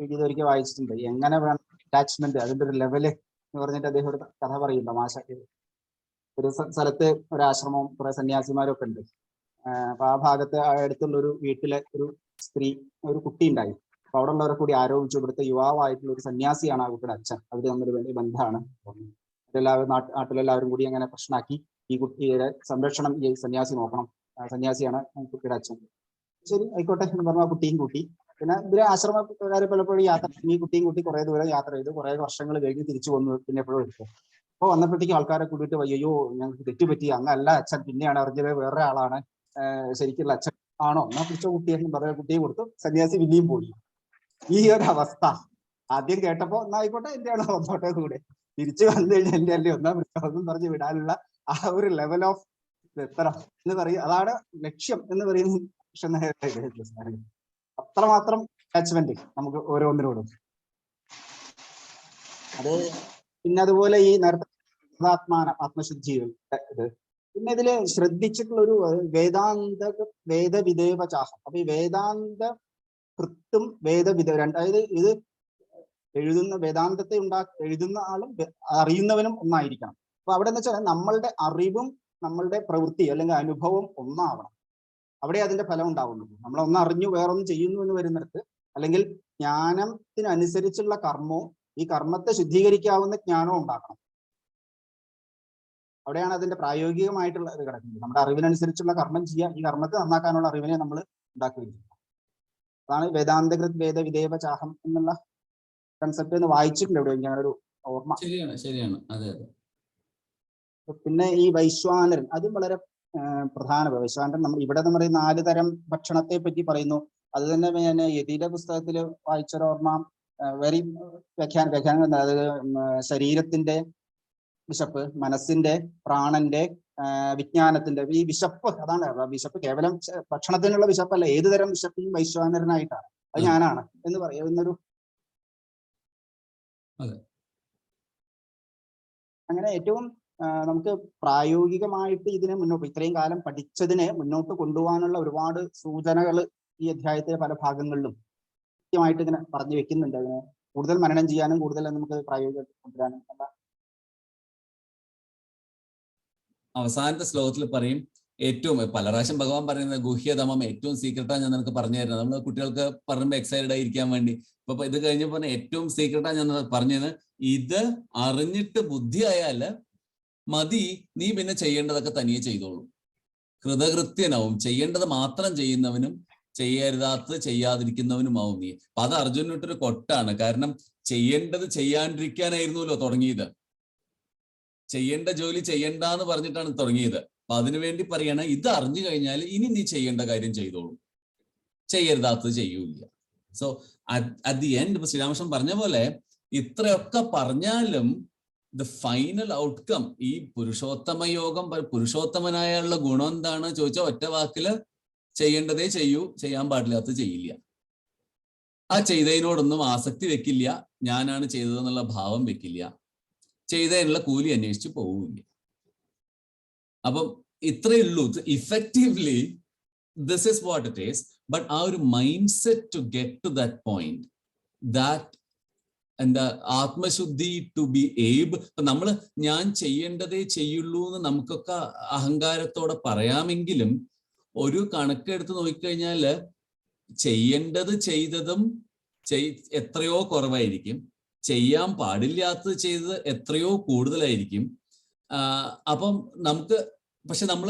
ഇതൊരിക്കൽ വായിച്ചിട്ടുണ്ട്, എങ്ങനെ വേണം അറ്റാച്ച്മെന്റ്, അതിന്റെ ഒരു ലെവല് എന്ന് പറഞ്ഞിട്ട് അദ്ദേഹം ഒരു കഥ പറയും. തമാശ. ഒരു സ്ഥലത്ത് ഒരാശ്രമവും കുറെ സന്യാസിമാരൊക്കെ ഉണ്ട്. അപ്പൊ ആ ഭാഗത്ത് അടുത്തുള്ള ഒരു വീട്ടിലെ ഒരു സ്ത്രീ, ഒരു കുട്ടി ഉണ്ടായി. അപ്പൊ അവിടെ ഉള്ളവരെ കൂടി ആരോപിച്ചു, ഇവിടുത്തെ യുവാവായിട്ടുള്ള ഒരു സന്യാസിയാണ് ആ കുട്ടിയുടെ അച്ഛൻ, അവര് തമ്മിൽ വലിയ ബന്ധമാണ്. എല്ലാവരും നാട്ടിലെല്ലാവരും കൂടി അങ്ങനെ പ്രശ്നമാക്കി ഈ കുട്ടിയുടെ സംരക്ഷണം ഈ സന്യാസി നോക്കണം, സന്യാസിയാണ് കുട്ടിയുടെ അച്ഛൻ. ശരി ആയിക്കോട്ടെ എന്ന് പറഞ്ഞു ആ കുട്ടിയും കൂട്ടി. പിന്നെ ഇവര് ആശ്രമക്കാരെ പലപ്പോഴും ഈ കുട്ടിയും കൂട്ടി കുറെ ദൂരം യാത്ര ചെയ്തു. കുറെ വർഷങ്ങൾ കഴിഞ്ഞ് തിരിച്ചു വന്നു. പിന്നെ എപ്പോഴും എടുത്തു. അപ്പൊ വന്നപ്പോഴത്തേക്ക് ആൾക്കാരെ കൂട്ടിയിട്ട് അയ്യോ ഞങ്ങൾക്ക് തെറ്റുപറ്റി, അങ്ങല്ല അച്ഛൻ, പിന്നെയാണ് അറിഞ്ഞത് വേറെ ആളാണ് ശരിക്കുള്ള അച്ഛൻ ആണോ, എന്നാ പിടിച്ച കുട്ടിയെന്ന് പറഞ്ഞ കുട്ടിയെ കൊടുത്തു. സന്യാസി പിന്നെയും പോയി. ഈ ഒരു അവസ്ഥ ആദ്യം കേട്ടപ്പോ എന്നാ ആയിക്കോട്ടെ എന്റെ ആണോ വന്നോട്ടെ കൂടെ, തിരിച്ചു വന്നു കഴിഞ്ഞാൽ എന്റെ അല്ലേ ഒന്നാം പിടിച്ചതെന്നും പറഞ്ഞ് വിടാനുള്ള ആ ഒരു ലെവൽ ഓഫ് എത്ര എന്ന് പറയും, അതാണ് ലക്ഷ്യം എന്ന് പറയുന്നത്. അത്രമാത്രം അറ്റാച്ച്മെന്റ് നമുക്ക് ഓരോന്നിനോടും. അത് പിന്നെ അതുപോലെ ഈ നേരത്തെ ആത്മശുദ്ധി ഇത്, പിന്നെ ഇതില് ശ്രദ്ധിച്ചിട്ടുള്ള ഒരു വേദവിദേവചാഹം. അപ്പൊ ഈ വേദാന്ത കൃത്തും അതായത് ഇത് എഴുതുന്ന വേദാന്തത്തെ എഴുതുന്ന ആളും അറിയുന്നവനും ഒന്നായിരിക്കണം. അപ്പൊ അവിടെ എന്ന് വെച്ചാൽ നമ്മളുടെ അറിവും നമ്മളുടെ പ്രവൃത്തി അല്ലെങ്കിൽ അനുഭവം ഒന്നാവണം. അവിടെ അതിന്റെ ഫലം ഉണ്ടാവുള്ളൂ. നമ്മളൊന്ന് അറിഞ്ഞു വേറൊന്നും ചെയ്യുന്നു എന്ന് വരുന്നിടത്ത്, അല്ലെങ്കിൽ ജ്ഞാനത്തിനനുസരിച്ചുള്ള കർമ്മവും ഈ കർമ്മത്തെ ശുദ്ധീകരിക്കാവുന്ന ജ്ഞാനവും ഉണ്ടാക്കണം. അവിടെയാണ് അതിന്റെ പ്രായോഗികമായിട്ടുള്ള ഇത് കിടക്കുന്നത്. നമ്മുടെ അറിവിനനുസരിച്ചുള്ള കർമ്മം ചെയ്യുക, ഈ കർമ്മത്തെ നന്നാക്കാനുള്ള അറിവിനെ നമ്മൾ ഉണ്ടാക്കുകയും ചെയ്യും. അതാണ് വേദാന്തകൃത് വേദവിദേവ ചാഹം എന്നുള്ള കൺസെപ്റ്റ് എന്ന് വായിച്ചിട്ടുണ്ട് എവിടെ, അങ്ങനെ ഒരു ഓർമ്മ. ശരിയാണ്. അതെ. പിന്നെ ഈ വൈശ്വാനരൻ, അതും വളരെ പ്രധാനമാണ്. വൈശ്വാനരൻ നമ്മൾ ഇവിടെ നമ്മൾ 4 തരം ഭക്ഷണത്തെ പറ്റി പറയുന്നു. അത് തന്നെ ഞാൻ യതിയുടെ പുസ്തകത്തിൽ വായിച്ചൊരോർമ്മ, വെരി വ്യാഖ്യാനം, അതായത് ശരീരത്തിന്റെ വിശപ്പ്, മനസ്സിന്റെ, പ്രാണന്റെ, വിജ്ഞാനത്തിന്റെ ഈ വിശപ്പ്. അതാണ് വിശപ്പ് കേവലം ഭക്ഷണത്തിനുള്ള വിശപ്പല്ല, ഏത് തരം വിശപ്പും വൈശ്വാനരനായിട്ടാണ്. അത് ഞാനാണ് എന്ന് പറയുന്നൊരു, അങ്ങനെ ഏറ്റവും നമുക്ക് പ്രായോഗികമായിട്ട് ഇതിനെ മുന്നോട്ട്, ഇത്രയും കാലം പഠിച്ചതിനെ മുന്നോട്ട് കൊണ്ടുപോകാനുള്ള ഒരുപാട് സൂചനകൾ ഈ അധ്യായത്തിലെ പല ഭാഗങ്ങളിലും കൃത്യമായിട്ട് ഇങ്ങനെ പറഞ്ഞു വെക്കുന്നുണ്ട്. അതിനെ കൂടുതൽ മനനം ചെയ്യാനും കൂടുതൽ നമുക്ക് പ്രായോഗികമായിട്ട് കൊണ്ടുവരാനും. അവസാനത്തെ ശ്ലോകത്തിൽ പറയും ഏറ്റവും പല പ്രാവശ്യം ഭഗവാൻ പറയുന്നത് ഗുഹ്യതമം ഏറ്റവും സീക്രട്ടാ ഞാൻ നിനക്ക് പറഞ്ഞു തരുന്നത്. നമ്മൾ കുട്ടികൾക്ക് പറയുമ്പോൾ എക്സൈറ്റഡ് ആയിരിക്കാൻ വേണ്ടി. ഇപ്പൊ ഇത് കഴിഞ്ഞപ്പോ ഏറ്റവും സീക്രട്ടാ ഞാൻ പറഞ്ഞത്, ഇത് അറിഞ്ഞിട്ട് ബുദ്ധിയായാല് മതി, നീ പിന്നെ ചെയ്യേണ്ടതൊക്കെ തനിയെ ചെയ്തോളൂ. കൃതകൃത്യനാവും, ചെയ്യേണ്ടത് മാത്രം ചെയ്യുന്നവനും ചെയ്യരുതാത്തത് ചെയ്യാതിരിക്കുന്നവനുമാവും നീ. അപ്പൊ അത് അർജുനനൊട്ടൊരു കൊട്ടാണ്. കാരണം ചെയ്യേണ്ടത് ചെയ്യാണ്ടിരിക്കാനായിരുന്നല്ലോ തുടങ്ങിയത്. ചെയ്യേണ്ട ജോലി ചെയ്യണ്ടെന്ന് പറഞ്ഞിട്ടാണ് തുടങ്ങിയത്. അപ്പൊ അതിനുവേണ്ടി പറയണ, ഇത് അറിഞ്ഞു കഴിഞ്ഞാൽ ഇനി നീ ചെയ്യേണ്ട കാര്യം ചെയ്തോളൂ, ചെയ്യരുതാത്തത് ചെയ്യൂല. സോ അറ്റ് ദി എൻഡ് ഇപ്പൊ ശ്രീരാമകൃഷ്ണൻ പറഞ്ഞ പോലെ ഇത്രയൊക്കെ പറഞ്ഞാലും ദ ഫൈനൽ ഔട്ട്കം, ഈ പുരുഷോത്തമ യോഗം, പുരുഷോത്തമനായുള്ള ഗുണം എന്താണ് ചോദിച്ചാൽ ഒറ്റ വാക്കില് ചെയ്യേണ്ടതേ ചെയ്യൂ, ചെയ്യാൻ പാടില്ലാത്തത് ചെയ്യില്ല. ആ ചെയ്തതിനോടൊന്നും ആസക്തി വെക്കില്ല, ഞാനാണ് ചെയ്തതെന്നുള്ള ഭാവം വെക്കില്ല, ചെയ്തതിനുള്ള കൂലി അന്വേഷിച്ച് പോവില്ല. അപ്പം ഇത്രയേ ഉള്ളൂ. Effectively this is what it is. But ആ ഒരു mind set to get to that point, that എന്താ ആത്മശുദ്ധി ടു ബി ഏബിൾ. ഇപ്പൊ നമ്മള് ഞാൻ ചെയ്യേണ്ടതേ ചെയ്യുള്ളൂ എന്ന് നമുക്കൊക്കെ അഹങ്കാരത്തോടെ പറയാമെങ്കിലും ഒരു കണക്കെടുത്ത് നോക്കിക്കഴിഞ്ഞാല് ചെയ്യേണ്ടത് ചെയ്തതും എത്രയോ കുറവായിരിക്കും, ചെയ്യാൻ പാടില്ലാത്തത് ചെയ്തത് എത്രയോ കൂടുതലായിരിക്കും. അപ്പം നമുക്ക് പക്ഷെ നമ്മൾ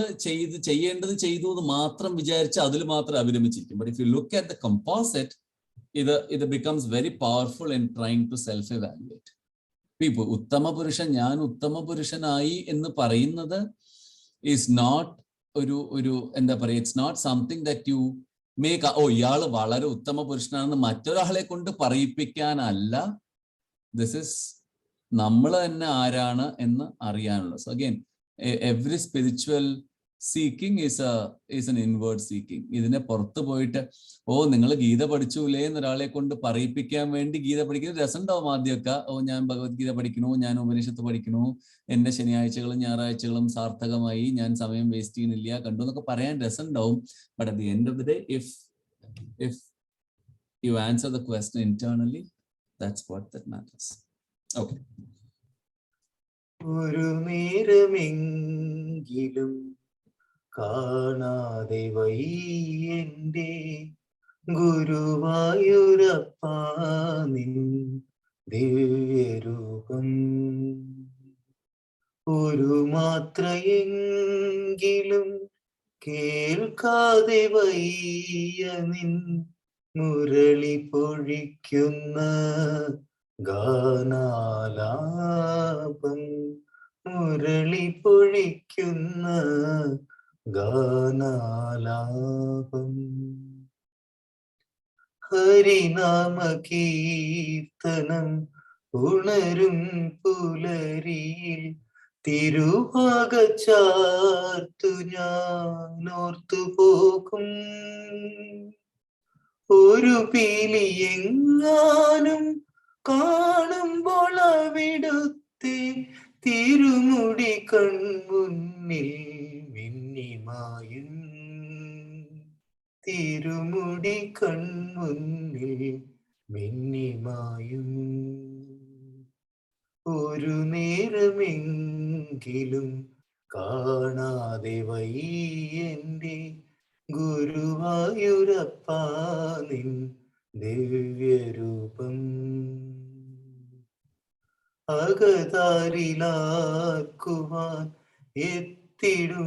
ചെയ്യേണ്ടത് ചെയ്തു എന്ന് മാത്രം വിചാരിച്ച് അതിൽ മാത്രം അഭിരമിച്ചിരിക്കും. But if you look at the composite, ഇത് becomes very powerful in trying to self evaluate. ഇപ്പൊ ഉത്തമ പുരുഷൻ, ഞാൻ ഉത്തമ പുരുഷനായി എന്ന് പറയുന്നത് ഈസ് നോട്ട് ഒരു എന്താ പറയുക, it's not something that you make. ഇയാള് വളരെ ഉത്തമ പുരുഷനാണെന്ന് മറ്റൊരാളെ കൊണ്ട് പറയിപ്പിക്കാനല്ല. ദിസ് ഇസ് നമ്മൾ തന്നെ ആരാണ് എന്ന് അറിയാനുള്ളത്. So again every spiritual seeking is an inward seeking. ഇതിനെ പുറത്തു പോയിട്ട് നിങ്ങൾ ഗീത പഠിച്ചൂലേ എന്നൊരാളെ കൊണ്ട് പറയിപ്പിക്കാൻ വേണ്ടി ഗീത പഠിക്കുന്നത് രസമുണ്ടാവും ആദ്യമൊക്കെ. ഞാൻ ഭഗവത്ഗീത പഠിക്കണു, ഞാൻ ഉപനിഷത്ത് പഠിക്കണു, എന്റെ ശനിയാഴ്ചകളും ഞായറാഴ്ചകളും സാർത്ഥകമായി, ഞാൻ സമയം വേസ്റ്റ് ചെയ്യുന്നില്ല, കണ്ടു എന്നൊക്കെ പറയാൻ രസമുണ്ടാവും. But at the end of the day, if you answer the question internally, that's what that matters. Okay. ഒരു നേരമെങ്കിലും കാണാതെ വയ്യന്റെ ഗുരുവായൂരപ്പാ നിൻ ദിവ്യരൂപം. ഒരു മാത്രയെങ്കിലും കേൾക്കാതെ വയ്യ നിൻ മുരളി പൊഴിക്കുന്ന ഗാനാലാപം. മുരളി പൊഴിക്കുന്ന ഗാനാലാപം. ഹരിനാമ കീർത്തനം ഉണരും പുലരിയിൽ തിരുവാകച്ചാർത്തു ഞാൻ ഓർത്തുപോകും. ഒരു പീലി എങ്ങാനും കാണുമ്പോൾ അവിടുത്തെ തിരുമുടി കൺമുന്നിൽ മിന്നിമായും. തിരുമുടി കൺമുന്നിൽ മിന്നിമായും. ഒരു നേരമെങ്കിലും കാണാതെ വയ്യന്റെ ഗുരുവായൂരപ്പാ നിൻ ദിവ്യരൂപം. അകതാരിലാക്കുവാൻ എത്തിടുമോർമകൾ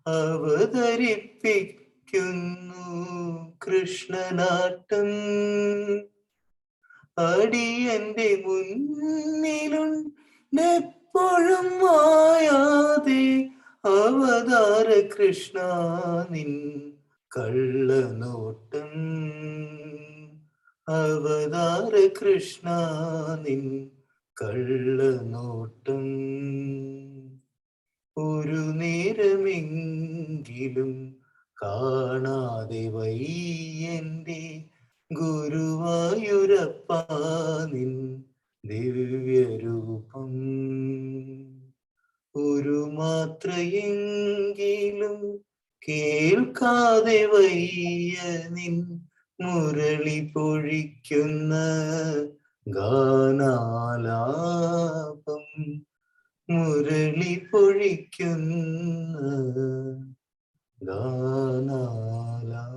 അവതരിപ്പിക്കുന്നു കൃഷ്ണനാട്ടം. അടിയന്റെ മുന്നിലുണ്ടെപ്പോഴും മായാതെ അവതാര കൃഷ്ണ നിൻ കള്ളനോട്ടം. അവതാര കൃഷ്ണ നിൻ കള്ളനോട്ടം. ഒരു നേരമെങ്കിലും കാണാതെ വയ്യന്റെ ഗുരുവായൂരപ്പാ നിൻ ദിവ്യരൂപം. ഒരു മാത്രയെങ്കിലും കേൾക്കാതെ വയ്യ നിൻ മുരളി പൊഴിക്കുന്ന ഗാനാലാപം, മുരളി പൊഴിക്കുന്ന ഗാനാലാപം.